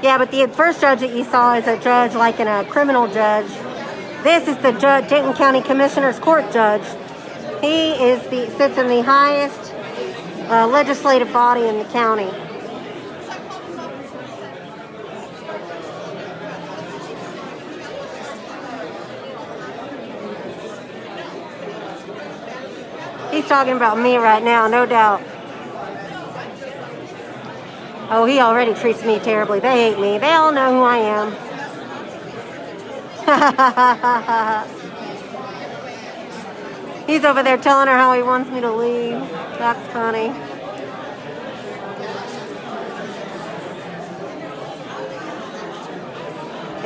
Yeah, but the first judge that you saw is a judge like a criminal judge. This is the Denton County Commissioner's Court judge. He is sits in the highest legislative body in the county. He's talking about me right now, no doubt. Oh, he already treats me terribly. They hate me. They all know who I am. He's over there telling her how he wants me to leave. That's funny.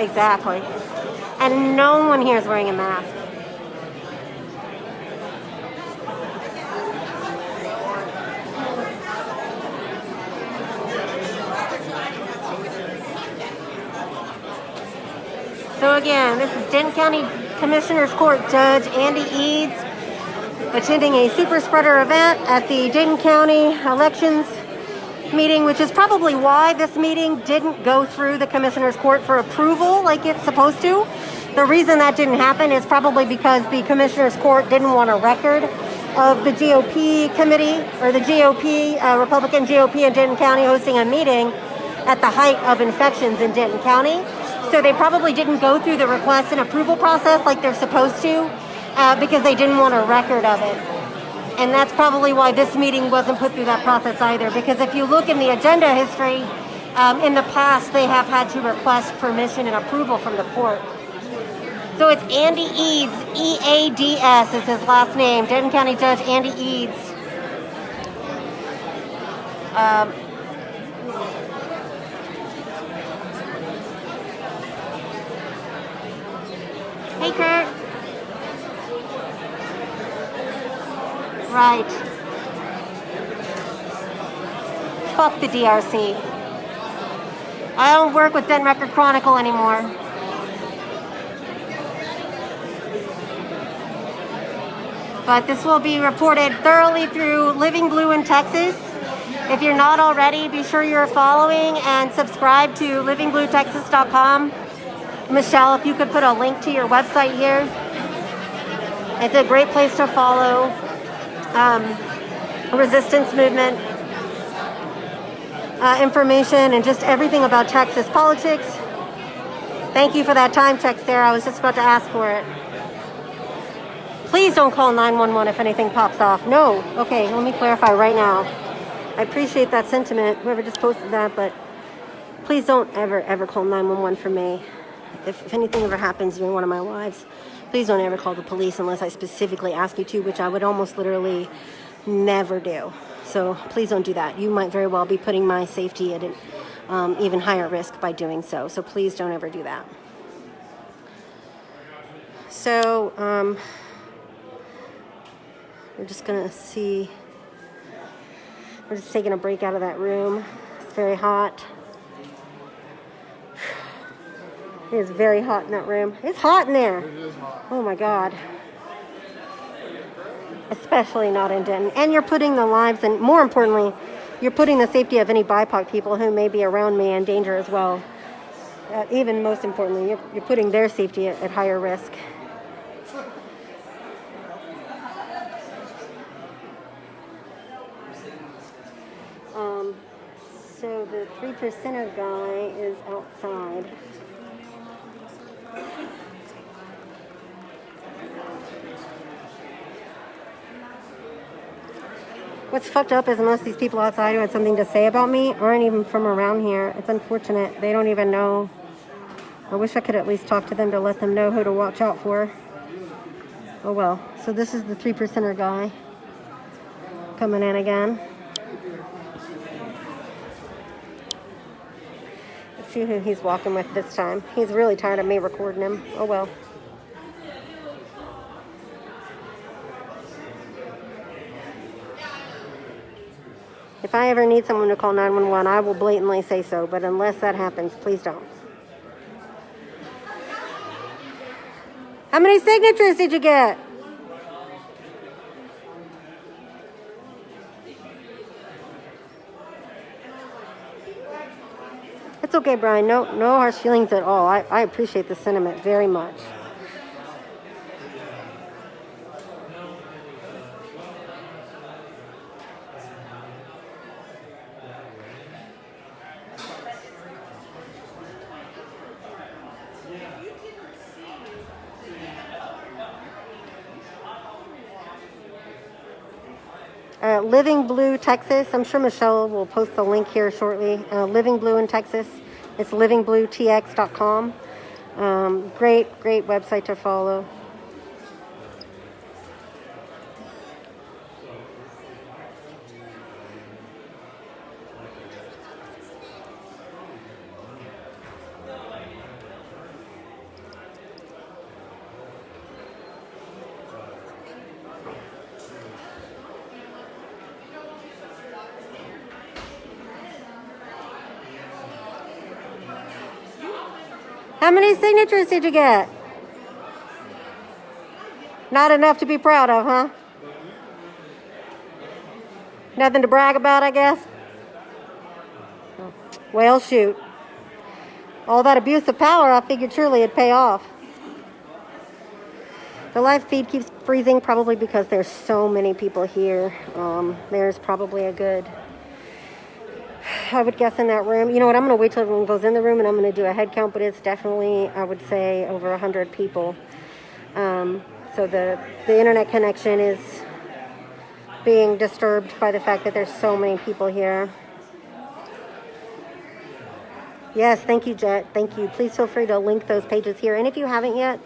Exactly. And no one here is wearing a mask. So again, this is Denton County Commissioner's Court Judge Andy Eads attending a super spreader event at the Denton County Elections meeting, which is probably why this meeting didn't go through the Commissioner's Court for approval like it's supposed to. The reason that didn't happen is probably because the Commissioner's Court didn't want a record of the GOP committee or the GOP, Republican GOP in Denton County hosting a meeting at the height of infections in Denton County. So they probably didn't go through the request and approval process like they're supposed to because they didn't want a record of it. And that's probably why this meeting wasn't put through that process either. Because if you look in the agenda history, in the past they have had to request permission and approval from the court. So it's Andy Eads, E-A-D-S is his last name, Denton County Judge Andy Eads. Hey, Kurt. Right. Fuck the DRC. I don't work with Denton Record Chronicle anymore. But this will be reported thoroughly through Living Blue in Texas. If you're not already, be sure you're following and subscribe to livingbluetexas.com. Michelle, if you could put a link to your website here. It's a great place to follow resistance movement information and just everything about Texas politics. Thank you for that time check, Sarah. I was just about to ask for it. Please don't call 911 if anything pops off. No. Okay, let me clarify right now. I appreciate that sentiment, whoever just posted that, but please don't ever call 911 for me. If anything ever happens during one of my lives, please don't ever call the police unless I specifically ask you to, which I would almost literally never do. So please don't do that. You might very well be putting my safety at an even higher risk by doing so. So please don't ever do that. So we're just gonna see. We're just taking a break out of that room. It's very hot. It is very hot in that room. It's hot in there. It is hot. Oh my God. Especially not in Denton. And you're putting the lives and, more importantly, you're putting the safety of any BIPOC people who may be around me in danger as well. Even most importantly, you're putting their safety at higher risk. So the 3%er guy is outside. What's fucked up is most of these people outside who had something to say about me aren't even from around here. It's unfortunate. They don't even know. I wish I could at least talk to them to let them know who to watch out for. Oh well. So this is the 3%er guy coming in again. See who he's walking with this time. He's really tired of me recording him. Oh well. If I ever need someone to call 911, I will blatantly say so, but unless that happens, please don't. How many signatures did you get? It's okay, Brian. No harsh feelings at all. I appreciate the sentiment very much. Living Blue, Texas. I'm sure Michelle will post the link here shortly. Living Blue in Texas. It's livingbluetx.com. Great website to follow. How many signatures did you get? Not enough to be proud of, huh? Nothing to brag about, I guess? Well, shoot. All that abuse of power, I figured surely it'd pay off. The live feed keeps freezing, probably because there's so many people here. There's probably a good, I would guess, in that room. You know what? I'm going to wait till everyone goes in the room and I'm going to do a head count, but it's definitely, I would say, over 100 people. So the internet connection is being disturbed by the fact that there's so many people here. Yes, thank you, Jet. Thank you. Please feel free to link those pages here. And if you haven't yet,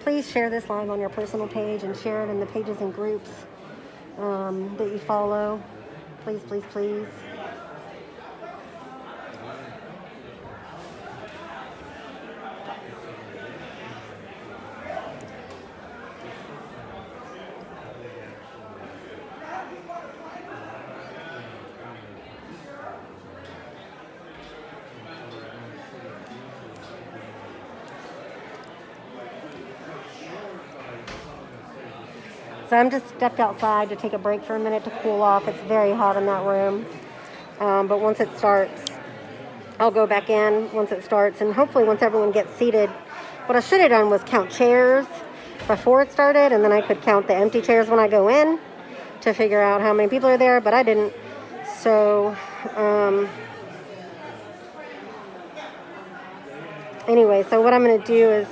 please share this live on your personal page and share it in the pages and groups that you follow. Please, please, please. So I'm just stepped outside to take a break for a minute to cool off. It's very hot in that room. But once it starts, I'll go back in once it starts. And hopefully once everyone gets seated, what I should have done was count chairs before it started. And then I could count the empty chairs when I go in to figure out how many people are there. But I didn't. So anyway, so what I'm going to do is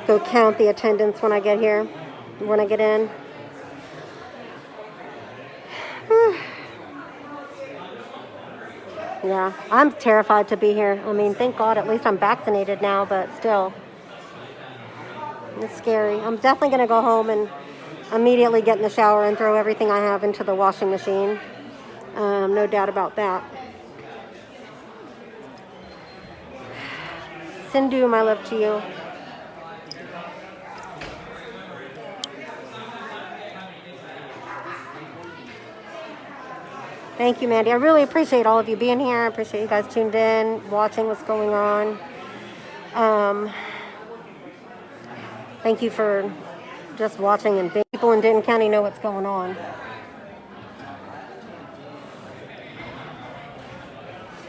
go count the attendance when I get here. When I get in. Yeah, I'm terrified to be here. I mean, thank God at least I'm vaccinated now, but still. It's scary. I'm definitely going to go home and immediately get in the shower and throw everything I have into the washing machine. No doubt about that. Sindhu, my love to you. Thank you, Mandy. I really appreciate all of you being here. I appreciate you guys tuned in, watching what's going on. Thank you for just watching, and people in Denton County know what's going on.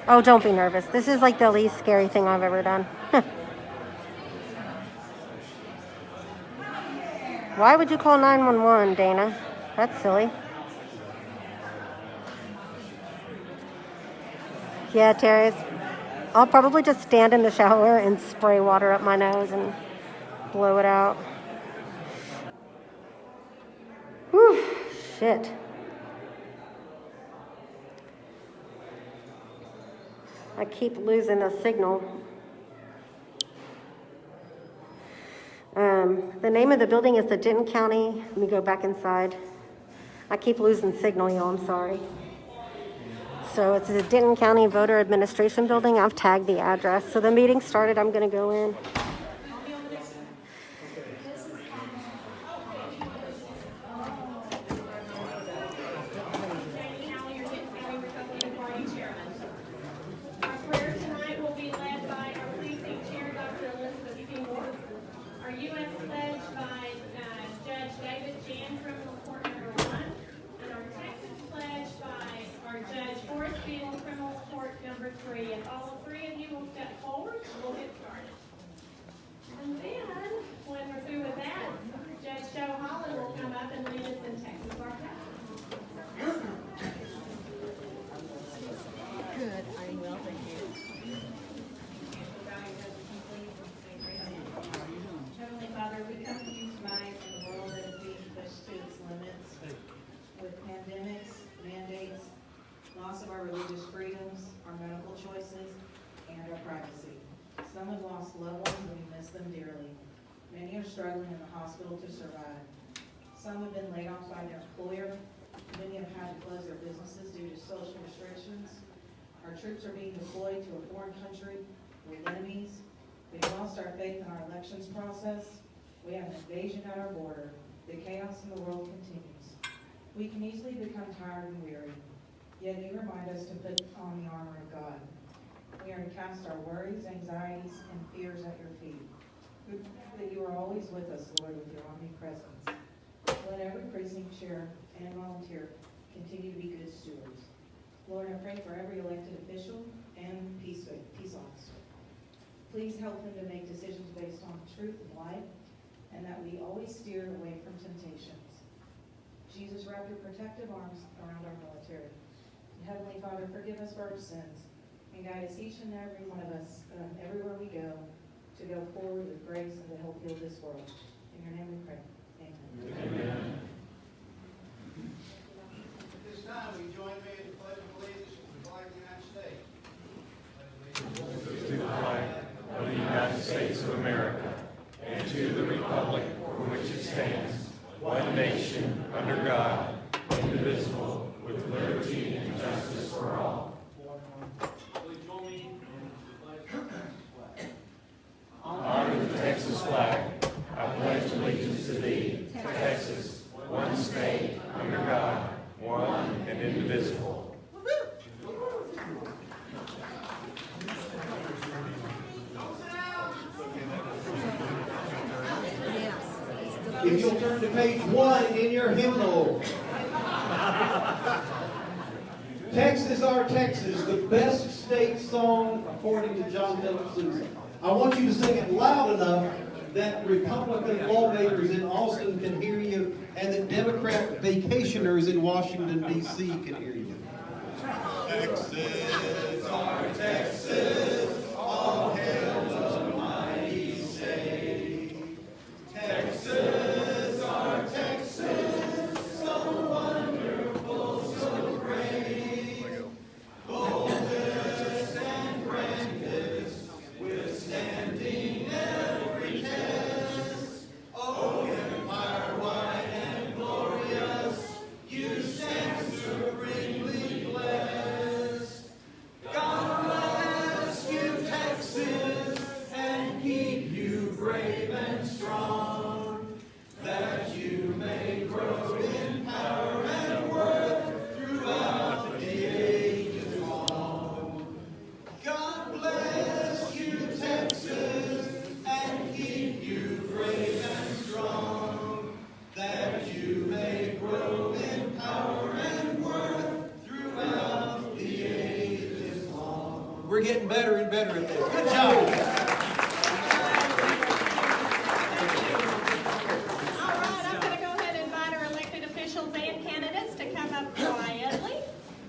Oh, don't be nervous. This is like the least scary thing I've ever done. Why would you call 911, Dana? That's silly. Yeah, Terry, I'll probably just stand in the shower and spray water up my nose and blow it out. Whew, shit. I keep losing the signal. The name of the building is the Denton County. Let me go back inside. I keep losing signal, y'all. I'm sorry. So it's the Denton County Voter Administration Building. I've tagged the address. So the meeting started. I'm going to go in. Our prayer tonight will be led by our precinct chair, Dr. Elizabeth Seymour. Our U.S. pledge by Judge David Jan, criminal court number 1. And our Texas pledge by our Judge Forrest Beal, criminal court number 3. If all three of you will step forward, we'll get started. And then, when we're through with that, Judge Joe Holland will come up and lead us in Texas Bar Good, I'm well, thank you. Heavenly Father, we come to you tonight in a world that is being pushed to its limits with pandemics, mandates, loss of our religious freedoms, our medical choices, and our privacy. Some have lost loved ones and we miss them dearly. Many are struggling in the hospital to survive. Some have been laid off by their employer. Many have had to close their businesses due to social restrictions. Our troops are being deployed to a foreign country with enemies. We've lost our faith in our elections process. We have an invasion at our border. The chaos in the world continues. We can easily become tired and weary, yet you remind us to put on the armor of God. We are to cast our worries, anxieties, and fears at your feet. We pray that you are always with us, Lord, with your omnipresence. Let every precinct chair and volunteer continue to be good stewards. Lord, I pray for every elected official and peace officer. Please help them to make decisions based on truth and light, and that we always steer away from temptations. Jesus, wrap your protective arms around our military. Heavenly Father, forgive us for our sins, and guide us each and every one of us, everywhere we go, to go forward with grace and to help heal this world. In your name we pray. Amen. Amen. At this time, we join me in the Pledge of Allegiance to the flag of the United States. To the flag of the United States of America and to the republic for which it stands, one nation, under God, indivisible, with liberty and justice for all. Honor the Texas flag. I pledge allegiance to thee, Texas, one state, under God, one and indivisible. If you'll turn to page 1 in your hymnal. Texas, our Texas, the best state song according to John Philip Sousa. I want you to sing it loud enough that Republican lawmakers in Austin can hear you and that Democrat vacationers in Washington, D.C. can hear you. Texas, our Texas, all hail the mighty state. Texas, our Texas, so wonderful, so great. Boldest and grandest, withstanding every test. Oh, empire wide and glorious, you stand supremely blessed. God bless you, Texas, and keep you brave and strong, that you may grow in power and worth throughout the ages long. God bless you, Texas, and keep you brave and strong, that you may grow in power and worth throughout the ages long. We're getting better and better at this. Good job. All right, I'm going to go ahead and invite our elected officials and candidates to come up quietly.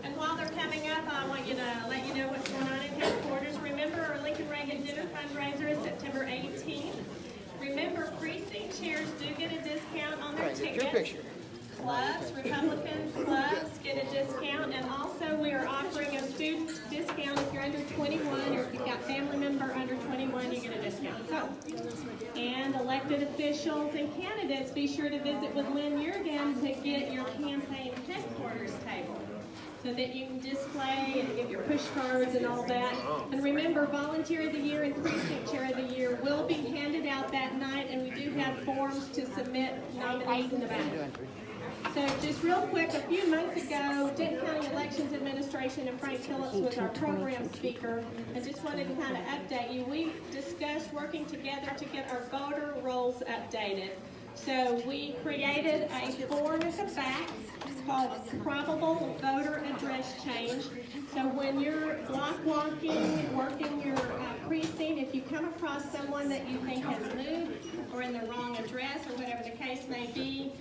And while they're coming up, I want you to let you know what's going on in headquarters. Remember, our Lincoln Reagan dinner fundraiser is September 18th. Remember, precinct chairs do get a discount on their tickets. Clubs, Republican clubs get a discount, and also we are offering a student discount if you're under 21, or if you've got family member under 21, you get a discount. So, and elected officials and candidates, be sure to visit with Lynn Yergin to get your campaign headquarters table. so that you can display and get your push cards and all that. And remember, Volunteer of the Year and Precinct Chair of the Year will be handed out that night, and we do have forms to submit nominees in the back. So just real quick, a few months ago, Denton County Elections Administration and Frank Phillips was our program speaker, and just wanted to kind of update you. We discussed working together to get our voter rolls updated. So we created a form at the back. It's called Probable Voter Address Change. So when you're block walking, working your precinct, if you come across someone that you think has moved or in the wrong address or whatever the case may be,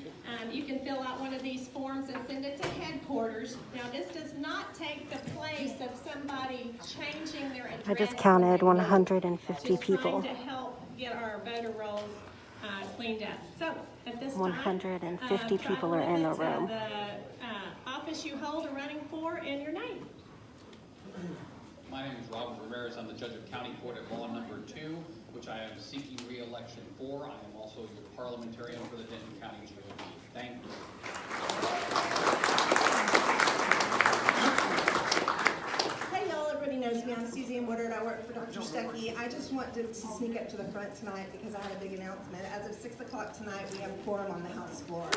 you can fill out one of these forms and send it to headquarters. Now, this does not take the place of somebody changing their address. I just counted 150 people. Just trying to help get our voter rolls cleaned up. So, at this time, 150 people are in the room. The office you hold are running for and your name. My name is Robert Ramirez. I'm the judge of county court at law number 2, which I am seeking re-election for. I am also your parliamentarian for the Denton County GOP. Thank you. Hey y'all, everybody knows me. I'm Suzanne Woodard. I work for Dr. Stuckey. I just want to sneak up to the front tonight because I had a big announcement. As of 6 o'clock tonight, we have a quorum on the House floor.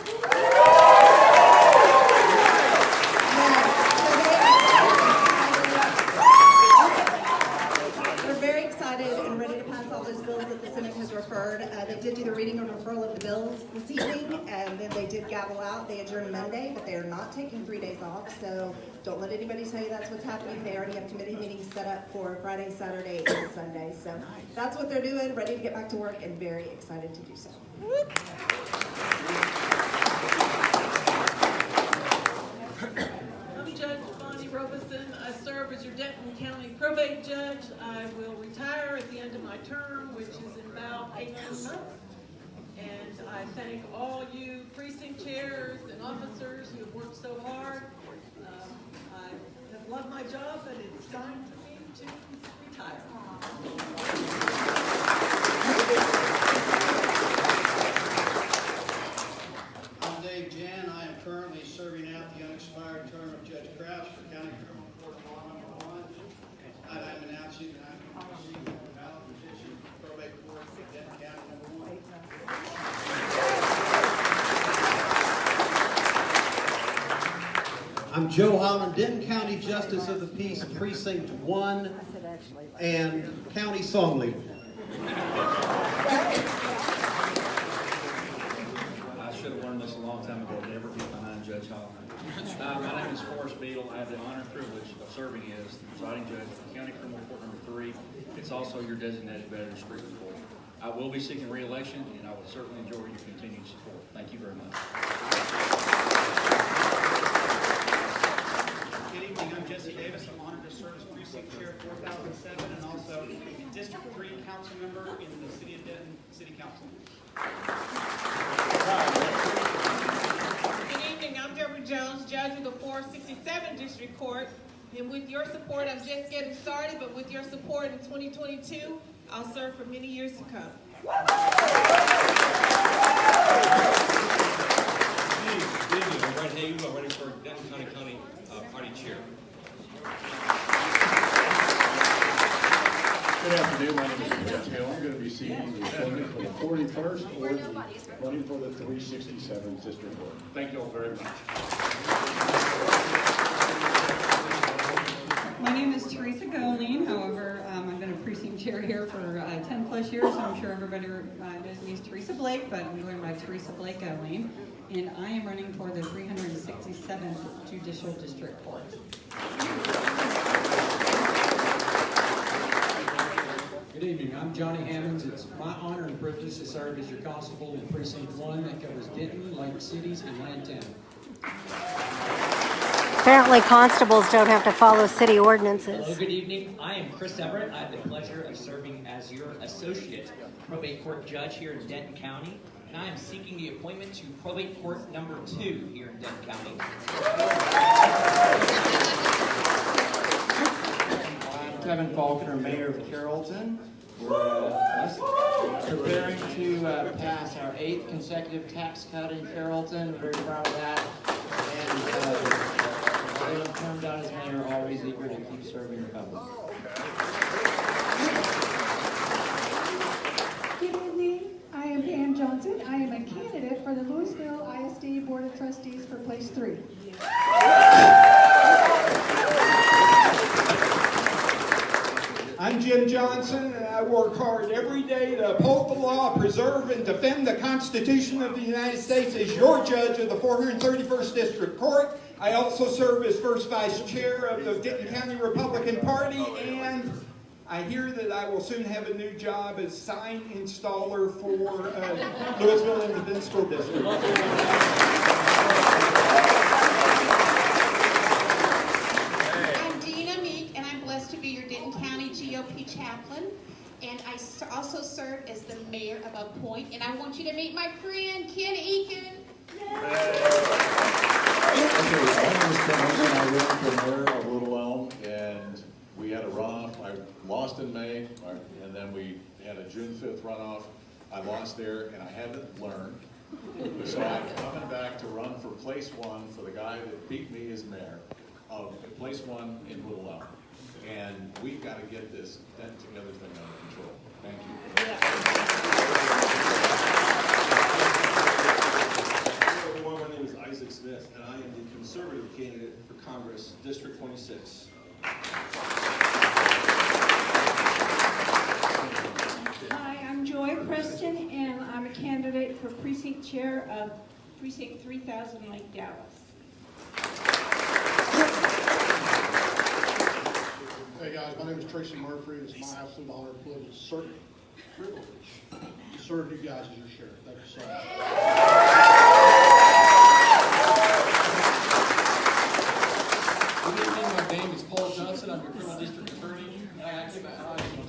We're very excited and ready to pass all those bills that the Senate has referred. They did do the reading and referral of the bills this evening, and then they did gavel out. They adjourned Monday, but they are not taking 3 days off, so don't let anybody tell you that's what's happening. They already have committee meetings set up for Friday, Saturday, and Sunday. So that's what they're doing, ready to get back to work, and very excited to do so. I'm Judge Bonnie Robeson. I serve as your Denton County probate judge. I will retire at the end of my term, which is in about 18 months. And I thank all you precinct chairs and officers who have worked so hard. I have loved my job, but it's time for me to retire. I'm Dave Jan. I am currently serving out the unexpired term of Judge Crouch for County Criminal Court Law Number 1. I am announcing that I'm proceeding with the ballot position for probate court for Denton County Number 1. I'm Joe Holland, Denton County Justice of the Peace, Precinct 1, and County Song Leader. I should have learned this a long time ago, never be behind Judge Holland. My name is Forrest Beadle. I have the honor and privilege of serving as the presiding judge for County Criminal Court Number 3. It's also your designated Veterans Treatment Court. I will be seeking re-election, and I will certainly enjoy your continued support. Thank you very much. Good evening, I'm Jesse Davis. I'm honored to serve as Precinct Chair 4007 and also District 3 Council Member in the City of Denton City Council. Good evening, I'm Deborah Jones, judge of the 467 District Court. And with your support, I'm just getting started, but with your support in 2022, I'll serve for many years to come. Good evening, I'm Brett Hayes. I'm running for Denton County Party Chair. Good afternoon, my name is Jeff Hill. I'm going to be seeking the appointment for the 41st or running for the 367th District Court. Thank you all very much. My name is Teresa Goleen. However, I've been a precinct chair here for 10 plus years, so I'm sure everybody knows me as Teresa Blake, but I'm going by Teresa Blake Goleen, and I am running for the 367th Judicial District Court. Good evening, I'm Johnny Hammonds. It's my honor and privilege to serve as your constable in Precinct 1 that covers Denton, Lake Cities, and Lantana. Apparently constables don't have to follow city ordinances. Hello, good evening. I am Chris Everett. I have the pleasure of serving as your associate probate court judge here in Denton County. And I am seeking the appointment to probate court number 2 here in Denton County. I'm Kevin Faulkner, Mayor of Carrollton. We're preparing to pass our 8th consecutive tax cut in Carrollton. We're very proud of that. And in terms shot as mayor, always eager to keep serving Republic. Good evening. I am Pam Johnson. I am a candidate for the Louisville ISD Board of Trustees for Place 3. I'm Jim Johnson, and I work hard every day to uphold the law, preserve and defend the Constitution of the United States as your judge of the 431st District Court. I also serve as first vice chair of the Denton County Republican Party, and I hear that I will soon have a new job as sign installer for Louisville Independent School District. To be your Denton County GOP chaplain, and I also serve as the mayor of a point, and I want you to meet my friend Ken Eakin. Okay, my name is Ken Eakin. I ran for mayor of Little Elm, and we had a runoff. I lost in May, and then we had a June 5th runoff. I lost there, and I haven't learned. So I'm coming back to run for place one for the guy that beat me as mayor of place one in Little Elm. And we've got to get this together thing under control. Thank you. Hello everyone, my name is Isaac Smith, and I am the conservative candidate for Congress, District 26. Hi, I'm Joy Preston, and I'm a candidate for precinct chair of Precinct 3000 Lake Dallas. Hey guys, my name is Tracy Murphy, and it's my absolute honor and privilege to serve you guys as your sheriff. Thank you so much. Good evening, my name is Paul Johnson. I'm your criminal district attorney.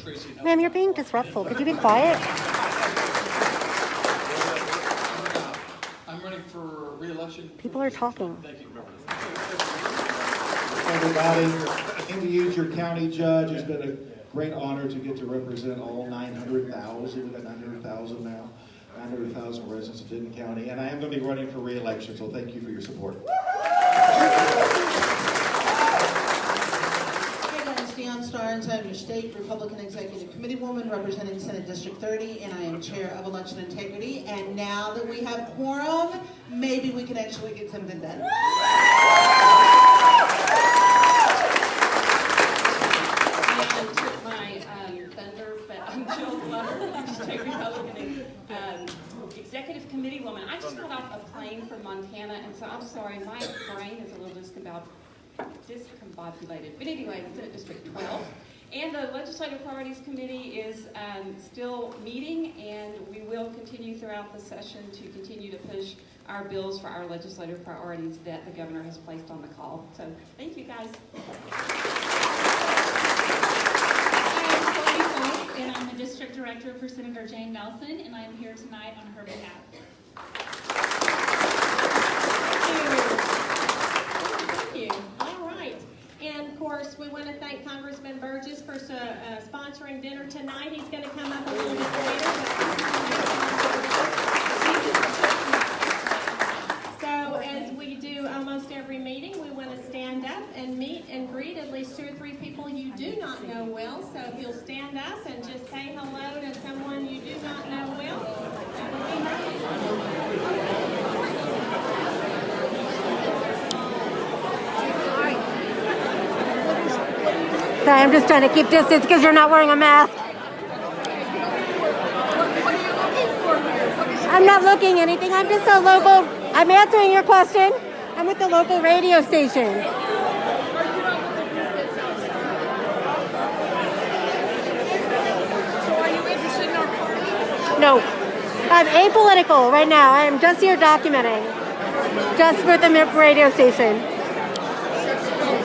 Tracy. Ma'am, you're being disruptful. Could you be quiet? I'm running for re-election. People are talking. Thank you. Everybody, came to use your county judge. It's been a great honor to get to represent all 900,000, we've got 900,000 now, 900,000 residents of Denton County, and I am going to be running for re-election, so thank you for your support. Hey guys, Deion Starnes. I'm your state Republican Executive Committee woman representing Senate District 30, and I am chair of Election Integrity, and now that we have quorum, maybe we can actually get something done. Executive Committee woman. I just got off a plane from Montana, and so I'm sorry, my brain is a little discombobulated. But anyway, it's in District 12. And the Legislative Priorities Committee is still meeting, and we will continue throughout the session to continue to push our bills for our legislative priorities that the governor has placed on the call. So thank you guys. And I'm the district director for Senator Jane Nelson, and I am here tonight on her behalf. Thank you. All right. And of course, we want to thank Congressman Burgess for sponsoring dinner tonight. He's going to come up a little bit later. So as we do almost every meeting, we want to stand up and meet and greet at least 2 or 3 people you do not know well. So if you'll stand up and just say hello to someone you do not know well, that would be nice. Sorry, I'm just trying to keep distance because you're not wearing a mask. I'm not looking anything. I'm just a local. I'm answering your question. I'm with the local radio station. No, I'm apolitical right now. I am just here documenting, just for the MIP radio station.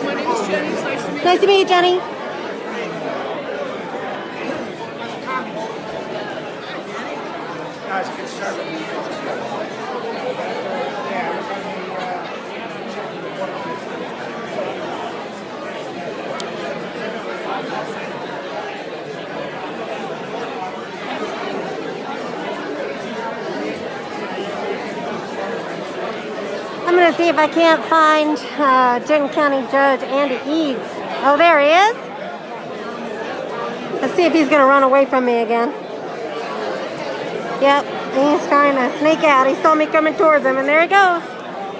My name is Jenny. Nice to meet you, Jenny. Guys, get started. I'm gonna see if I can't find Denton County Judge Andy Eads. Oh, there he is. Let's see if he's gonna run away from me again. Yep, he's trying to sneak out. He saw me coming towards him, and there he goes.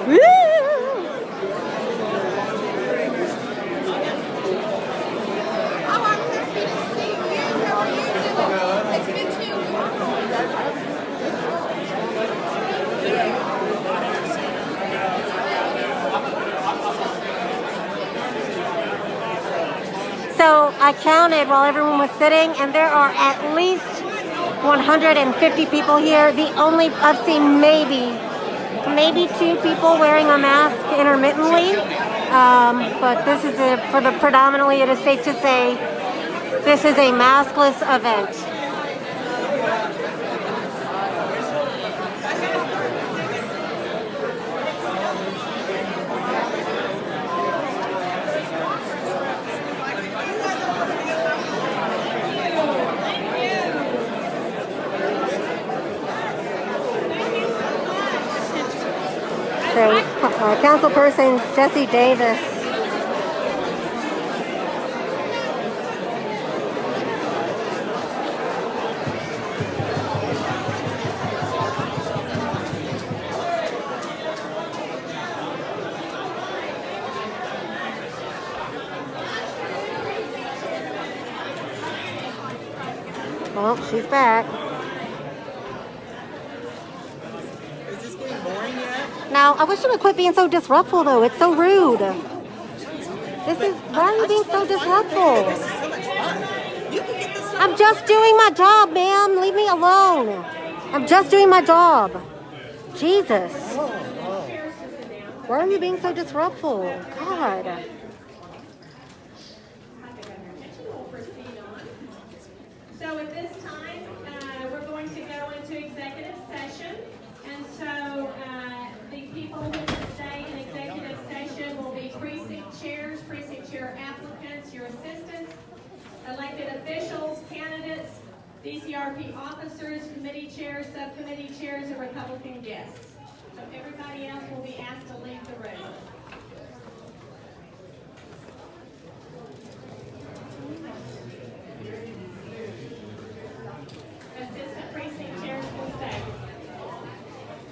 Woo! So I counted while everyone was sitting, and there are at least 150 people here. I've seen maybe 2 people wearing a mask intermittently. But this is predominantly, it is safe to say, this is a maskless event. So, Councilperson Jesse Davis. Well, she's back. Is this getting boring yet? Now, I wish you would quit being so disruptful, though. It's so rude. Why are you being so disruptful? This is so much fun. You can get this. I'm just doing my job, ma'am. Leave me alone. I'm just doing my job. Jesus. Why are you being so disruptful? God. So at this time, we're going to go into executive session. And so the people who will stay in executive session will be precinct chairs, precinct chair applicants, your assistants, elected officials, candidates, DCRP officers, committee chairs, subcommittee chairs, and Republican guests. So everybody else will be asked to leave the room. Assistant precinct chairs will stay.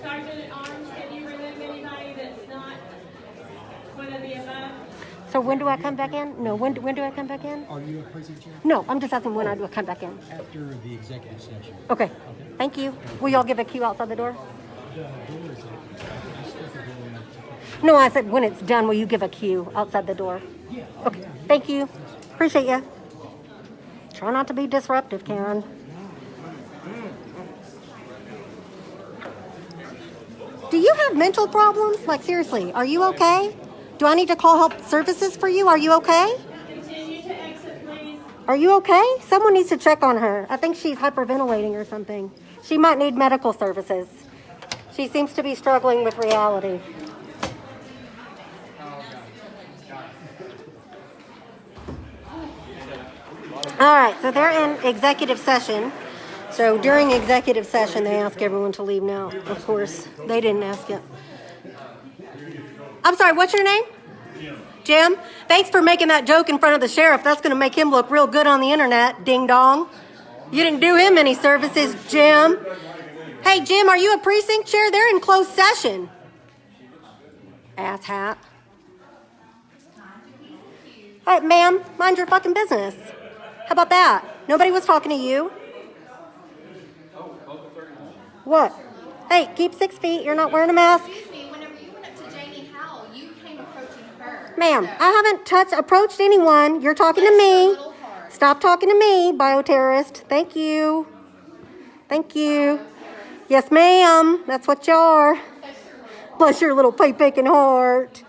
Sergeant at Arms, can you remove anybody that's not one of the above? So when do I come back in? No, when do I come back in? Are you a precinct chair? No, I'm just asking when I do I come back in. After the executive session. Okay. Thank you. Will y'all give a cue outside the door? The door is open. I just think the door. No, I said when it's done, will you give a cue outside the door? Yeah. Okay. Thank you. Appreciate you. Try not to be disruptive, Karen. Do you have mental problems? Like, seriously, are you okay? Do I need to call help services for you? Are you okay? Continue to exit, please. Are you okay? Someone needs to check on her. I think she's hyperventilating or something. She might need medical services. She seems to be struggling with reality. All right, so they're in executive session. So during executive session, they ask everyone to leave now. Of course, they didn't ask it. I'm sorry, what's your name? Jim? Thanks for making that joke in front of the sheriff. That's going to make him look real good on the internet, ding dong. You didn't do him any services, Jim. Hey, Jim, are you a precinct chair? They're in closed session. Asshat. All right, ma'am, mind your fucking business. How about that? Nobody was talking to you. What? Hey, keep 6 feet. You're not wearing a mask. Excuse me, whenever you went up to Janie Howell, you came approaching her. Ma'am, I haven't approached anyone. You're talking to me. Stop talking to me, bioterrorist. Thank you. Thank you. Yes, ma'am. That's what you are. Bless your little pipe-aching heart.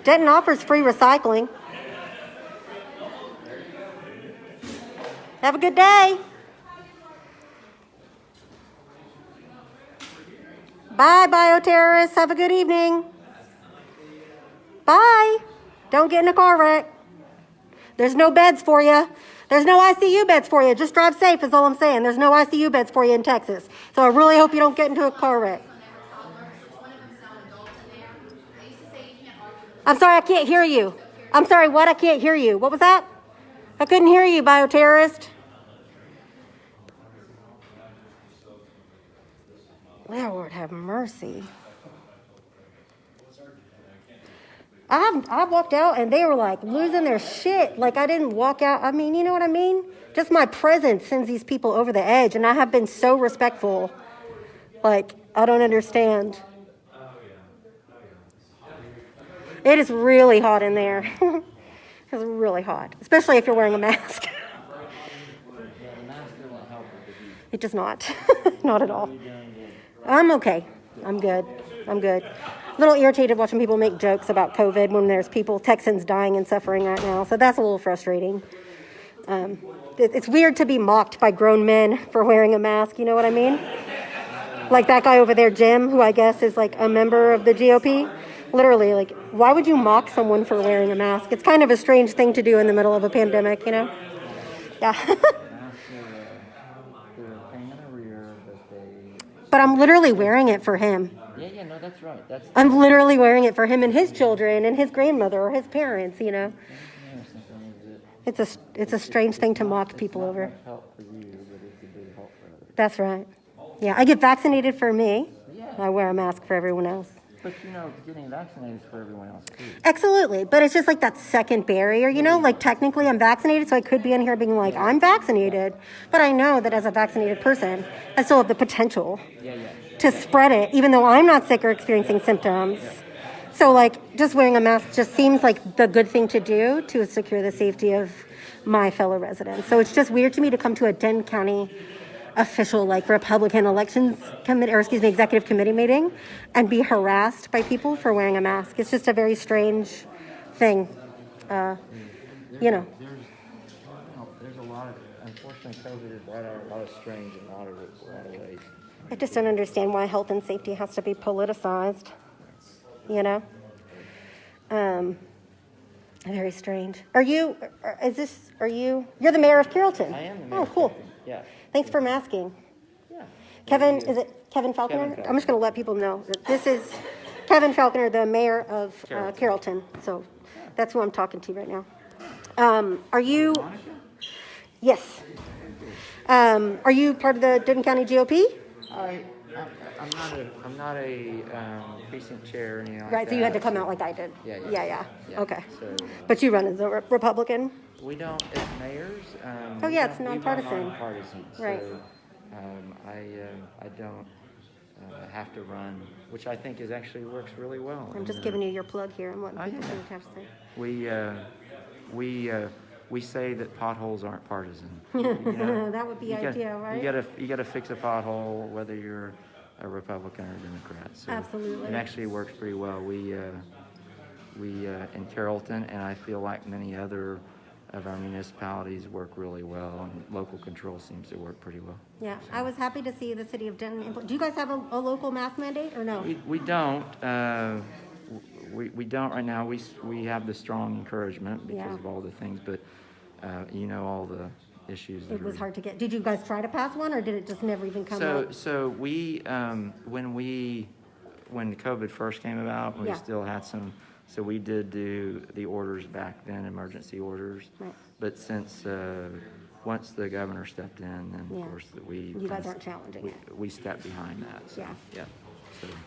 Denton offers free recycling. Have a good day. Bye, bioterrorists. Have a good evening. Bye. Don't get in a car wreck. There's no beds for you. There's no ICU beds for you. Just drive safe is all I'm saying. There's no ICU beds for you in Texas. So I really hope you don't get into a car wreck. I'm sorry, I can't hear you. I'm sorry, what? I can't hear you. What was that? I couldn't hear you, bioterrorist. Lord have mercy. I walked out and they were like losing their shit. Like I didn't walk out. I mean, you know what I mean? Just my presence sends these people over the edge. And I have been so respectful. Like, I don't understand. It is really hot in there. It's really hot. Especially if you're wearing a mask. It does not. Not at all. I'm okay. I'm good. I'm good. A little irritated watching people make jokes about COVID when there's people, Texans, dying and suffering right now. So that's a little frustrating. It's weird to be mocked by grown men for wearing a mask. You know what I mean? Like that guy over there, Jim, who I guess is like a member of the GOP. Literally, like, why would you mock someone for wearing a mask? It's kind of a strange thing to do in the middle of a pandemic, you know? Yeah. But I'm literally wearing it for him. Yeah, no, that's right. I'm literally wearing it for him and his children and his grandmother or his parents, you know? It's a strange thing to mock people over. That's right. Yeah, I get vaccinated for me. I wear a mask for everyone else. But you know, getting vaccinated is for everyone else too. Absolutely. But it's just like that second barrier, you know? Like technically I'm vaccinated, so I could be in here being like, I'm vaccinated. But I know that as a vaccinated person, I still have the potential to spread it, even though I'm not sick or experiencing symptoms. So like just wearing a mask just seems like the good thing to do to secure the safety of my fellow residents. So it's just weird to me to come to a Denton County official like Republican elections committee, or excuse me, executive committee meeting and be harassed by people for wearing a mask. It's just a very strange thing. You know. There's a lot of, unfortunately, COVID has brought out a lot of strange in a lot of ways. I just don't understand why health and safety has to be politicized. You know? Very strange. You're the mayor of Carrollton? I am the mayor. Oh, cool. Yeah. Thanks for masking. Yeah. Kevin, is it Kevin Falconer? I'm just going to let people know that this is Kevin Falconer, the mayor of Carrollton. So that's who I'm talking to right now. Are you? Yes. Are you part of the Denton County GOP? I'm not a precinct chair or anything like that. Right, so you had to come out like I did. Yeah. Okay. So, but you run as a Republican? We don't, as mayors. Oh yeah, it's nonpartisan. Nonpartisan. Right. So, I don't have to run, which I think is actually works really well. I'm just giving you your plug here and what people have to say. We say that potholes aren't partisan. That would be ideal, right? You gotta fix a pothole whether you're a Republican or a Democrat. So absolutely. It actually works pretty well. We in Carrollton, and I feel like many other of our municipalities work really well, and local control seems to work pretty well. Yeah, I was happy to see the city of Denton. Do you guys have a local mask mandate or no? We don't. We don't right now. We have the strong encouragement because of all the things, but all the issues. It was hard to get. Did you guys try to pass one, or did it just never even come up? So we when COVID first came about, we still had some. So we did do the orders back then, emergency orders. Right. But since once the governor stepped in, then of course you guys aren't challenging it. We stepped behind that. So, yeah.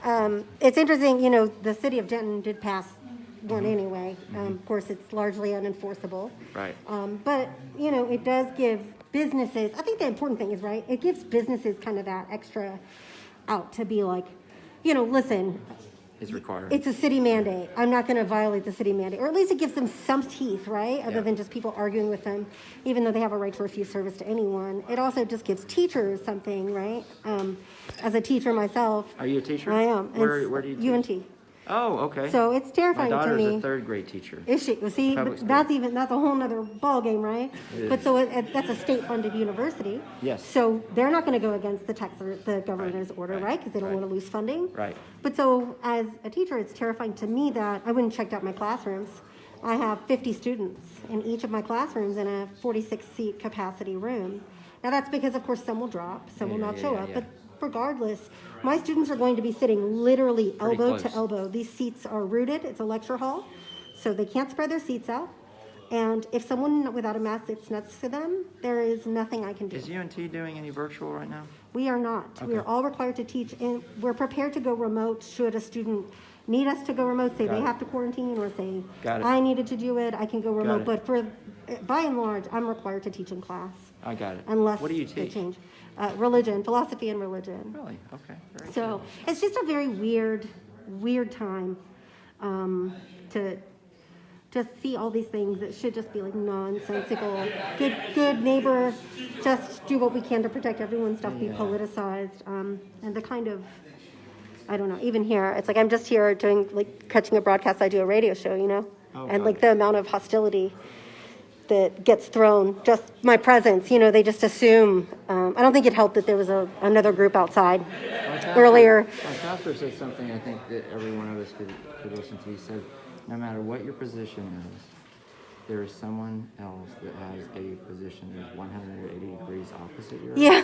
So. It's interesting, the city of Denton did pass one anyway. Of course, it's largely unenforceable. Right. But, it does give businesses, I think the important thing is, right, it gives businesses kind of that extra out to be like, listen. Is required. It's a city mandate. I'm not going to violate the city mandate. Or at least it gives them some teeth, right? Other than just people arguing with them, even though they have a right to refuse service to anyone. It also just gives teachers something, right? As a teacher myself. Are you a teacher? I am. Where do you teach? UNT. Oh, okay. So it's terrifying to me. My daughter's a third grade teacher. Is she? Well, see, that's a whole nother ball game, right? But so that's a state-funded university. Yes. So they're not going to go against the governor's order, right? Because they don't want to lose funding. Right. But so as a teacher, it's terrifying to me that I went and checked out my classrooms. I have 50 students in each of my classrooms in a 46-seat capacity room. Now that's because, of course, some will drop, some will not show up, but regardless, my students are going to be sitting literally elbow to elbow. These seats are rooted. It's a lecture hall, so they can't spread their seats out. And if someone without a mask sits next to them, there is nothing I can do. Is UNT doing any virtual right now? We are not. Okay. We are all required to teach, and we're prepared to go remote should a student need us to go remote, say they have to quarantine, or say I needed to do it, I can go remote. But by and large, I'm required to teach in class. I got it. Unless what do you they teach? change. Religion, philosophy and religion. Really? Okay. Very So cool. it's just a very weird time to just see all these things that should just be like nonsensical. Good neighbor, just do what we can to protect everyone, stuff be politicized. And the kind of, I don't know, even here, it's like I'm just here doing, like, catching a broadcast, I do a radio show, you know? And like the amount of hostility that gets thrown, just my presence, you know, they just assume. I don't think it helped that there was another group outside earlier. My pastor said something I think that every one of us could listen to. He said, no matter what your position is, there is someone else that has a position that is 180 degrees opposite yours. Yeah.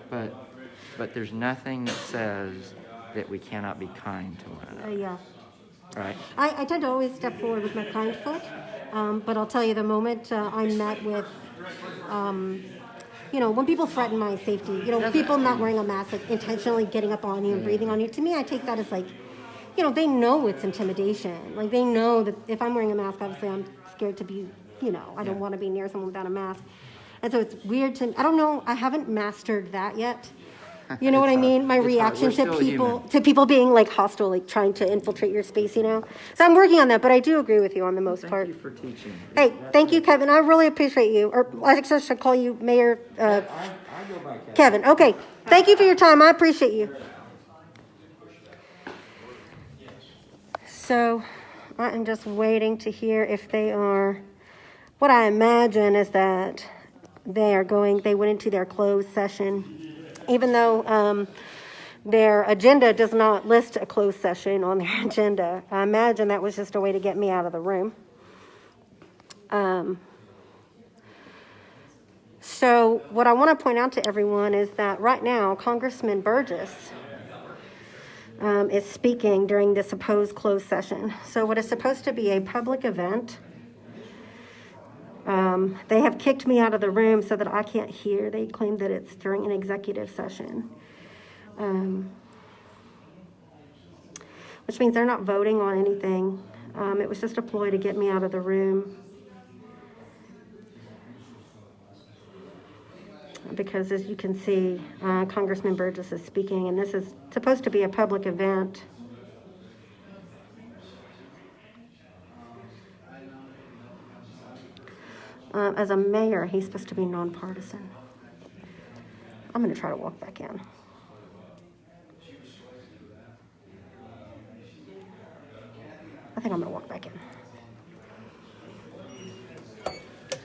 But there's nothing that says that we cannot be kind to one another. Yeah. Right? I tend to always step forward with my kind foot, but I'll tell you, the moment I'm met with, you know, when people threaten my safety, you know, people not wearing a mask, like intentionally getting up on you and breathing on you, to me, I take that as like, you know, they know it's intimidation. Like, they know that if I'm wearing a mask, obviously I'm scared to be, you know, I don't want to be near someone without a mask. And so it's weird I don't know, I haven't mastered that yet. You know what I mean? My reaction to people being like hostile, like trying to infiltrate your space, you know? So I'm working on that, but I do agree with you on the most part. Thank you for teaching. Hey, thank you, Kevin. I really appreciate you. Or I should call you Mayor I go by Kevin. Okay. Thank you for your time. I appreciate you. So I am just waiting to hear if they are, what I imagine is that they went into their closed session. Even though their agenda does not list a closed session on their agenda. I imagine that was just a way to get me out of the room. So what I want to point out to everyone is that right now, Congressman Burgess is speaking during this supposed closed session. So what is supposed to be a public event, they have kicked me out of the room so that I can't hear. They claim that it's during an executive session, which means they're not voting on anything. It was just a ploy to get me out of the room. Because as you can see, Congressman Burgess is speaking, and this is supposed to be a public event. As a mayor, he's supposed to be nonpartisan. I'm going to try to walk back in. I think I'm going to walk back in.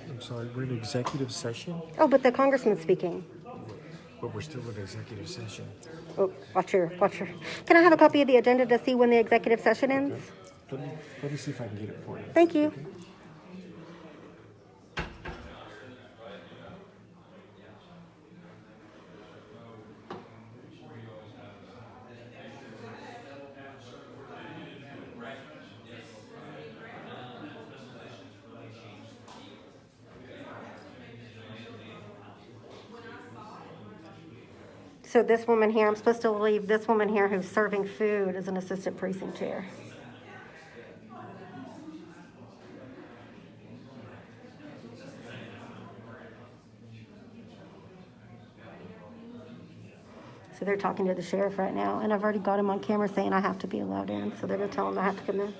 I'm sorry, we're in executive session? Oh, but the congressman's speaking. But we're still in executive session. Oh, watch your. Can I have a copy of the agenda to see when the executive session ends? Okay. Let me see if I can get it for you. Thank you. Okay. So this woman here, I'm supposed to leave this woman here who's serving food as an assistant precinct chair. So they're talking to the sheriff right now, and I've already got him on camera saying I have to be allowed in, so they're going to tell him I have to come in.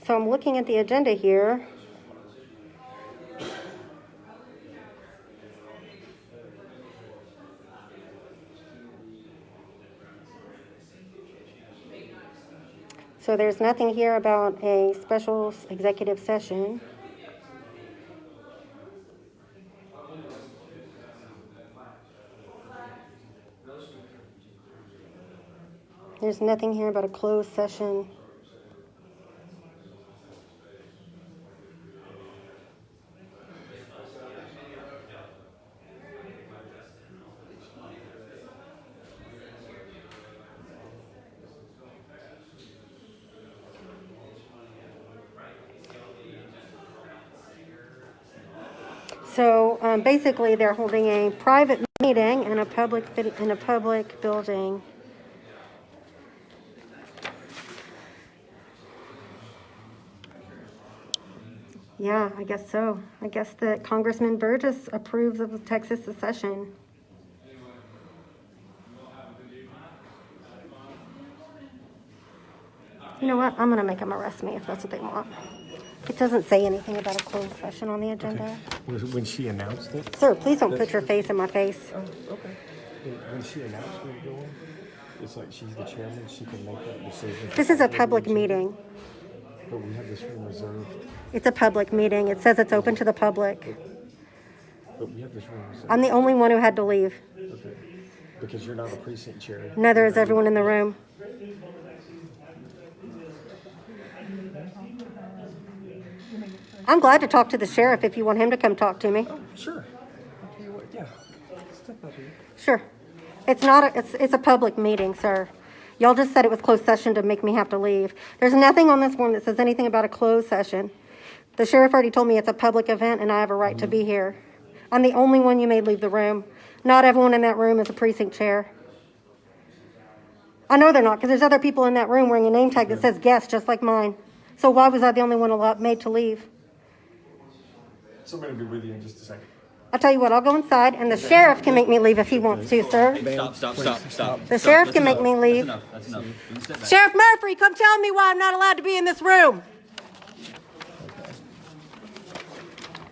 So I'm looking at the agenda here. So there's nothing here about a special executive session. There's nothing here about a closed session. So basically, they're holding a private meeting in a public building. Yeah, I guess so. I guess that Congressman Burgess approves of the Texas secession. You know what? I'm going to make them arrest me if that's what they want. It doesn't say anything about a closed session on the agenda. Okay. When she announced it? Sir, please don't put your face in my face. Oh, okay. When she announced we were going, it's like she's the chairman. She can make that decision. This is a public meeting. But we have this room reserved. It's a public meeting. It says it's open to the public. But we have this room reserved. I'm the only one who had to leave. Okay. Because you're not a precinct chair. Neither is everyone in the room. I'm glad to talk to the sheriff if you want him to come talk to me. Oh, sure. I'll tell you what, yeah. Step up here. Sure. It's a public meeting, sir. Y'all just said it was closed session to make me have to leave. There's nothing on this form that says anything about a closed session. The sheriff already told me it's a public event and I have a right to be here. I'm the only one you made leave the room. Not everyone in that room is a precinct chair. I know they're not, because there's other people in that room wearing a name tag that says guest, just like mine. So why was I the only one made to leave? Somebody will be with you in just a second. I'll tell you what, I'll go inside, and the sheriff can make me leave if he wants to, sir. Stop. The sheriff can make me leave. That's enough. Sheriff Murphy, come tell me why I'm not allowed to be in this room.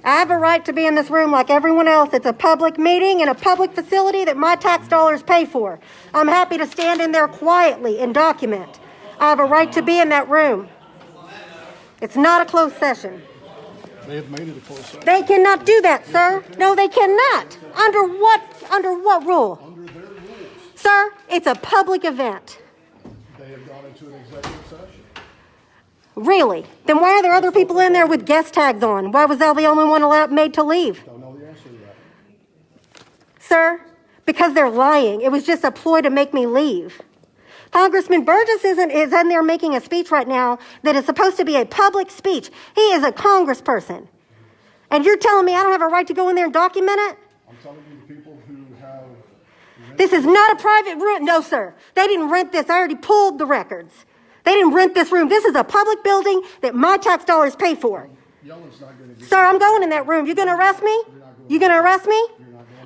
I have a right to be in this room like everyone else. It's a public meeting in a public facility that my tax dollars pay for. I'm happy to stand in there quietly and document. I have a right to be in that room. It's not a closed session. They have made it a closed session. They cannot do that, sir. No, they cannot. Under what rule? Under their rules. Sir, it's a public event. They have gone into an executive session. Really? Then why are there other people in there with guest tags on? Why was I the only one made to leave? Don't know the answer to that. Sir, because they're lying. It was just a ploy to make me leave. Congressman Burgess is in there making a speech right now that is supposed to be a public speech. He is a congressperson. And you're telling me I don't have a right to go in there and document it? I'm telling you the people who have... This is not a private room. No, sir. They didn't rent this. I already pulled the records. They didn't rent this room. This is a public building that my tax dollars pay for. Yellow's not going to Sir, I'm going in that room. You going to arrest me? You going to arrest me?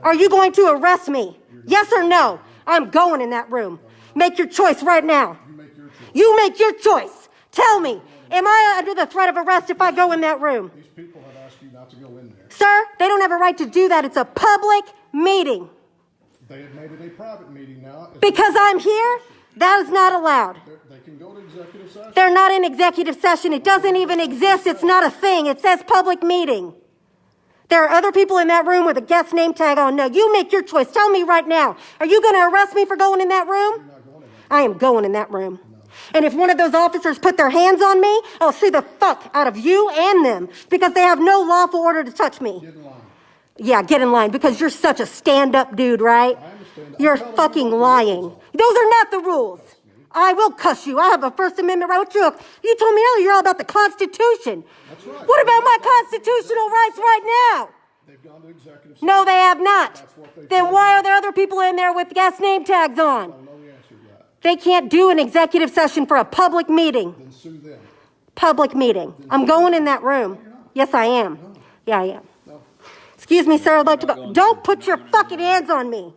Are you going to arrest me? Yes or no? I'm going in that room. Make your choice right now. You make your choice. Tell me, am I under the threat of arrest if I go in that room? These people have asked you not to go in there. Sir, they don't have a right to do that. It's a public meeting. They have made it a private meeting now. Because I'm here, that is not allowed. They can go to executive session. They're not in executive session. It doesn't even exist. It's not a thing. It says public meeting. There are other people in that room with a guest name tag on. No, you make your choice. Tell me right now. Are you going to arrest me for going in that room? I am going in that room. And if one of those officers put their hands on me, I'll sue the fuck out of you and them because they have no lawful order to touch me. Get in line. Yeah, get in line because you're such a stand-up dude, right? You're fucking lying. Those are not the rules. I will cuss you. I have a First Amendment right. You told me earlier you're all about the Constitution. That's right. What about my constitutional rights right now? They've gone to executive session. No, they have not. That's what they Then told why me. are there other people in there with guest name tags on? I don't know the answer to that. They can't do an executive session for a public meeting. Then sue them. Public meeting. I'm going in that room. Yes, I am. Yeah, I am. Excuse me, sir. I'd like to go. Don't put your fucking hands on me.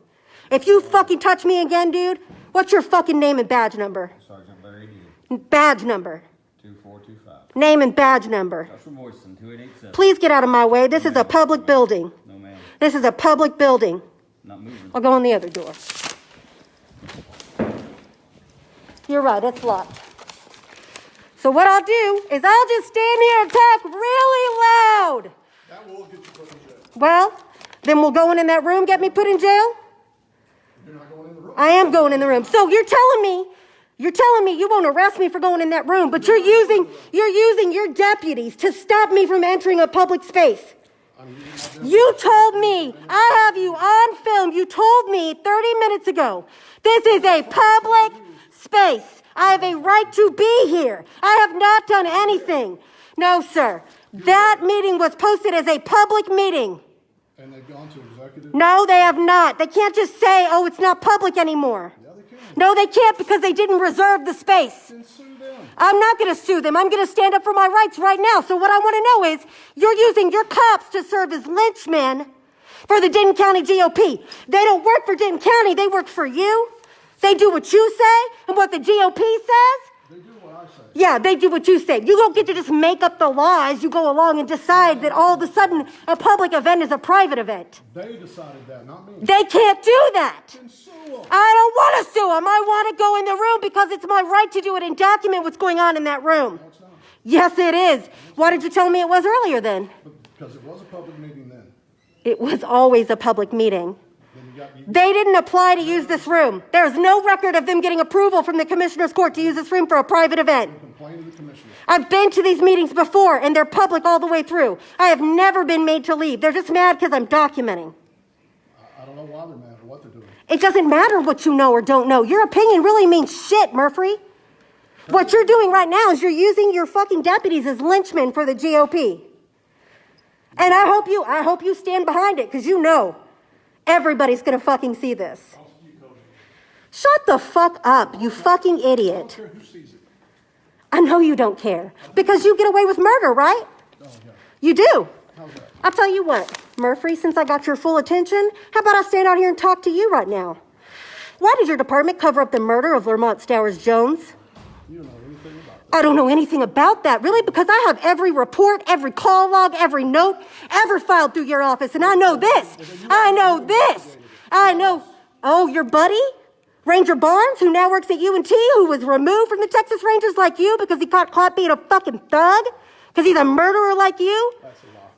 If you fucking touch me again, dude, what's your fucking name and badge number? Sergeant Larry D. Badge number. 2425. Name and badge number. Joshua Moisten, 2887. Please get out of my way. This is a public building. No, ma'am. This is a public building. Not moving. I'll go in the other door. You're right, it's locked. So what I'll do is I'll just stand here and talk really loud. That will get you put in jail. Well, then we'll go in that room, get me put in jail? You're not going in the room. I am going in the room. So you're telling me you won't arrest me for going in that room, but you're using your deputies to stop me from entering a public space. You told me, I have you on film, you told me 30 minutes ago, this is a public space. I have a right to be here. I have not done anything. No, sir. That meeting was posted as a public meeting. And they've gone to executive? No, they have not. They can't just say, oh, it's not public anymore. Yeah, they can. No, they can't because they didn't reserve the space. Then sue them. I'm not going to sue them. I'm going to stand up for my rights right now. So what I want to know is, you're using your cops to serve as lynchmen for the Denton County GOP. They don't work for Denton County. They work for you. They do what you say and what the GOP says. They do what I say. Yeah, they do what you say. You don't get to just make up the law as you go along and decide that all of a sudden a public event is a private event. They decided that, not me. They can't do that. Then sue them. I don't want to sue them. I want to go in the room because it's my right to do it and document what's going on in that room. No, it's not. Yes, it is. Why did you tell me it was earlier then? Because it was a public meeting then. It was always a public meeting. Then you They didn't apply to use this room. There's no record of them getting approval from the Commissioner's Court to use this room for a private event. complain to the commissioner. I've been to these meetings before, and they're public all the way through. I have never been made to leave. They're just mad because I'm documenting. I don't know why they're mad or what they're doing. It doesn't matter what you know or don't know. Your opinion really means shit, Murphy. What you're doing right now is you're using your fucking deputies as lynchmen for the GOP. And I hope you stand behind it, because you know everybody's gonna fucking see this. Shut the fuck up, you fucking idiot. I know you don't care, because you get away with murder, right? You do. I'll tell you what, Murphy, since I got your full attention, how about I stand out here and talk to you right now? Why did your department cover up the murder of Lamont Stowers Jones? You don't know anything about that. I don't know anything about that, really, because I have every report, every call log, every note ever filed through your office, and I know this. I know this. I know. Oh, your buddy? Ranger Barnes, who now works at UNT, who was removed from the Texas Rangers like you because he got caught being a fucking thug? Because he's a murderer like you?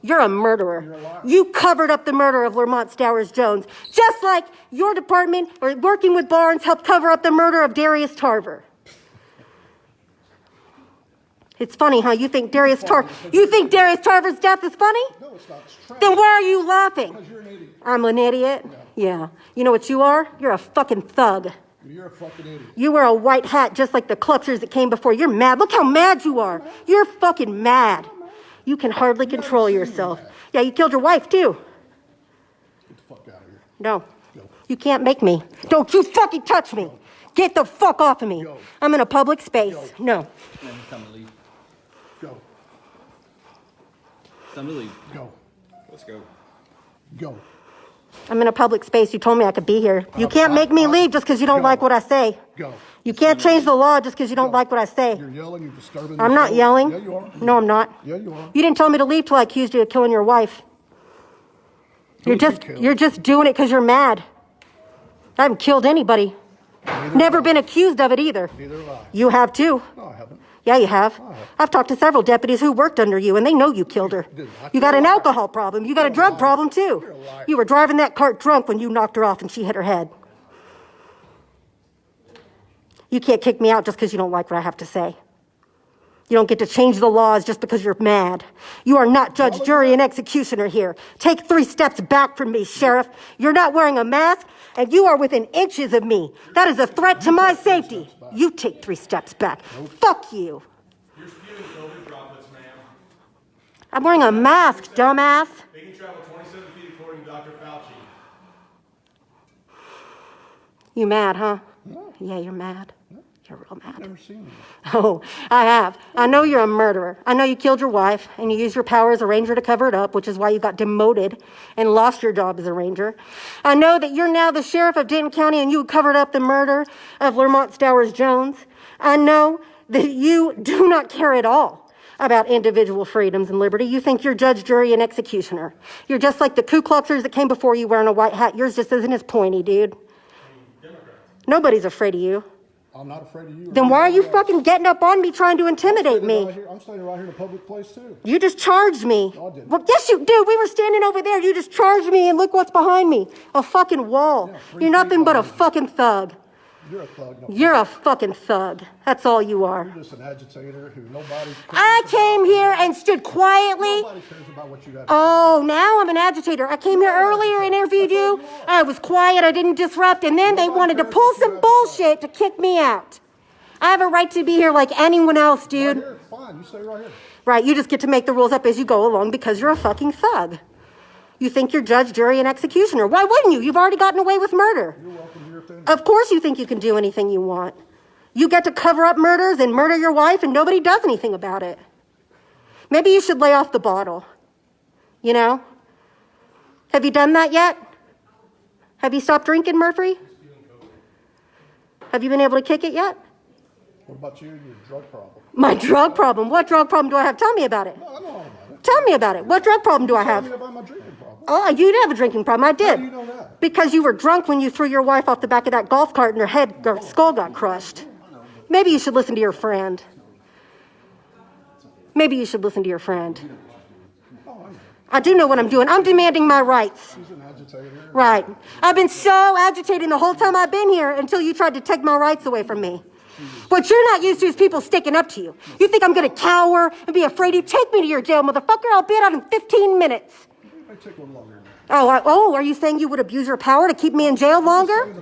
You're a murderer. You covered up the murder of Lamont Stowers Jones, just like your department, or working with Barnes, helped cover up the murder of Darius Tarver. It's funny, huh? You think Darius Tarver's death is funny? No, it's not. It's trash. Then why are you laughing? Because you're an idiot. I'm an idiot? Yeah. You know what you are? You're a fucking thug. You're a fucking idiot. You wear a white hat just like the Cluxers that came before. You're mad. Look how mad you are. You're fucking mad. You can hardly control yourself. Yeah, you killed your wife too. Get the fuck out of here. No. You can't make me. Don't you fucking touch me. Get the fuck off of me. I'm in a public space. No. It's time to leave. Go. It's time to leave. Go. Let's go. Go. I'm in a public space. You told me I could be here. You can't make me leave just because you don't like what I say. Go. You can't change the law just because you don't like what I say. You're yelling. You're disturbing. I'm not yelling. Yeah, you are. No, I'm not. Yeah, you are. You didn't tell me to leave till I accused you of killing your wife. You're just doing it because you're mad. I haven't killed anybody. Never been accused of it either. Neither have I. You have too. No, I haven't. Yeah, you have. I've talked to several deputies who worked under you, and they know you killed her. You got an alcohol problem. You got a drug problem too. You were driving that cart drunk when you knocked her off and she hit her head. You can't kick me out just because you don't like what I have to say. You don't get to change the laws just because you're mad. You are not judge, jury, and executioner here. Take 3 steps back from me, Sheriff. You're not wearing a mask, and you are within inches of me. That is a threat to my safety. You take 3 steps back. Fuck you. You're spewing COVID droplets, ma'am. I'm wearing a mask, dumbass. They can travel 27 feet according to Dr. Fauci. You mad, huh? Yeah, you're mad. You're real mad. Never seen me. Oh, I have. I know you're a murderer. I know you killed your wife and you used your power as a ranger to cover it up, which is why you got demoted and lost your job as a ranger. I know that you're now the sheriff of Denton County and you covered up the murder of Lamont Stowers Jones. I know that you do not care at all about individual freedoms and liberty. You think you're judge, jury, and executioner. You're just like the Ku Kluxers that came before you wearing a white hat. Yours just isn't as pointy, dude. Nobody's afraid of you. I'm not afraid of you. Then why are you fucking getting up on me trying to intimidate me? I'm standing right here in a public place too. You just charged me. No, I didn't. Well, yes, you did. We were standing over there. You just charged me, and look what's behind me. A fucking wall. You're nothing but a fucking thug. You're a thug. No. You're a fucking thug. That's all you are. You're just an agitator who nobody cares I came here and stood quietly. Nobody cares about what you got. Oh, now I'm an agitator. I came here earlier and interviewed you. I was quiet. I didn't disrupt. And then they wanted to pull some bullshit to kick me out. I have a right to be here like anyone else, dude. Right here. Fine, you stay right here. Right, you just get to make the rules up as you go along because you're a fucking thug. You think you're judge, jury, and executioner. Why wouldn't you? You've already gotten away with murder. You're welcome here at the end. Of course you think you can do anything you want. You get to cover up murders and murder your wife and nobody does anything about it. Maybe you should lay off the bottle. You know? Have you done that yet? Have you stopped drinking, Murphy? Have you been able to kick it yet? What about you and your drug problem? My drug problem? What drug problem do I have? Tell me about it. No, I know all about it. Tell me about it. What drug problem do I have? Tell me about my drinking problem. Oh, you did have a drinking problem. I did. How do you know that? Because you were drunk when you threw your wife off the back of that golf cart and her skull got crushed. Maybe you should listen to your friend. Maybe you should listen to your friend. I do know what I'm doing. I'm demanding my rights. She's an agitator. Right. I've been so agitating the whole time I've been here until you tried to take my rights away from me. What you're not used to is people sticking up to you. You think I'm going to cower and be afraid of you? Take me to your jail, motherfucker. I'll be out in 15 minutes. It might take a little longer. Oh, are you saying you would abuse your power to keep me in jail longer?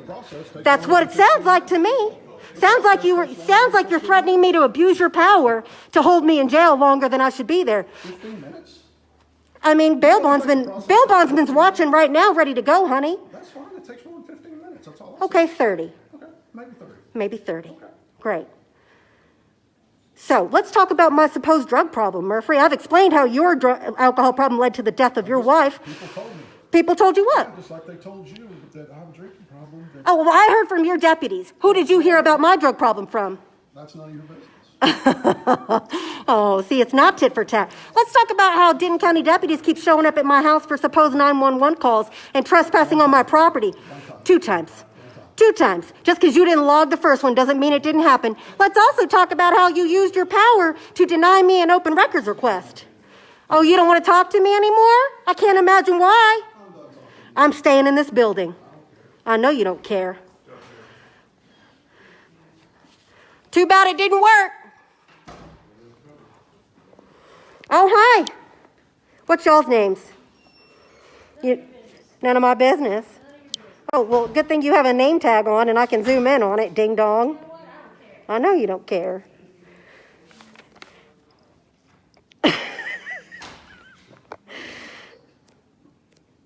That's what it sounds like to me. Sounds like you're threatening me to abuse your power to hold me in jail longer than I should be there. 15 minutes? I mean, bail bondsman's watching right now, ready to go, honey. That's fine. It takes more than 15 minutes. That's all. Okay, 30. Okay, maybe 30. Maybe 30. Okay. Great. So let's talk about my supposed drug problem, Murphy. I've explained how your alcohol problem led to the death of your wife. People told me. People told you what? Yeah, just like they told you that I have a drinking problem. Oh, well, I heard from your deputies. Who did you hear about my drug problem from? That's none of your business. Oh, see, it's not tit for tat. Let's talk about how Denton County deputies keep showing up at my house for supposed 911 calls and trespassing on my property. 2 times. 2 times. Just because you didn't log the first one doesn't mean it didn't happen. Let's also talk about how you used your power to deny me an open records request. Oh, you don't want to talk to me anymore? I can't imagine why. I'm staying in this building. I know you don't care. Too bad it didn't work. Oh, hi. What's y'all's names? None of my business. Oh, well, good thing you have a name tag on and I can zoom in on it, ding dong. I know you don't care.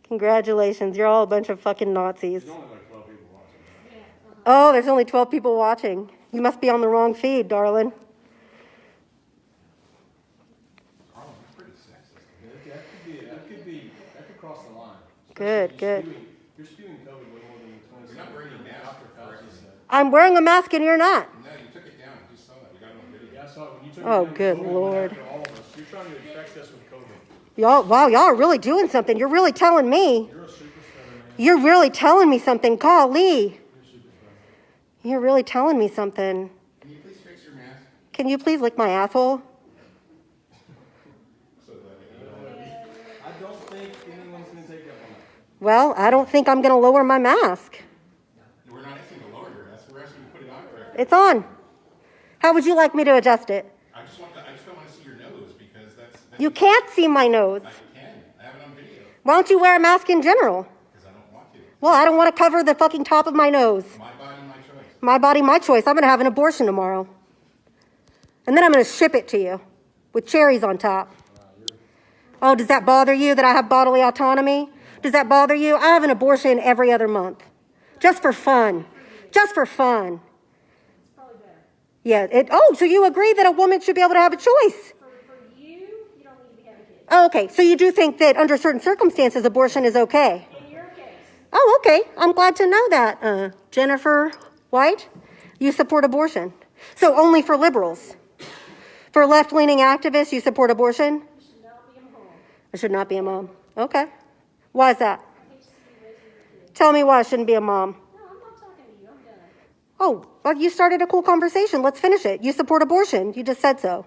Congratulations, you're all a bunch of fucking Nazis. Oh, there's only 12 people watching. You must be on the wrong feed, darling. That could cross the line. Good. You're spewing COVID way more than 20. You're not wearing a mask. I'm wearing a mask and you're not. No, you took it down. I just saw that. We got it on video. Yeah, I saw it when you took Oh, it down. good Lord. All of us. You're trying to infect us with COVID. Y'all are really doing something. You're really telling me. You're a superstar, man. You're really telling me something. Call Lee. You're really telling me something. Can you please fix your mask? Can you please lick my asshole? I don't think anyone's going to take up on that. Well, I don't think I'm going to lower my mask. We're not asking to lower your mask. We're asking to put it on correctly. It's on. How would you like me to adjust it? I just don't want to see your nose because that's You can't see my nose. I can. I have it on video. Why don't you wear a mask in general? Because I don't want to. Well, I don't want to cover the fucking top of my nose. My body, my choice. My body, my choice. I'm going to have an abortion tomorrow. And then I'm going to ship it to you with cherries on top. Oh, does that bother you that I have bodily autonomy? Does that bother you? I have an abortion every other month. Just for fun. Just for fun. Yeah. So you agree that a woman should be able to have a choice? For you don't need to have a kid. Oh, okay. So you do think that under certain circumstances, abortion is okay? In your case. Oh, okay. I'm glad to know that. Jennifer White, you support abortion. So only for liberals. For left-leaning activists, you support abortion? I should not be a mom. Okay. Why is that? Tell me why I shouldn't be a mom. No, I'm not talking to you. I'm done. Oh, well, you started a cool conversation. Let's finish it. You support abortion. You just said so.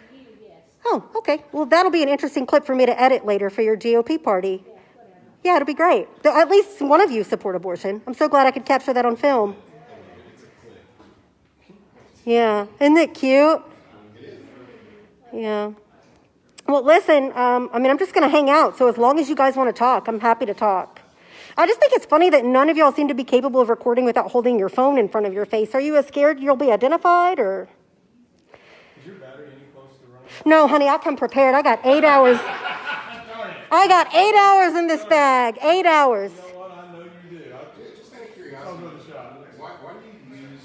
For you, yes. Oh, okay. Well, that'll be an interesting clip for me to edit later for your GOP party. Yeah, whatever. Yeah, it'll be great. At least one of you support abortion. I'm so glad I could capture that on film. Yeah. Isn't it cute? Yeah. Well, listen, I'm just going to hang out. So as long as you guys want to talk, I'm happy to talk. I just think it's funny that none of y'all seem to be capable of recording without holding your phone in front of your face. Are you as scared you'll be identified or? Is your battery any close to running? No, honey, I come prepared. I got 8 hours. I got 8 hours in this bag. 8 hours. You know what? I know you did. Just out of curiosity, why do you use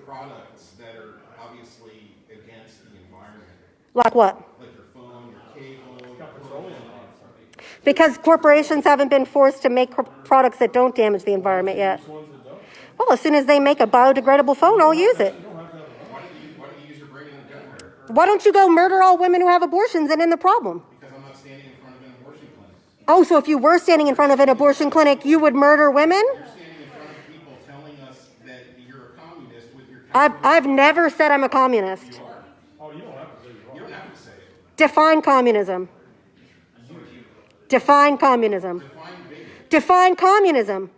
products that are obviously against the environment? Like what? Like your phone, your cable, Because corporations haven't been forced to make products that don't damage the environment yet. Well, as soon as they make a biodegradable phone, I'll use it. Why don't you use your brain and gun murder? Why don't you go murder all women who have abortions and end the problem? Because I'm not standing in front of an abortion clinic. Oh, so if you were standing in front of an abortion clinic, you would murder women? You're standing in front of people telling us that you're a communist with your... I've never said I'm a communist. You are. Oh, you don't have to say you are. You don't have to say it. Define communism. Define communism. Define communism.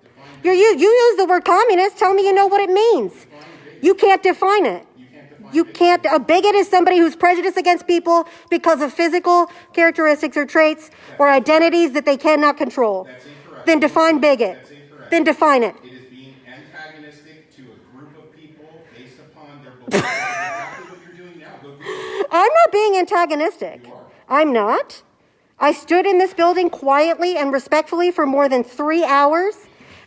You use the word communist. Tell me you know what it means. You can't define it. You can't. A bigot is somebody who's prejudiced against people because of physical characteristics or traits or identities that they cannot control. Then define bigot. Then define it. It is being antagonistic to a group of people based upon their beliefs. That's exactly what you're doing now. Go Google it. I'm not being antagonistic. I'm not. I stood in this building quietly and respectfully for more than 3 hours,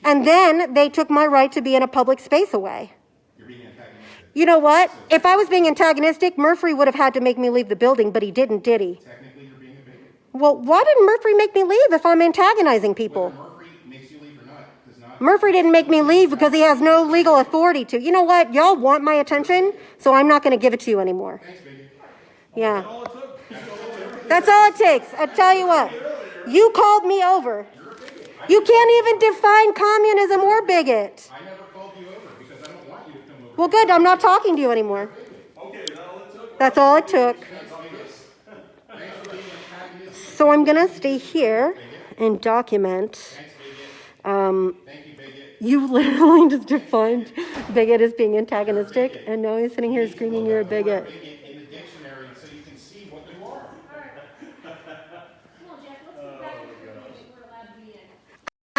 and then they took my right to be in a public space away. You're being antagonistic. You know what? If I was being antagonistic, Murphy would have had to make me leave the building, but he didn't, did he? Technically, you're being a bigot. Well, why did Murphy make me leave if I'm antagonizing people? Whether Murphy makes you leave or not does not... Murphy didn't make me leave because he has no legal authority to. You know what? Y'all want my attention, so I'm not going to give it to you anymore. Thanks, bigot. Yeah. That's all it takes. I tell you what. You called me over. You can't even define communism or bigot. I never called you over because I don't want you to come over. Well, good. I'm not talking to you anymore. That's all it took. So I'm going to stay here and document. You literally just defined bigot as being antagonistic, and now you're sitting here screaming you're a bigot. In the dictionary so you can see what you are.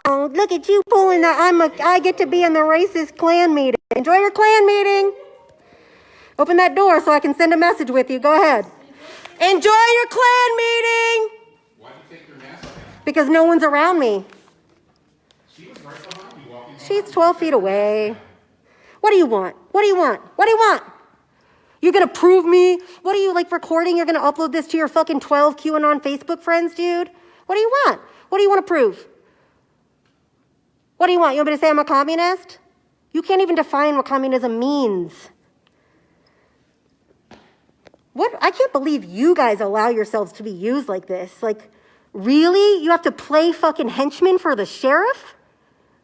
Oh, look at you pulling that. I get to be in the racist Klan meeting. Enjoy your Klan meeting. Open that door so I can send a message with you. Go ahead. Enjoy your Klan meeting. Why'd you take your mask down? Because no one's around me. She was right behind you walking. She's 12 feet away. What do you want? What do you want? What do you want? You're going to prove me? What are you, like, recording? You're going to upload this to your fucking 12 QAnon Facebook friends, dude? What do you want? What do you want to prove? What do you want? You want me to say I'm a communist? You can't even define what communism means. What? I can't believe you guys allow yourselves to be used like this. Like, really? You have to play fucking henchman for the sheriff?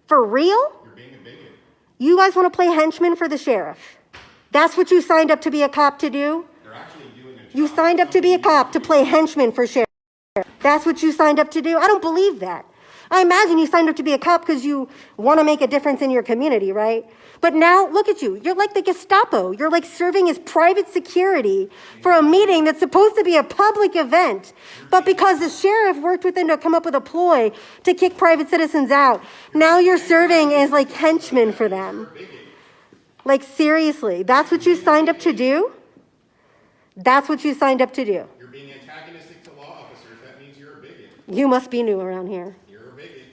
For real? You're being a bigot. You guys want to play henchman for the sheriff? That's what you signed up to be a cop to do? They're actually doing a job. You signed up to be a cop to play henchman for sheriff. That's what you signed up to do? I don't believe that. I imagine you signed up to be a cop because you want to make a difference in your community, right? But now, look at you. You're like the Gestapo. You're like serving as private security for a meeting that's supposed to be a public event. But because the sheriff worked with them to come up with a ploy to kick private citizens out, now you're serving as like henchmen for them. Like, seriously, that's what you signed up to do? That's what you signed up to do. You're being antagonistic to law officers. That means you're a bigot. You must be new around here. You're a bigot.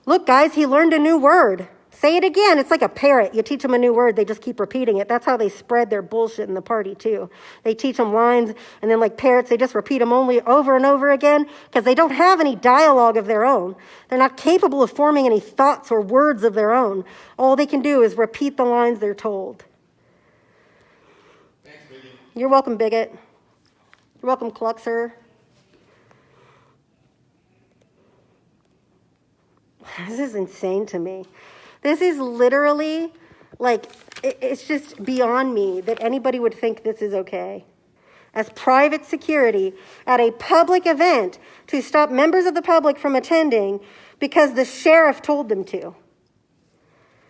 Look, guys, he learned a new word. Say it again. It's like a parrot. You teach them a new word, they just keep repeating it. That's how they spread their bullshit in the party, too. They teach them lines, and then like parrots, they just repeat them only over and over again because they don't have any dialogue of their own. They're not capable of forming any thoughts or words of their own. All they can do is repeat the lines they're told. Thanks, bigot. You're welcome, bigot. You're welcome, Kluxer. This is insane to me. This is literally, like, it's just beyond me that anybody would think this is okay. As private security at a public event to stop members of the public from attending because the sheriff told them to.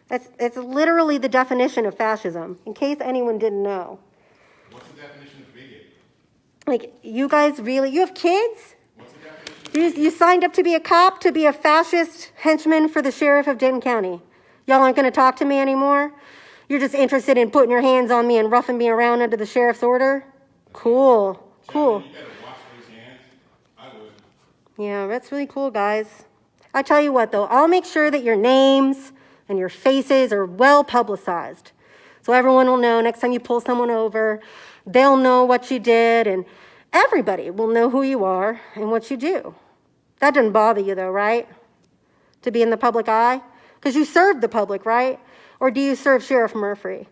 It's literally the definition of fascism, in case anyone didn't know. What's the definition of bigot? Like, you guys really, you have kids? You signed up to be a cop, to be a fascist henchman for the sheriff of Denton County. Y'all aren't going to talk to me anymore? You're just interested in putting your hands on me and roughing me around under the sheriff's order? Cool. Cool. You better wash those hands. I would. Yeah, that's really cool, guys. I tell you what, though, I'll make sure that your names and your faces are well publicized. So everyone will know next time you pull someone over, they'll know what you did, and everybody will know who you are and what you do. That doesn't bother you, though, right? To be in the public eye? Because you serve the public, right? Or do you serve Sheriff Murphy?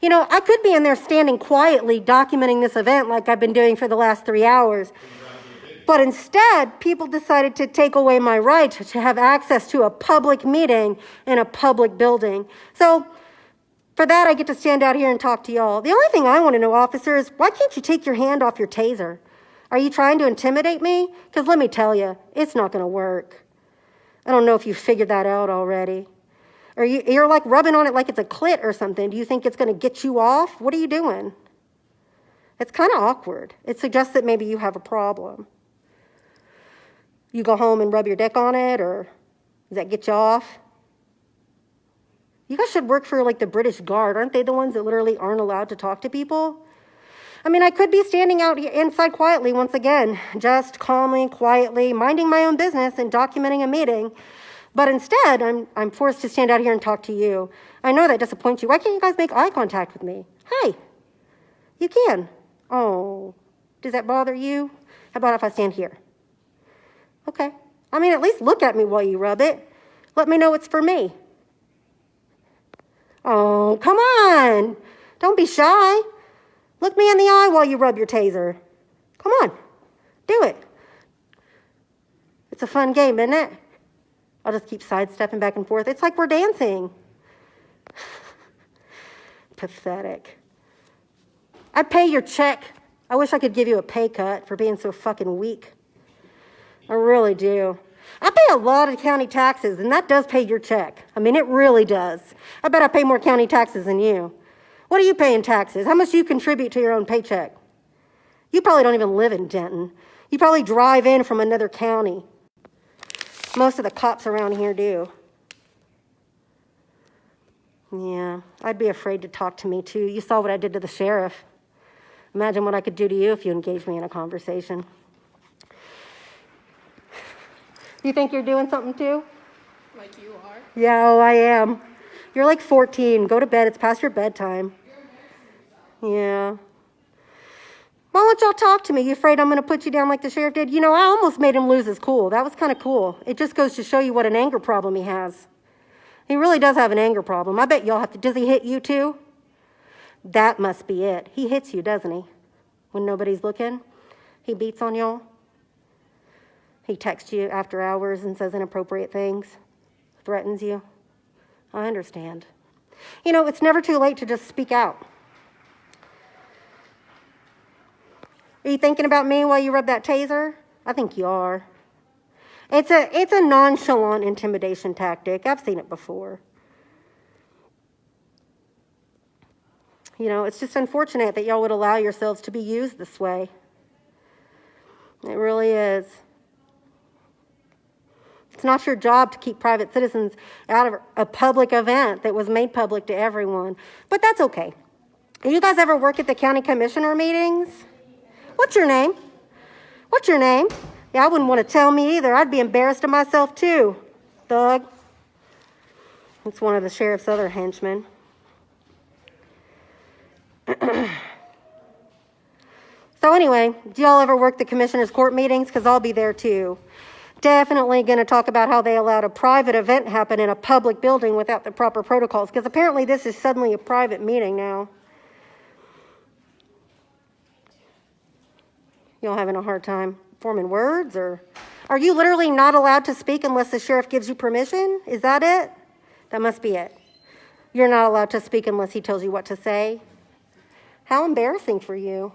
You know, I could be in there standing quietly documenting this event like I've been doing for the last 3 hours. But instead, people decided to take away my right to have access to a public meeting in a public building. So for that, I get to stand out here and talk to y'all. The only thing I want to know, officer, is why can't you take your hand off your taser? Are you trying to intimidate me? Because let me tell you, it's not going to work. I don't know if you figured that out already. Or you're like rubbing on it like it's a clit or something. Do you think it's going to get you off? What are you doing? It's kind of awkward. It suggests that maybe you have a problem. You go home and rub your dick on it, or does that get you off? You guys should work for like the British Guard. Aren't they the ones that literally aren't allowed to talk to people? I mean, I could be standing out inside quietly once again, just calmly, quietly, minding my own business and documenting a meeting. But instead, I'm forced to stand out here and talk to you. I know that disappoints you. Why can't you guys make eye contact with me? Hi. You can. Oh, does that bother you? How about if I stand here? Okay. I mean, at least look at me while you rub it. Let me know it's for me. Oh, come on. Don't be shy. Look me in the eye while you rub your taser. Come on. Do it. It's a fun game, isn't it? I'll just keep sidestepping back and forth. It's like we're dancing. Pathetic. I pay your check. I wish I could give you a pay cut for being so fucking weak. I really do. I pay a lot of county taxes, and that does pay your check. I mean, it really does. I bet I pay more county taxes than you. What do you pay in taxes? How much do you contribute to your own paycheck? You probably don't even live in Denton. You probably drive in from another county. Most of the cops around here do. Yeah, I'd be afraid to talk to me, too. You saw what I did to the sheriff. Imagine what I could do to you if you engaged me in a conversation. You think you're doing something too? Like you are? Yeah, oh, I am. You're like 14. Go to bed. It's past your bedtime. Yeah. Why don't y'all talk to me? You afraid I'm going to put you down like the sheriff did? You know, I almost made him lose his cool. That was kind of cool. It just goes to show you what an anger problem he has. He really does have an anger problem. I bet y'all have to. Does he hit you too? That must be it. He hits you, doesn't he? When nobody's looking? He beats on y'all? He texts you after hours and says inappropriate things, threatens you. I understand. You know, it's never too late to just speak out. Are you thinking about me while you rub that taser? I think you are. It's a nonchalant intimidation tactic. I've seen it before. You know, it's just unfortunate that y'all would allow yourselves to be used this way. It really is. It's not your job to keep private citizens out of a public event that was made public to everyone. But that's okay. You guys ever work at the county commissioner meetings? What's your name? What's your name? Yeah, I wouldn't want to tell me either. I'd be embarrassed of myself too, thug. It's one of the sheriff's other henchmen. So anyway, do y'all ever work the commissioner's court meetings? Because I'll be there too. Definitely going to talk about how they allowed a private event happen in a public building without the proper protocols, because apparently this is suddenly a private meeting now. Y'all having a hard time forming words, or are you literally not allowed to speak unless the sheriff gives you permission? Is that it? That must be it. You're not allowed to speak unless he tells you what to say. How embarrassing for you.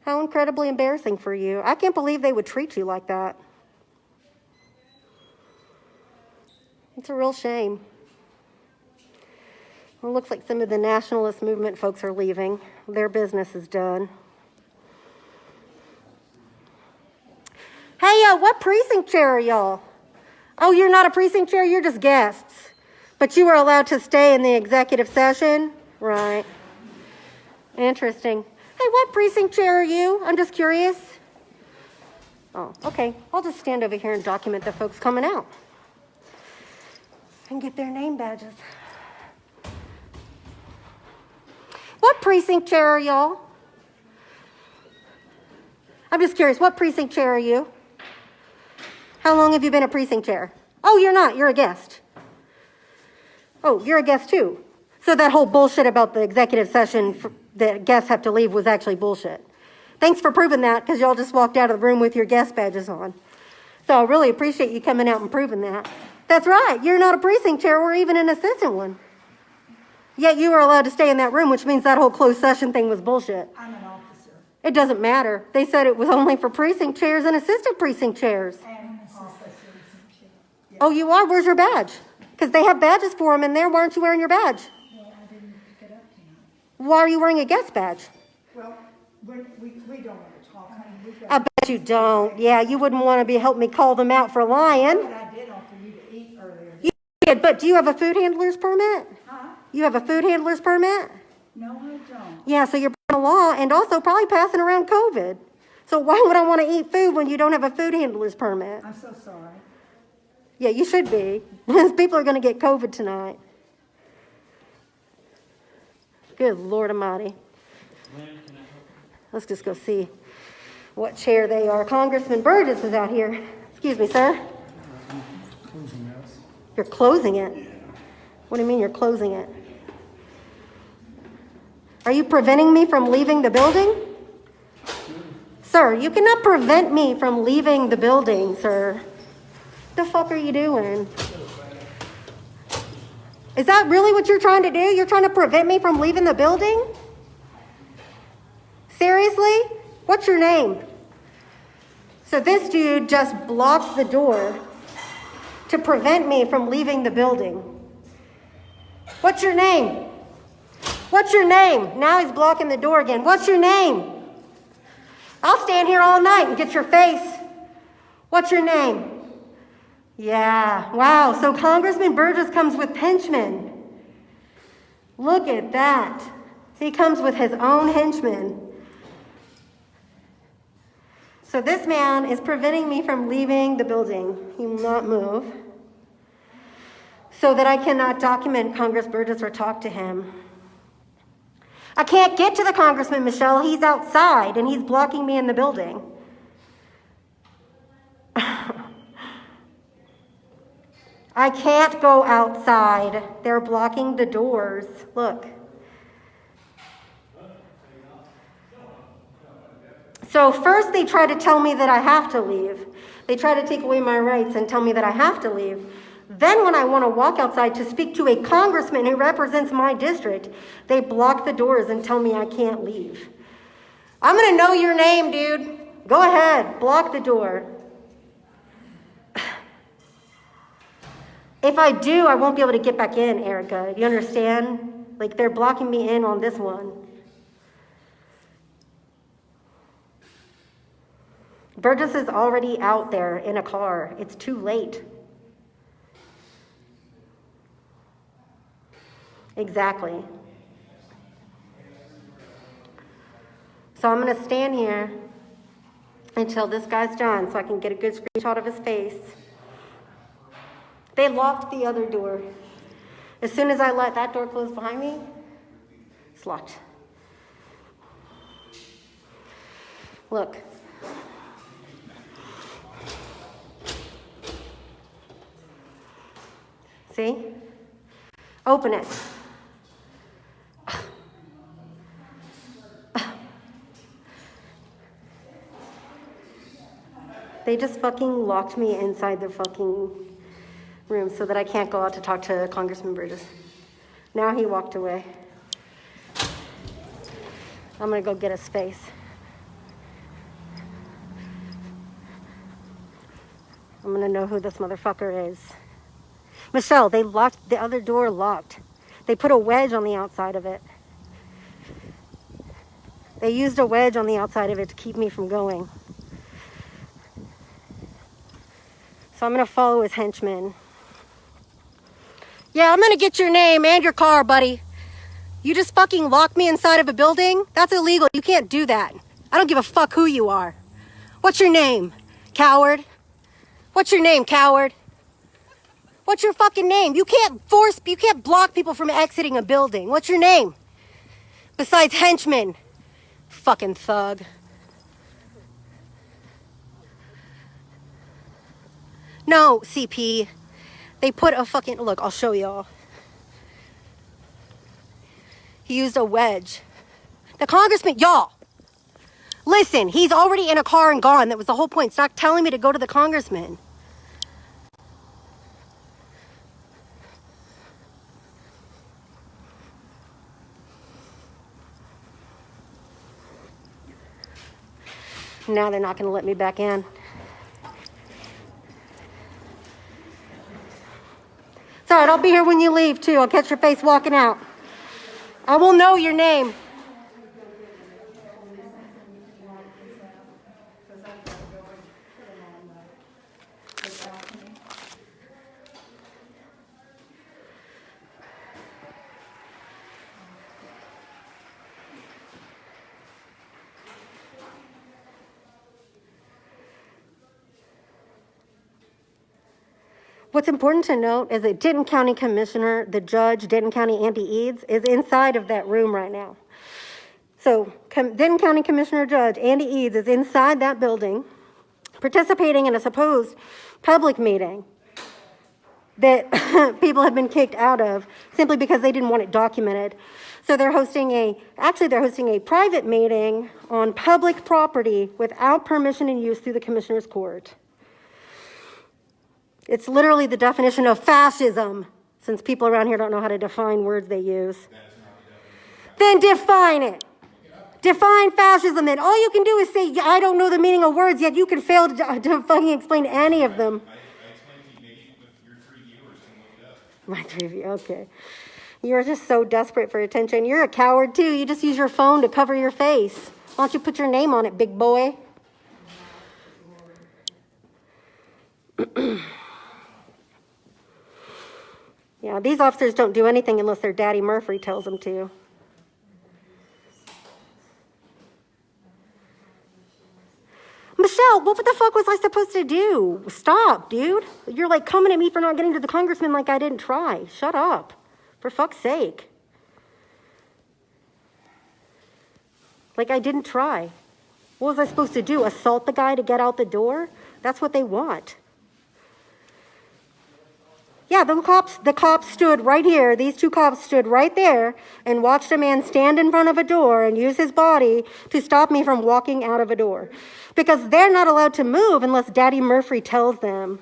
How incredibly embarrassing for you. I can't believe they would treat you like that. It's a real shame. Well, it looks like some of the nationalist movement folks are leaving. Their business is done. Hey, what precinct chair are y'all? Oh, you're not a precinct chair, you're just guests. But you were allowed to stay in the executive session? Right. Interesting. Hey, what precinct chair are you? I'm just curious. Oh, okay. I'll just stand over here and document the folks coming out and get their name badges. What precinct chair are y'all? I'm just curious, what precinct chair are you? How long have you been a precinct chair? Oh, you're not. You're a guest. Oh, you're a guest too. So that whole bullshit about the executive session that guests have to leave was actually bullshit. Thanks for proving that, because y'all just walked out of the room with your guest badges on. So I really appreciate you coming out and proving that. That's right. You're not a precinct chair or even an assistant one. Yet you were allowed to stay in that room, which means that whole closed session thing was bullshit. I'm an officer. It doesn't matter. They said it was only for precinct chairs and assistant precinct chairs. And an assistant. Oh, you are? Where's your badge? Because they have badges for them in there. Why aren't you wearing your badge? Well, I didn't pick it up tonight. Why are you wearing a guest badge? Well, we don't want to talk, honey. I bet you don't. Yeah, you wouldn't want to help me call them out for lying. But I did offer you to eat earlier. You did, but do you have a food handler's permit? Huh? You have a food handler's permit? No, I don't. Yeah, so you're breaking the law and also probably passing around COVID. So why would I want to eat food when you don't have a food handler's permit? I'm so sorry. Yeah, you should be. Because people are going to get COVID tonight. Good Lord Almighty. Let's just go see what chair they are. Congressman Burgess is out here. Excuse me, sir. You're closing it? What do you mean you're closing it? Are you preventing me from leaving the building? Sir, you cannot prevent me from leaving the building, sir. What the fuck are you doing? Is that really what you're trying to do? You're trying to prevent me from leaving the building? Seriously? What's your name? So this dude just blocked the door to prevent me from leaving the building. What's your name? What's your name? Now he's blocking the door again. What's your name? I'll stand here all night and get your face. What's your name? Yeah, wow. So Congressman Burgess comes with henchmen. Look at that. He comes with his own henchmen. So this man is preventing me from leaving the building. He will not move. So that I cannot document Congress Burgess or talk to him. I can't get to the congressman, Michelle. He's outside and he's blocking me in the building. I can't go outside. They're blocking the doors. Look. So first they try to tell me that I have to leave. They try to take away my rights and tell me that I have to leave. Then when I want to walk outside to speak to a congressman who represents my district, they block the doors and tell me I can't leave. I'm going to know your name, dude. Go ahead. Block the door. If I do, I won't be able to get back in, Erica. You understand? Like, they're blocking me in on this one. Burgess is already out there in a car. It's too late. Exactly. So I'm going to stand here until this guy's done so I can get a good screenshot of his face. They locked the other door. As soon as I let that door close behind me, it's locked. Look. See? Open it. They just fucking locked me inside the fucking room so that I can't go out to talk to Congressman Burgess. Now he walked away. I'm gonna go get a space. I'm gonna know who this motherfucker is. Michelle, they locked the other door locked. They put a wedge on the outside of it. They used a wedge on the outside of it to keep me from going. So I'm gonna follow his henchmen. Yeah, I'm gonna get your name and your car, buddy. You just fucking locked me inside of a building? That's illegal. You can't do that. I don't give a fuck who you are. What's your name? Coward. What's your name, coward? What's your fucking name? You can't block people from exiting a building. What's your name? Besides henchman. Fucking thug. No, CP. They put a fucking, look, I'll show y'all. He used a wedge. The congressman, y'all, listen, he's already in a car and gone. That was the whole point. Stop telling me to go to the congressman. Now they're not going to let me back in. It's all right, I'll be here when you leave, too. I'll catch your face walking out. I will know your name. What's important to note is that Denton County Commissioner, the judge, Denton County Andy Eads, is inside of that room right now. So Denton County Commissioner Judge Andy Eads is inside that building, participating in a supposed public meeting that people have been kicked out of simply because they didn't want it documented. So they're hosting a private meeting on public property without permission and use through the Commissioner's Court. It's literally the definition of fascism, since people around here don't know how to define words they use. Then define it. Define fascism. Then all you can do is say, I don't know the meaning of words, yet you can fail to fucking explain any of them. I explained to you, maybe with your 3 viewers can look it up. My 3 viewers, okay. You're just so desperate for attention. You're a coward too. You just use your phone to cover your face. Why don't you put your name on it, big boy? Yeah, these officers don't do anything unless their daddy Murphy tells them to. Michelle, what the fuck was I supposed to do? Stop, dude. You're like coming at me for not getting to the congressman like I didn't try. Shut up. For fuck's sake. Like I didn't try. What was I supposed to do? Assault the guy to get out the door? That's what they want. Yeah, the cops stood right here. These 2 cops stood right there and watched a man stand in front of a door and use his body to stop me from walking out of a door. Because they're not allowed to move unless Daddy Murphy tells them.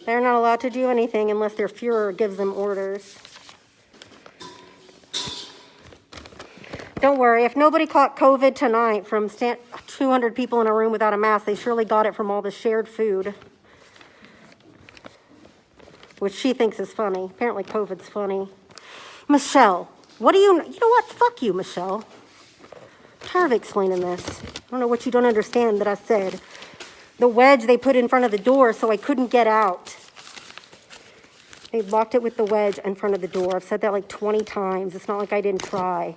They're not allowed to do anything unless their Fuhrer gives them orders. Don't worry, if nobody caught COVID tonight from 200 people in a room without a mask, they surely got it from all the shared food. Which she thinks is funny. Apparently COVID's funny. Michelle, what do you know what? Fuck you, Michelle. I'm tired of explaining this. I don't know what you don't understand that I said. The wedge they put in front of the door so I couldn't get out. They locked it with the wedge in front of the door. I've said that like 20 times. It's not like I didn't try.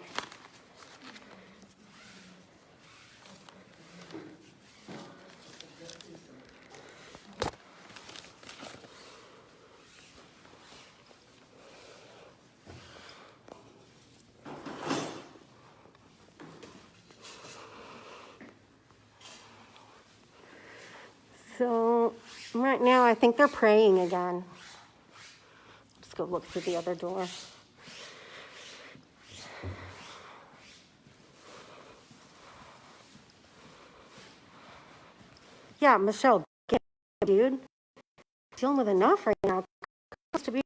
So right now I think they're praying again. Let's go look through the other door. Yeah, Michelle, dude. Dealing with enough right now. To be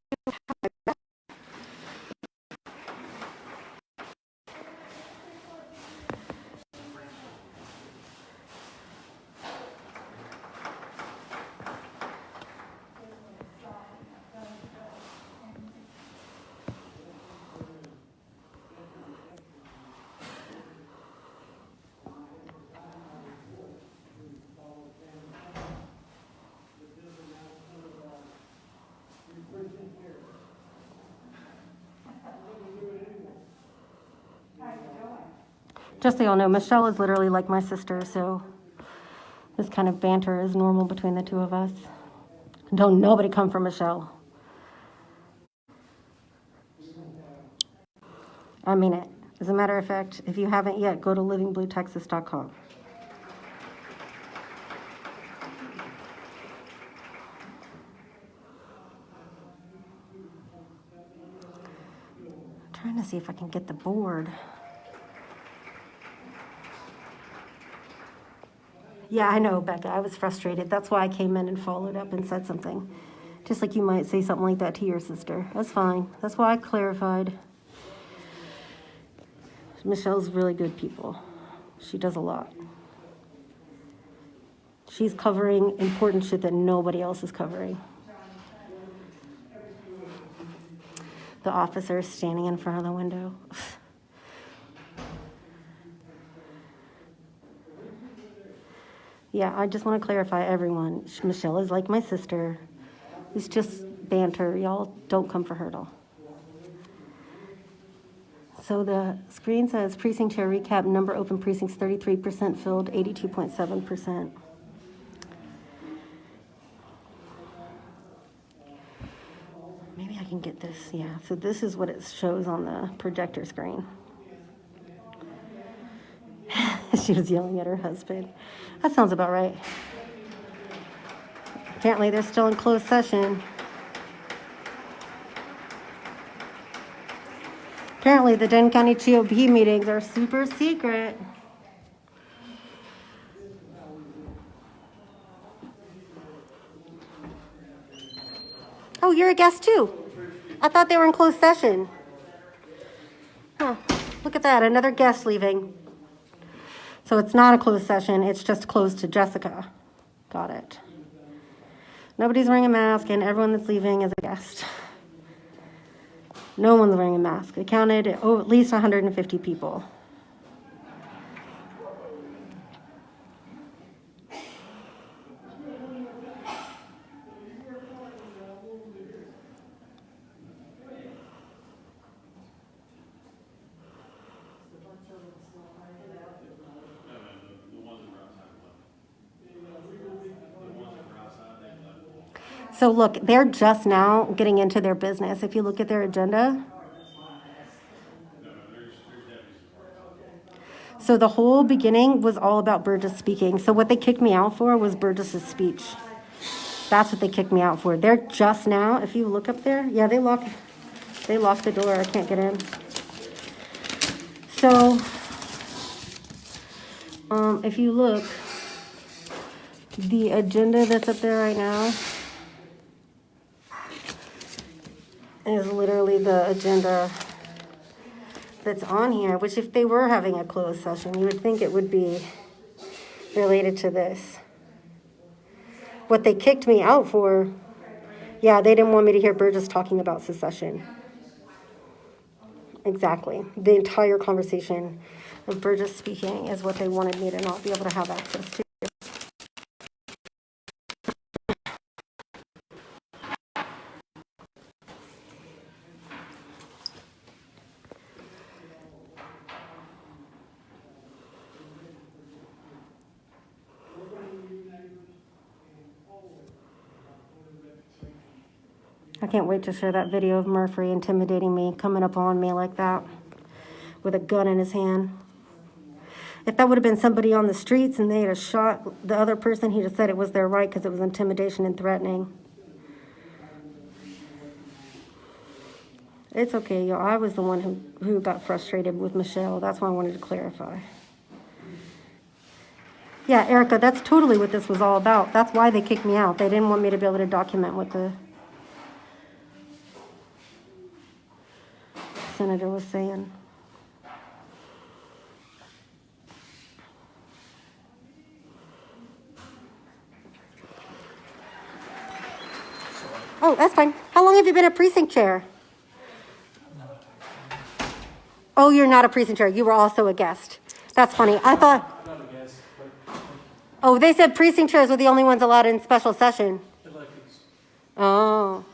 Just so y'all know, Michelle is literally like my sister, so this kind of banter is normal between the two of us. Don't nobody come for Michelle. I mean it. As a matter of fact, if you haven't yet, go to livingbluetexas.com. Trying to see if I can get the board. Yeah, I know, Becca. I was frustrated. That's why I came in and followed up and said something. Just like you might say something like that to your sister. That's fine. That's why I clarified. Michelle's really good people. She does a lot. She's covering important shit that nobody else is covering. The officer is standing in front of the window. Yeah, I just want to clarify, everyone. Michelle is like my sister. It's just banter. Y'all don't come for her at all. So the screen says precinct chair recap, number open precincts 33% filled, 82.7%. Maybe I can get this. Yeah, so this is what it shows on the projector screen. She was yelling at her husband. That sounds about right. Apparently they're still in closed session. Apparently the Denton County GOP meetings are super secret. Oh, you're a guest too. I thought they were in closed session. Huh, look at that, another guest leaving. So it's not a closed session, it's just closed to Jessica. Got it. Nobody's wearing a mask and everyone that's leaving is a guest. No one's wearing a mask. It counted at least 150 people. So look, they're just now getting into their business. If you look at their agenda. So the whole beginning was all about Burgess speaking. So what they kicked me out for was Burgess's speech. That's what they kicked me out for. They're just now, if you look up there, yeah, they locked the door. I can't get in. So if you look, the agenda that's up there right now is literally the agenda that's on here, which if they were having a closed session, you would think it would be related to this. What they kicked me out for, yeah, they didn't want me to hear Burgess talking about secession. Exactly. The entire conversation of Burgess speaking is what they wanted me to not be able to have access to. I can't wait to share that video of Murphy intimidating me, coming up on me like that with a gun in his hand. If that would have been somebody on the streets and they had shot the other person, he'd have said it was their right because it was intimidation and threatening. It's okay, y'all. I was the one who got frustrated with Michelle. That's why I wanted to clarify. Yeah, Erica, that's totally what this was all about. That's why they kicked me out. They didn't want me to be able to document what the senator was saying. Oh, that's fine. How long have you been a precinct chair? Oh, you're not a precinct chair. You were also a guest. That's funny. I thought... Oh, they said precinct chairs were the only ones allowed in special session. Oh.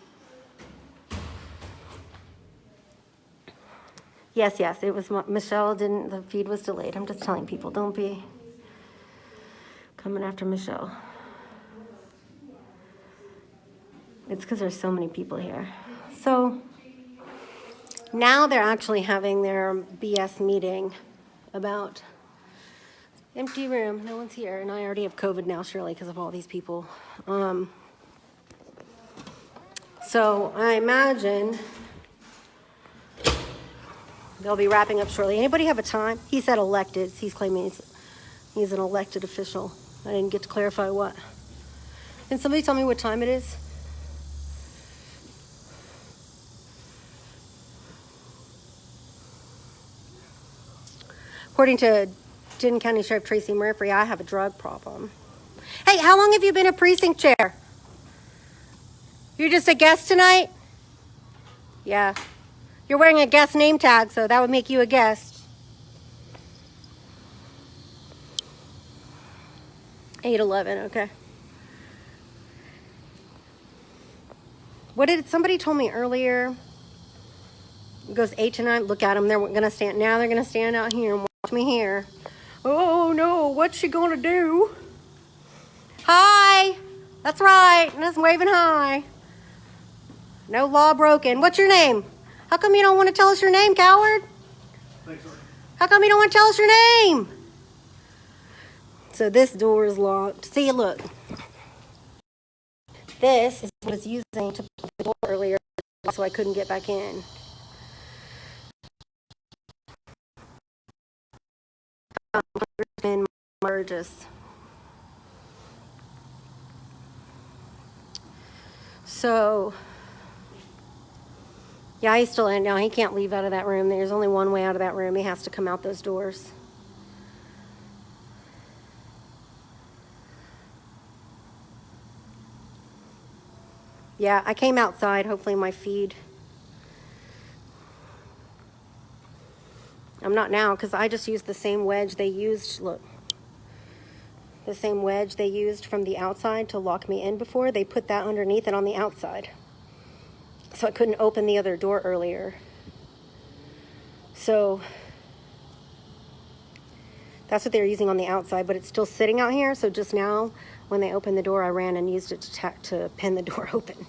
Yes, it was Michelle. Didn't the feed was delayed? I'm just telling people, don't be coming after Michelle. It's because there's so many people here. So now they're actually having their BS meeting about empty room. No one's here, and I already have COVID now, surely, because of all these people. So I imagine they'll be wrapping up shortly. Anybody have a time? He said elected. He's claiming he's an elected official. I didn't get to clarify what. Can somebody tell me what time it is? According to Denton County Sheriff Tracy Murphy, I have a drug problem. Hey, how long have you been a precinct chair? You're just a guest tonight? Yeah. You're wearing a guest name tag, so that would make you a guest. 8/11, okay. What did somebody told me earlier? It goes 8 to 9. Look at them. They're gonna stand now. They're gonna stand out here and watch me here. Oh no! What's she gonna do? Hi. That's right. Just waving hi. No law broken. What's your name? How come you don't want to tell us your name, coward? Thanks, sir. How come you don't want to tell us your name? So this door is locked. See, look. This is what I was using to put the door earlier, so I couldn't get back in. In Burgess. So, yeah, he's still in now. He can't leave out of that room. There's only one way out of that room. He has to come out those doors. Yeah, I came outside. Hopefully my feed. I'm not now because I just used the same wedge they used. Look. The same wedge they used from the outside to lock me in before. They put that underneath it on the outside. So I couldn't open the other door earlier. So that's what they were using on the outside, but it's still sitting out here. So just now, when they opened the door, I ran and used it to pin the door open.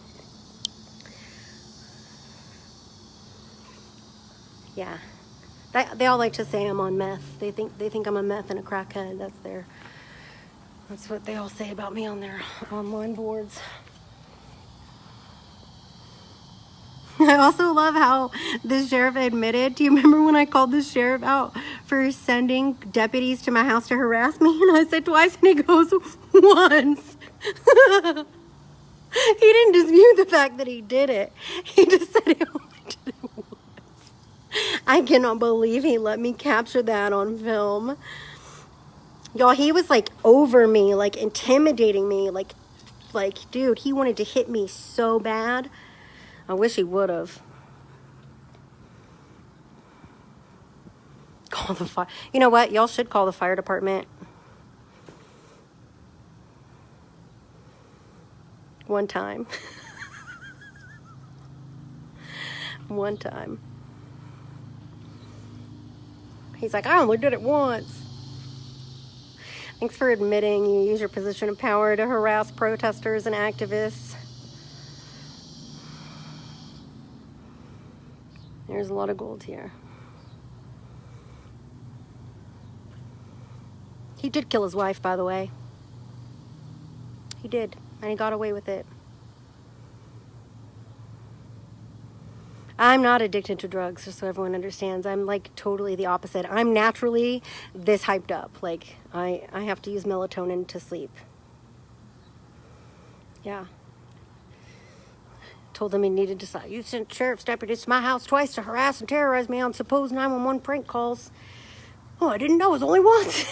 Yeah. They all like to say I'm on meth. They think I'm a meth and a crackhead. That's what they all say about me on their online boards. I also love how the sheriff admitted. Do you remember when I called the sheriff out for sending deputies to my house to harass me? And I said twice, and he goes, once. He didn't dispute the fact that he did it. He just said he only did it once. I cannot believe he let me capture that on film. Y'all, he was like over me, like intimidating me, like, dude, he wanted to hit me so bad. I wish he would have. Call the fire. You know what? Y'all should call the fire department. One time. One time. He's like, I only did it once. Thanks for admitting you use your position of power to harass protesters and activists. There's a lot of gold here. He did kill his wife, by the way. He did, and he got away with it. I'm not addicted to drugs, just so everyone understands. I'm like totally the opposite. I'm naturally this hyped up. Like I have to use melatonin to sleep. Yeah. Told them he needed to stop. You sent sheriff's deputies to my house twice to harass and terrorize me on supposed 911 prank calls. Oh, I didn't know. It was only once.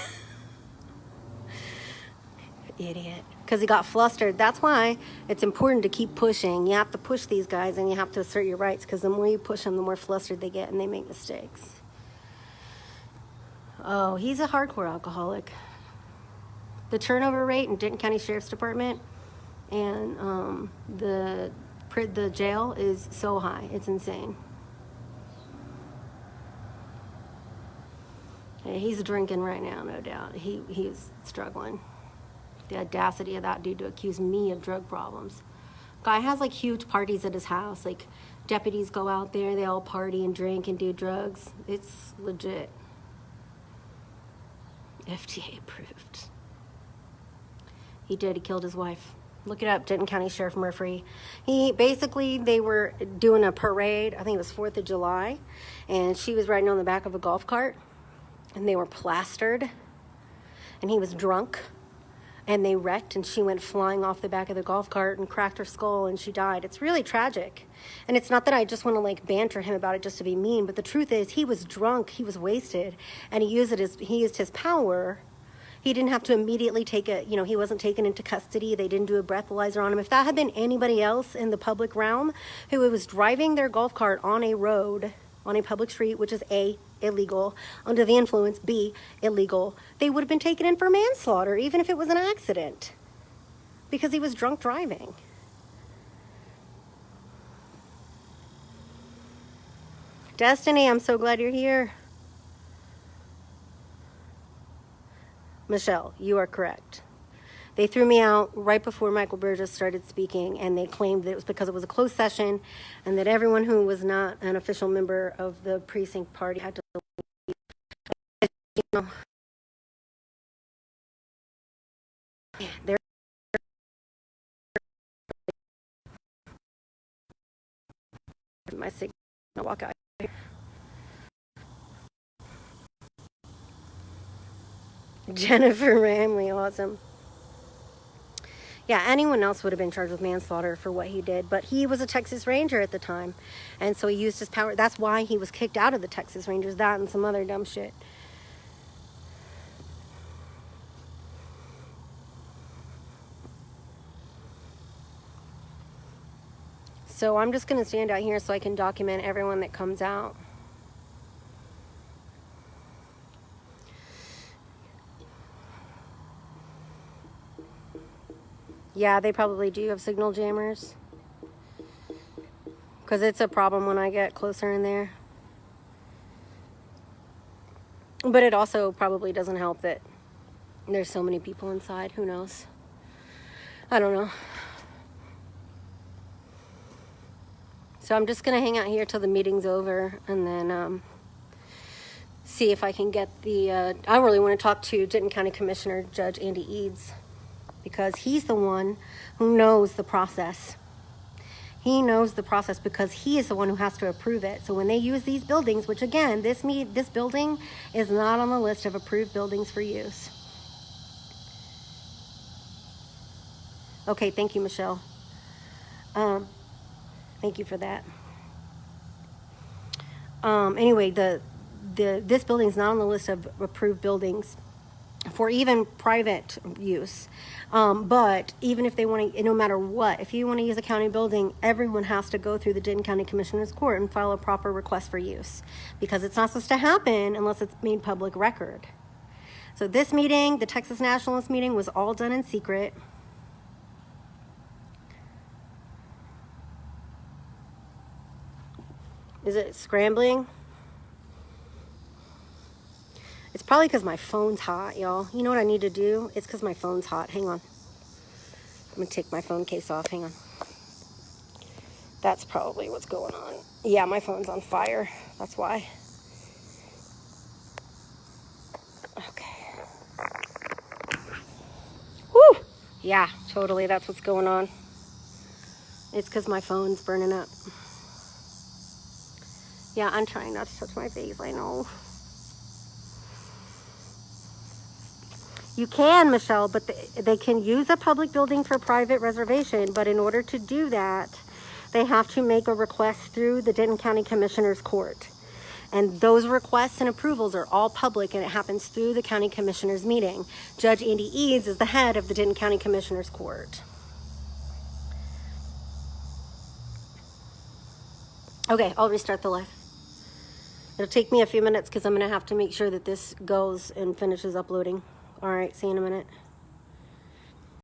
Idiot. Because he got flustered. That's why it's important to keep pushing. You have to push these guys and you have to assert your rights, because the more you push them, the more flustered they get and they make mistakes. Oh, he's a hardcore alcoholic. The turnover rate in Denton County Sheriff's Department and the jail is so high. It's insane. Yeah, he's drinking right now, no doubt. He's struggling. The audacity of that dude to accuse me of drug problems. Guy has like huge parties at his house. Like deputies go out there, they all party and drink and do drugs. It's legit. FDA approved. He did. He killed his wife. Look it up, Denton County Sheriff Murphy. They were doing a parade. I think it was 4th of July, and she was riding on the back of a golf cart, and they were plastered, and he was drunk, and they wrecked, and she went flying off the back of the golf cart and cracked her skull, and she died. It's really tragic. And it's not that I just want to like banter him about it just to be mean, but the truth is he was drunk, he was wasted, and he used his power. He didn't have to immediately he wasn't taken into custody. They didn't do a breathalyzer on him. If that had been anybody else in the public realm who was driving their golf cart on a road, on a public street, which is A, illegal, under the influence, B, illegal, they would have been taken in for manslaughter, even if it was an accident, because he was drunk driving. Destiny, I'm so glad you're here. Michelle, you are correct. They threw me out right before Michael Burgess started speaking, and they claimed that it was because it was a closed session and that everyone who was not an official member of the precinct party had to leave. My signal, walk out here. Jennifer Ramley, awesome. Yeah, anyone else would have been charged with manslaughter for what he did, but he was a Texas Ranger at the time, and so he used his power. That's why he was kicked out of the Texas Rangers, that and some other dumb shit. So I'm just going to stand out here so I can document everyone that comes out. Yeah, they probably do have signal jammers, because it's a problem when I get closer in there. But it also probably doesn't help that there's so many people inside. Who knows? I don't know. So I'm just going to hang out here till the meeting's over, and then see if I can get the... I really want to talk to Denton County Commissioner Judge Andy Eads, because he's the one who knows the process. He knows the process because he is the one who has to approve it. So when they use these buildings, which again, this building is not on the list of approved buildings for use. Okay, thank you, Michelle. Thank you for that. Anyway, this building is not on the list of approved buildings for even private use. But even if they want to, no matter what, if you want to use a county building, everyone has to go through the Denton County Commissioner's Court and file a proper request for use, because it's not supposed to happen unless it's made public record. So this meeting, the Texas Nationalist meeting, was all done in secret. Is it scrambling? It's probably because my phone's hot, y'all. You know what I need to do? It's because my phone's hot. Hang on. I'm going to take my phone case off. Hang on. That's probably what's going on. Yeah, my phone's on fire. That's why. Okay. Woo! Yeah, totally. That's what's going on. It's because my phone's burning up. Yeah, I'm trying not to touch my face. I know. You can, Michelle, but they can use a public building for private reservation. But in order to do that, they have to make a request through the Denton County Commissioner's Court. And those requests and approvals are all public, and it happens through the County Commissioner's meeting. Judge Andy Eads is the head of the Denton County Commissioner's Court. Okay, I'll restart the live. It'll take me a few minutes because I'm going to have to make sure that this goes and finishes uploading. All right, see you in a minute.